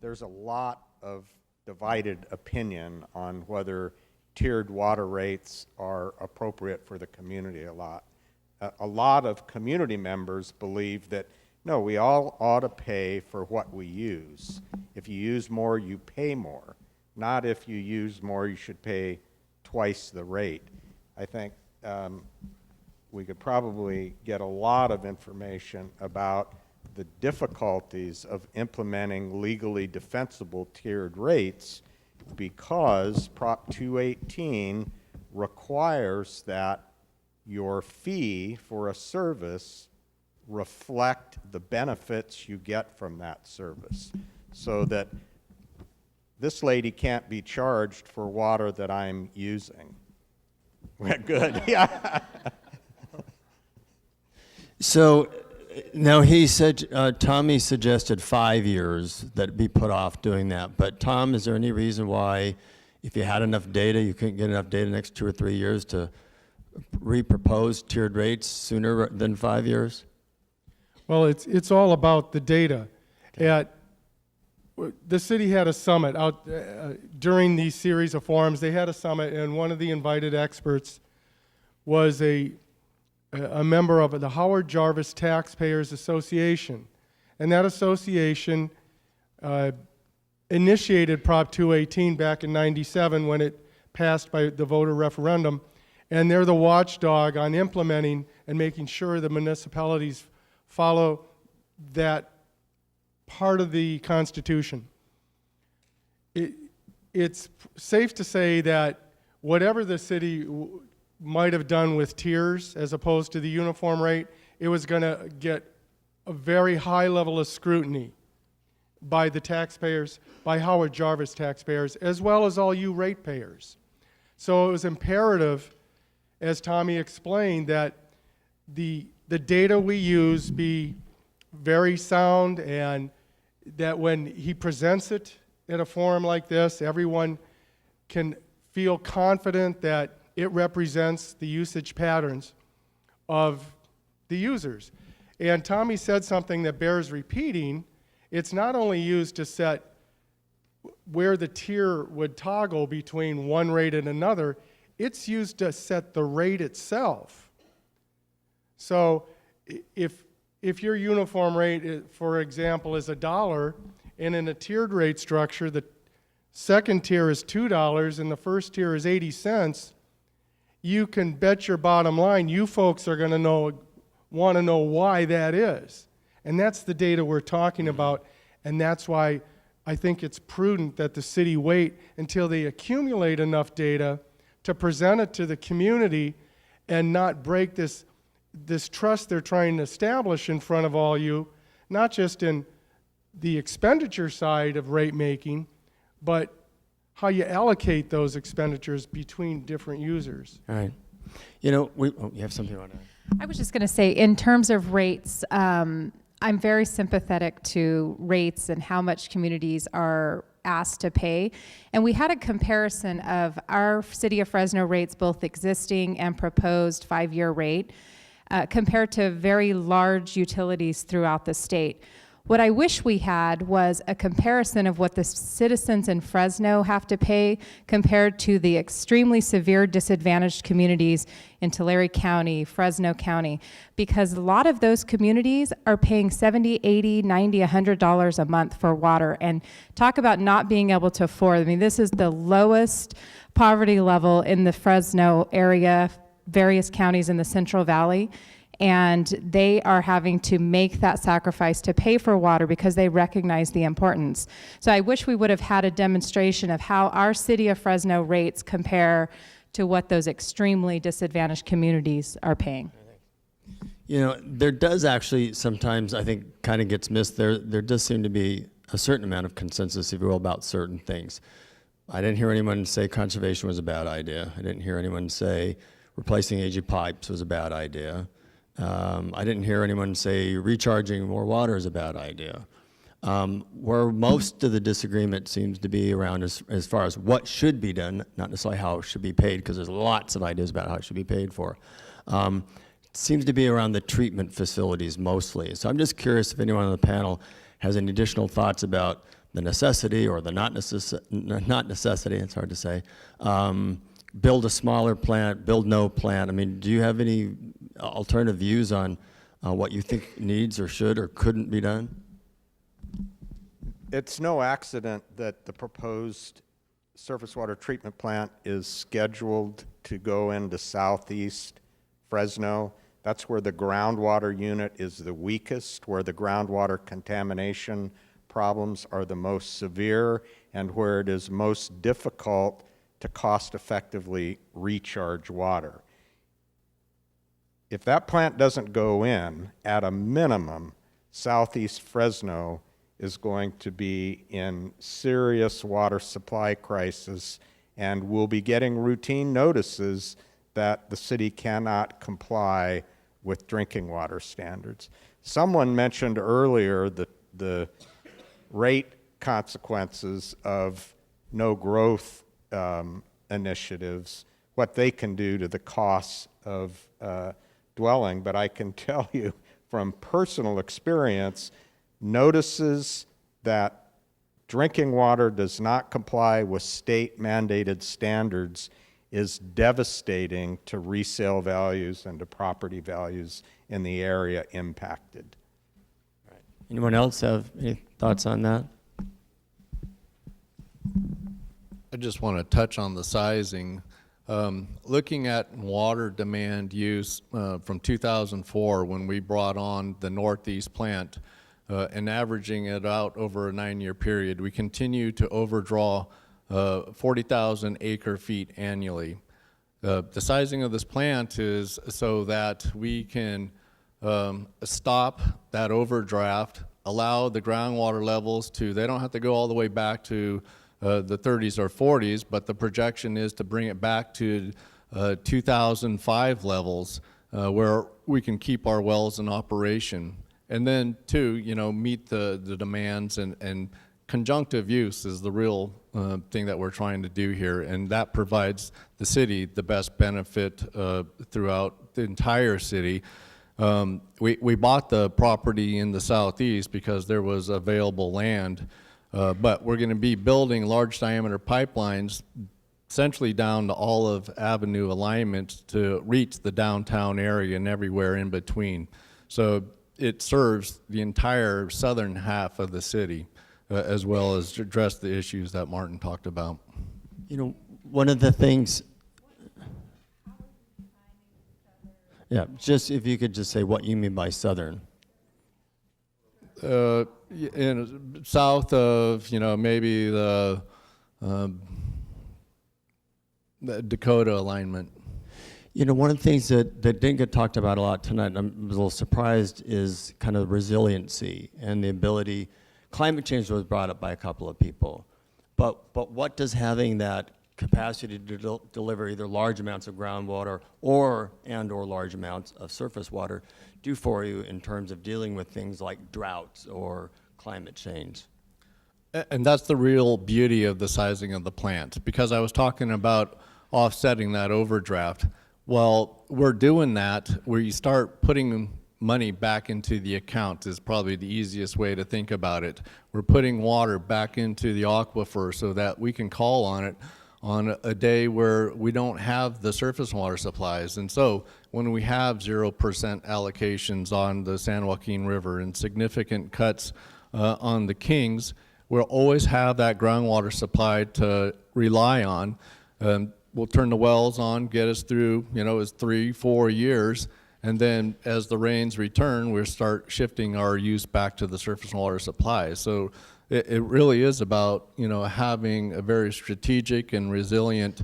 S17: There's a lot of divided opinion on whether tiered water rates are appropriate for the community. A lot of community members believe that, no, we all ought to pay for what we use. If you use more, you pay more. Not if you use more, you should pay twice the rate. I think we could probably get a lot of information about the difficulties of implementing legally defensible tiered rates because Prop 218 requires that your fee for a service reflect the benefits you get from that service, so that this lady can't be charged for water that I'm using. Good, yeah.
S1: So Now, he said, Tommy suggested 5 years that it be put off doing that. But Tom, is there any reason why, if you had enough data, you couldn't get enough data the next 2 or 3 years to re-propose tiered rates sooner than 5 years?
S21: Well, it's all about the data. The city had a summit out during these series of forums. They had a summit, and one of the invited experts was a member of the Howard Jarvis Taxpayers Association. And that association initiated Prop 218 back in '97 when it passed by the voter referendum. And they're the watchdog on implementing and making sure the municipalities follow that part of the Constitution. It's safe to say that whatever the city might have done with tiers as opposed to the uniform rate, it was going to get a very high level of scrutiny by the taxpayers, by Howard Jarvis taxpayers, as well as all you ratepayers. So it was imperative, as Tommy explained, that the data we use be very sound, and that when he presents it at a forum like this, everyone can feel confident that it represents the usage patterns of the users. And Tommy said something that bears repeating. It's not only used to set where the tier would toggle between one rate and another, it's used to set the rate itself. So if your uniform rate, for example, is $1, and in a tiered rate structure, the second tier is $2 and the first tier is 80 cents, you can bet your bottom line you folks are going to want to know why that is. And that's the data we're talking about, and that's why I think it's prudent that the city wait until they accumulate enough data to present it to the community and not break this trust they're trying to establish in front of all you, not just in the expenditure side of rate making, but how you allocate those expenditures between different users.
S1: All right. You know, you have something you want to add?
S16: I was just going to say, in terms of rates, I'm very sympathetic to rates and how much communities are asked to pay. And we had a comparison of our City of Fresno rates, both existing and proposed 5-year rate, compared to very large utilities throughout the state. What I wish we had was a comparison of what the citizens in Fresno have to pay compared to the extremely severe disadvantaged communities in Tulare County, Fresno County, because a lot of those communities are paying $70, $80, $90, $100 a month for water. And talk about not being able to afford. I mean, this is the lowest poverty level in the Fresno area, various counties in the Central Valley. And they are having to make that sacrifice to pay for water because they recognize the importance. So I wish we would have had a demonstration of how our City of Fresno rates compare to what those extremely disadvantaged communities are paying.
S1: You know, there does actually sometimes, I think, kind of gets missed. There does seem to be a certain amount of consensus, if you will, about certain things. I didn't hear anyone say conservation was a bad idea. I didn't hear anyone say replacing aging pipes was a bad idea. I didn't hear anyone say recharging more water is a bad idea. Where most of the disagreement seems to be around as far as what should be done, not necessarily how it should be paid, because there's lots of ideas about how it should be paid for. Seems to be around the treatment facilities mostly. So I'm just curious if anyone on the panel has any additional thoughts about the necessity or the not necessity, it's hard to say. Build a smaller plant, build no plant. I mean, do you have any alternative views on what you think needs or should or couldn't be done?
S17: It's no accident that the proposed surface water treatment plant is scheduled to go into southeast Fresno. That's where the groundwater unit is the weakest, where the groundwater contamination problems are the most severe, and where it is most difficult to cost effectively recharge water. If that plant doesn't go in, at a minimum, southeast Fresno is going to be in serious water supply crisis, and we'll be getting routine notices that the city cannot comply with drinking water standards. someone mentioned earlier the rate consequences of no growth initiatives, what they can do to the costs of dwelling. But I can tell you from personal experience, notices that drinking water does not comply with state mandated standards is devastating to resale values and to property values in the area impacted.
S1: Anyone else have any thoughts on that?
S9: I just want to touch on the sizing. Looking at water demand use from 2004 when we brought on the Northeast plant and averaging it out over a 9-year period, we continue to overdraw 40,000 acre feet annually. The sizing of this plant is so that we can stop that overdraft, allow the groundwater levels to, they don't have to go all the way back to the 30s or 40s, but the projection is to bring it back to 2005 levels where we can keep our wells in operation. And then two, you know, meet the demands, and conjunctive use is the real thing that we're trying to do here, and that provides the city the best benefit throughout the entire city. We bought the property in the southeast because there was available land, but we're going to be building large diameter pipelines essentially down to Olive Avenue alignments to reach the downtown area and everywhere in between. So it serves the entire southern half of the city, as well as address the issues that Martin talked about.
S1: You know, one of the things, yeah, just if you could just say what you mean by southern.
S9: In south of, you know, maybe the Dakota alignment.
S1: You know, one of the things that didn't get talked about a lot tonight, and I'm a little surprised, is kind of resiliency and the ability. Climate change was brought up by a couple of people, but what does having that capacity to deliver either large amounts of groundwater or large amounts of surface water do for you in terms of dealing with things like droughts or climate change?
S9: And that's the real beauty of the sizing of the plant, because I was talking about offsetting that overdraft. Well, we're doing that where you start putting money back into the account is probably the easiest way to think about it. We're putting water back into the aquifer so that we can call on it on a day where we don't have the surface water supplies. And so when we have 0% allocations on the San Joaquin River and significant cuts on the Kings, we'll always have that groundwater supply to rely on. We'll turn the wells on, get us through, you know, it's 3-4 years, and then as the rains return, we'll start shifting our use back to the surface water supply. So it really is about, you know, having a very strategic and resilient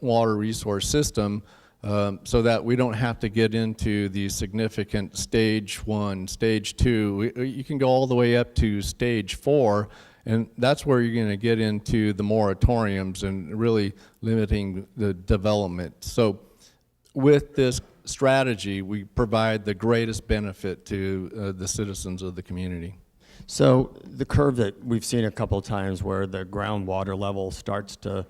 S9: water resource system so that we don't have to get into the significant stage 1, stage 2. You can go all the way up to stage 4, and that's where you're going to get into the moratoriums and really limiting the development. So with this strategy, we provide the greatest benefit to the citizens of the community.
S1: So the curve that we've seen a couple of times where the groundwater level starts to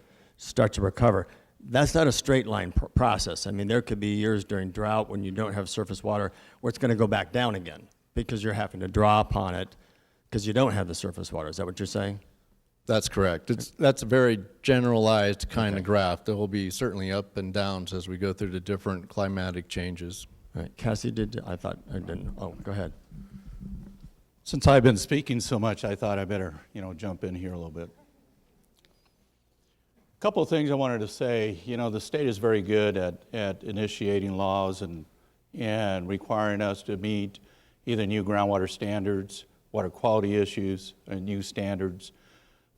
S1: recover, that's not a straight line process. I mean, there could be years during drought when you don't have surface water where it's going to go back down again because you're having to draw upon it because you don't have the surface water. Is that what you're saying?
S9: That's correct. That's a very generalized kind of graph. There will be certainly up and downs as we go through the different climatic changes.
S1: All right, Cassie, I thought I didn't. Oh, go ahead.
S19: Since I've been speaking so much, I thought I better, you know, jump in here a little bit. A couple of things I wanted to say. You know, the state is very good at initiating laws and requiring us to meet either new groundwater standards, water quality issues, and new standards.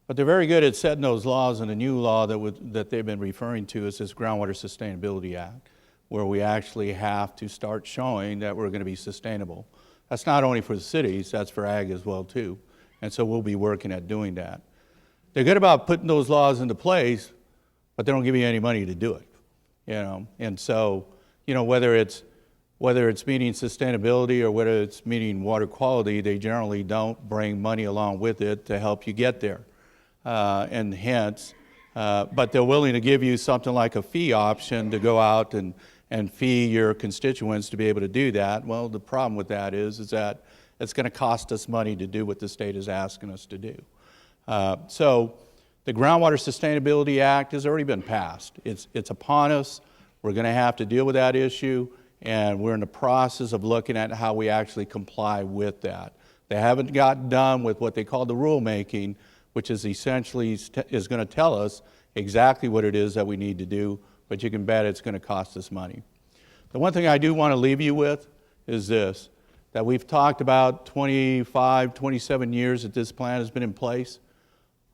S19: But they're very good at setting those laws, and a new law that they've been referring to is this Groundwater Sustainability Act, where we actually have to start showing that we're going to be sustainable. That's not only for the cities, that's for ag as well too. And so we'll be working at doing that. They're good about putting those laws into place, but they don't give you any money to do it. You know, and so, you know, whether it's whether it's meeting sustainability or whether it's meeting water quality, they generally don't bring money along with it to help you get there. And hence, but they're willing to give you something like a fee option to go out and fee your constituents to be able to do that. Well, the problem with that is that it's going to cost us money to do what the state is asking us to do. So the Groundwater Sustainability Act has already been passed. It's upon us. We're going to have to deal with that issue, and we're in the process of looking at how we actually comply with that. They haven't gotten done with what they call the rulemaking, which is essentially is going to tell us exactly what it is that we need to do, but you can bet it's going to cost us money. The one thing I do want to leave you with is this, that we've talked about 25, 27 years that this plan has been in place.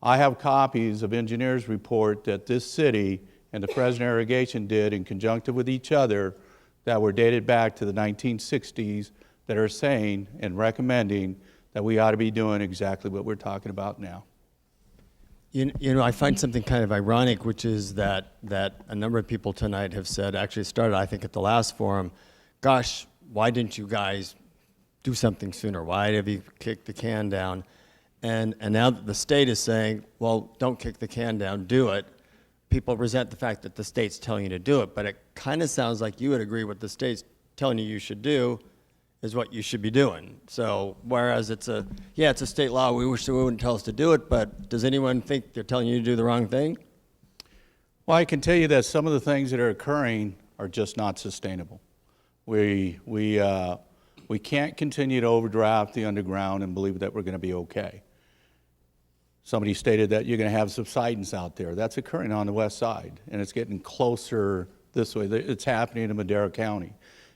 S19: I have copies of engineers' report that this city and the Fresno Irrigation did in conjunction with each other that were dated back to the 1960s that are saying and recommending that we ought to be doing exactly what we're talking about now.
S1: You know, I find something kind of ironic, which is that a number of people tonight have said, actually started, I think, at the last forum, gosh, why didn't you guys do something sooner? Why have you kicked the can down? And now that the state is saying, well, don't kick the can down, do it, people resent the fact that the state's telling you to do it. But it kind of sounds like you would agree what the state's telling you should do is what you should be doing. So whereas it's a state law, we wish they wouldn't tell us to do it, but does anyone think they're telling you to do the wrong thing?
S19: Well, I can tell you that some of the things that are occurring are just not sustainable. We can't continue to overdraft the underground and believe that we're going to be okay. Somebody stated that you're going to have subsidence out there. That's occurring on the west side, and it's getting closer this way. It's happening in Madera County.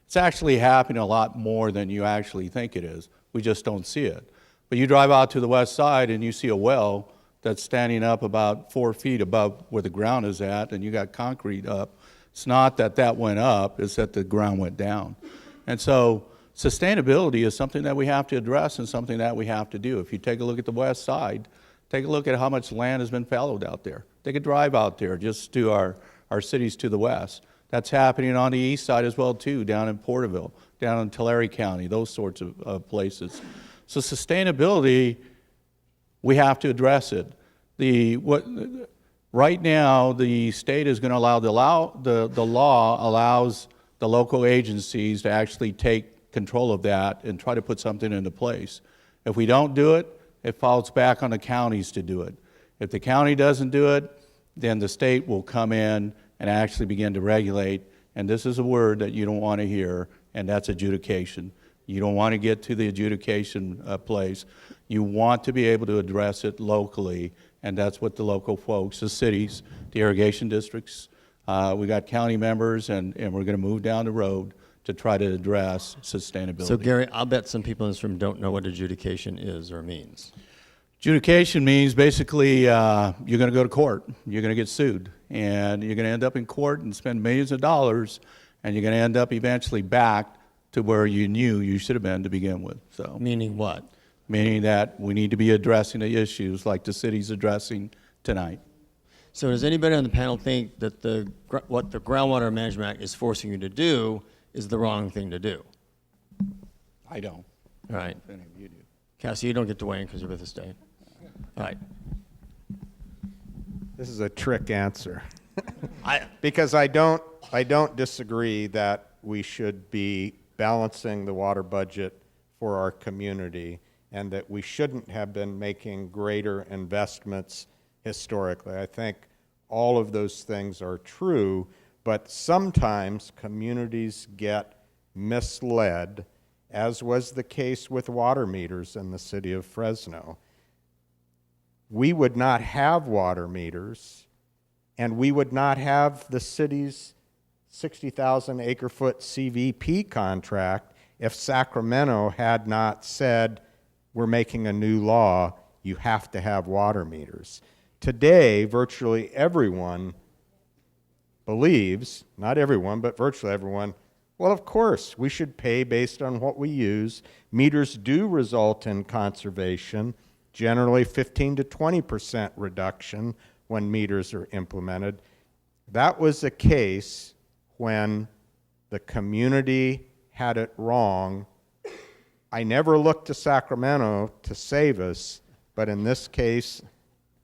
S19: It's actually happening a lot more than you actually think it is. We just don't see it. But you drive out to the west side and you see a well that's standing up about 4 feet above where the ground is at, and you got concrete up. It's not that that went up, it's that the ground went down. And so sustainability is something that we have to address and something that we have to do. If you take a look at the west side, take a look at how much land has been fallowed out there. Take a drive out there just to our cities to the west. That's happening on the east side as well too, down in Porterville, down in Tulare County, those sorts of places. So sustainability, we have to address it. Right now, the state is going to allow, the law allows the local agencies to actually take control of that and try to put something into place. If we don't do it, it falls back on the counties to do it. If the county doesn't do it, then the state will come in and actually begin to regulate, and this is a word that you don't want to hear, and that's adjudication. You don't want to get to the adjudication place. You want to be able to address it locally, and that's what the local folks, the cities, the irrigation districts, we got county members, and we're going to move down the road to try to address sustainability.
S1: So Gary, I'll bet some people in this room don't know what adjudication is or means.
S19: Adjudication means basically you're going to go to court, you're going to get sued, and you're going to end up in court and spend millions of dollars, and you're going to end up eventually back to where you knew you should have been to begin with. So,
S1: meaning what?
S19: Meaning that we need to be addressing the issues like the city's addressing tonight.
S1: So does anybody on the panel think that what the Groundwater Management Act is forcing you to do is the wrong thing to do?
S19: I don't.
S1: All right.
S19: If any of you do.
S1: Cassie, you don't get to weigh in because you're with the state. All right.
S17: This is a trick answer. Because I don't disagree that we should be balancing the water budget for our community and that we shouldn't have been making greater investments historically. I think all of those things are true, but sometimes communities get misled, as was the case with water meters in the city of Fresno. We would not have water meters, and we would not have the city's 60,000 acre-foot CVP contract if Sacramento had not said, we're making a new law, you have to have water meters. Today, virtually everyone believes, not everyone, but virtually everyone, well, of course, we should pay based on what we use. Meters do result in conservation, generally 15 to 20% reduction when meters are implemented. That was the case when the community had it wrong. I never looked to Sacramento to save us, but in this case,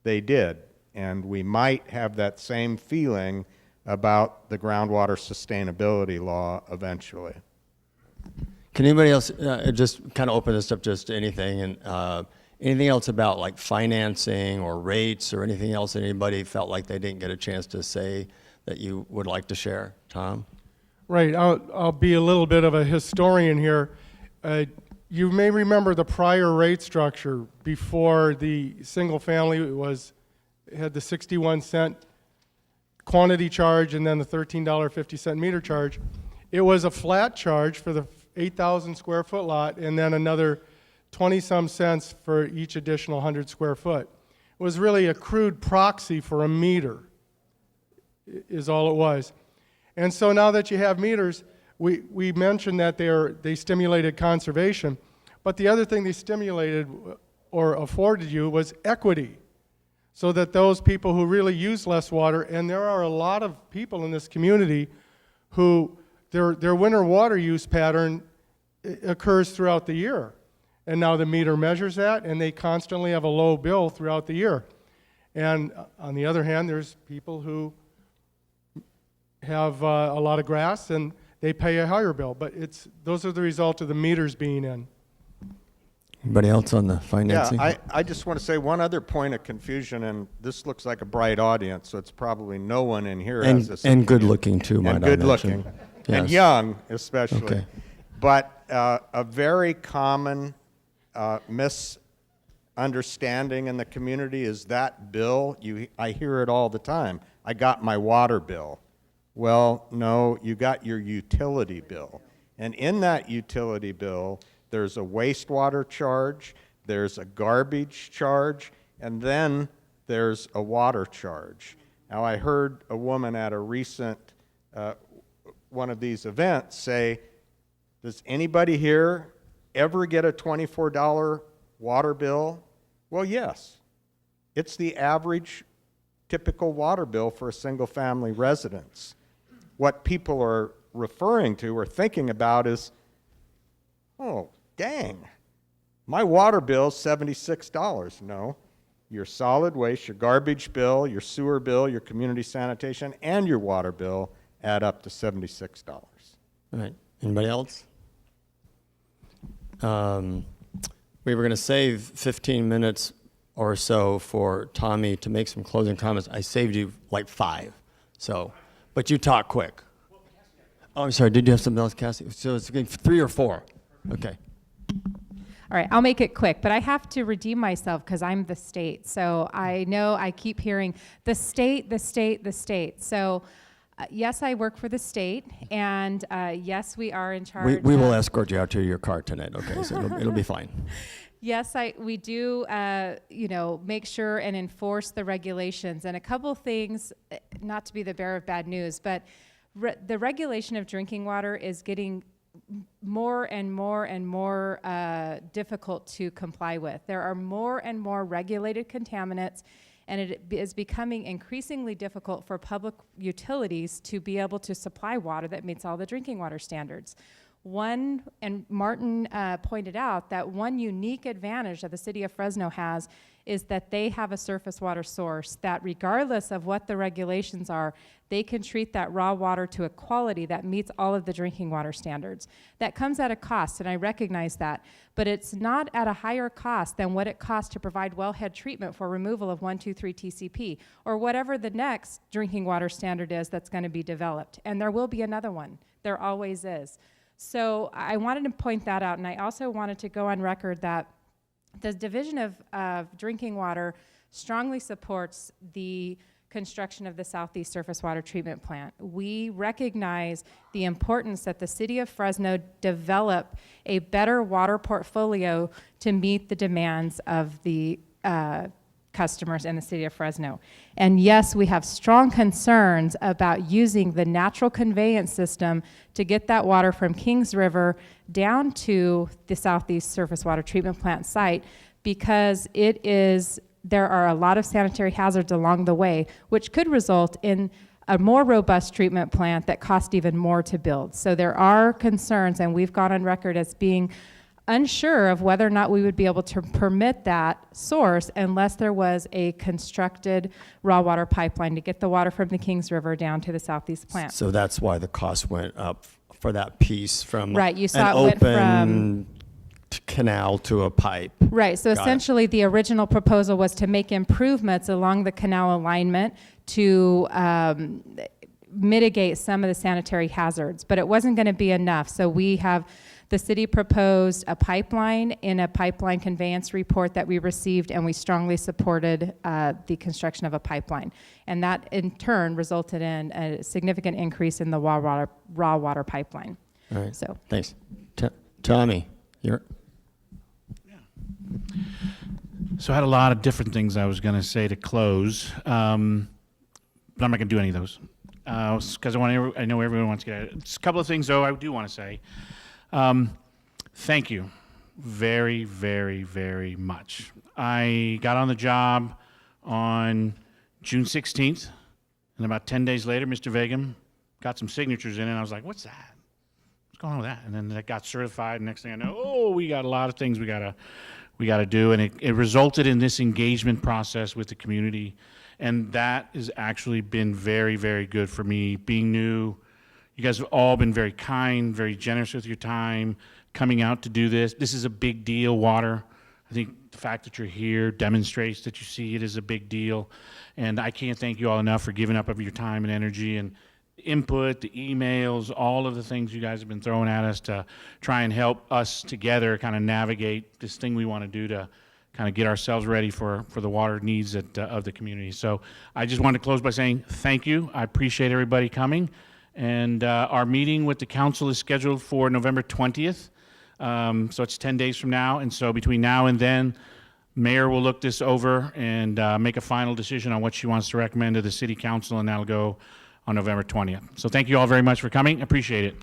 S17: they did. And we might have that same feeling about the groundwater sustainability law eventually.
S1: Can anybody else just kind of open this up just to anything, and anything else about like financing or rates or anything else that anybody felt like they didn't get a chance to say that you would like to share? Tom?
S21: Right, I'll be a little bit of a historian here. You may remember the prior rate structure before the single family had the 61-cent quantity charge and then the $13.50 meter charge. It was a flat charge for the 8,000 square foot lot and then another 20-some cents for each additional 100 square foot. It was really a crude proxy for a meter, is all it was. And so now that you have meters, we mentioned that they stimulated conservation, but the other thing they stimulated or afforded you was equity, so that those people who really use less water, and there are a lot of people in this community who their winter water use pattern occurs throughout the year. And now the meter measures that, and they constantly have a low bill throughout the year. And on the other hand, there's people who have a lot of grass, and they pay a higher bill. But those are the result of the meters being in.
S1: Anybody else on the financing?
S17: Yeah, I just want to say one other point of confusion, and this looks like a bright audience, so it's probably no one in here has this.
S1: And good looking too, might I mention.
S17: And good looking. And
S1: Yes.
S17: young, especially.
S1: Okay.
S17: But a very common misunderstanding in the community is that bill, I hear it all the time. I got my water bill. Well, no, you got your utility bill. And in that utility bill, there's a wastewater charge, there's a garbage charge, and then there's a water charge. Now, I heard a woman at a recent one of these events say, does anybody here ever get a $24 water bill? Well, yes. It's the average typical water bill for a single family residence. What people are referring to or thinking about is, oh, dang, my water bill is $76. No, your solid waste, your garbage bill, your sewer bill, your community sanitation, and your water bill add up to $76.
S1: All right. Anybody else? We were going to save 15 minutes or so for Tommy to make some closing comments. I saved you like 5. So, but you talk quick. Oh, I'm sorry. Did you have something else, Cassie? So it's 3 or 4. Okay.
S16: All right, I'll make it quick, but I have to redeem myself because I'm the state. So I know I keep hearing the state, the state, the state. So yes, I work for the state, and yes, we are in charge.
S1: We will escort you out to your car tonight, okay? So it'll be fine.
S16: Yes, we do, make sure and enforce the regulations. And a couple things, not to be the bearer of bad news, but the regulation of drinking water is getting more and more and more difficult to comply with. There are more and more regulated contaminants, and it is becoming increasingly difficult for public utilities to be able to supply water that meets all the drinking water standards. One, and Martin pointed out that one unique advantage that the city of Fresno has is that they have a surface water source that regardless of what the regulations are, they can treat that raw water to a quality that meets all of the drinking water standards. That comes at a cost, and I recognize that, but it's not at a higher cost than what it costs to provide wellhead treatment for removal of 123 TCP, or whatever the next drinking water standard is that's going to be developed. And there will be another one. There always is. So I wanted to point that out, and I also wanted to go on record that the Division of Drinking Water strongly supports the construction of the Southeast Surface Water Treatment Plant. We recognize the importance that the city of Fresno develop a better water portfolio to meet the demands of the customers in the city of Fresno. And yes, we have strong concerns about using the natural conveyance system to get that water from Kings River down to the Southeast Surface Water Treatment Plant site, because there are a lot of sanitary hazards along the way, which could result in a more robust treatment plant that cost even more to build. So there are concerns, and we've gone on record as being unsure of whether or not we would be able to permit that source unless there was a constructed raw water pipeline to get the water from the Kings River down to the southeast plant.
S1: So that's why the cost went up for that piece from
S16: Right, you saw
S1: an
S16: it went
S1: open canal to a pipe.
S16: Right, so
S1: Got it.
S16: essentially the original proposal was to make improvements along the canal alignment to mitigate some of the sanitary hazards, but it wasn't going to be enough. So the city proposed a pipeline in a pipeline conveyance report that we received, and we strongly supported the construction of a pipeline. And that in turn resulted in a significant increase in the raw water pipeline.
S1: All right.
S16: So
S1: thanks. Tommy, you're.
S11: So I had a lot of different things I was going to say to close, but I'm not going to do any of those because I know everyone wants to get at it. Just a couple of things, though, I do want to say. Thank you very, very, very much. I got on the job on June 16th, and about 10 days later, Mr. Vagum got some signatures in, and I was like, what's that? What's going on with that? And then that got certified, and next thing I know, we got a lot of things we gotta do, and it resulted in this engagement process with the community, and that has actually been very, very good for me. Being new, you guys have all been very kind, very generous with your time, coming out to do this. This is a big deal, water. I think the fact that you're here demonstrates that you see it as a big deal, and I can't thank you all enough for giving up of your time and energy and input, the emails, all of the things you guys have been throwing at us to try and help us together kind of navigate this thing we want to do to kind of get ourselves ready for the water needs of the community. So I just wanted to close by saying thank you. I appreciate everybody coming. And our meeting with the council is scheduled for November 20th. So it's 10 days from now. And so between now and then, Mayor will look this over and make a final decision on what she wants to recommend to the city council, and that'll go on November 20th. So thank you all very much for coming. Appreciate it.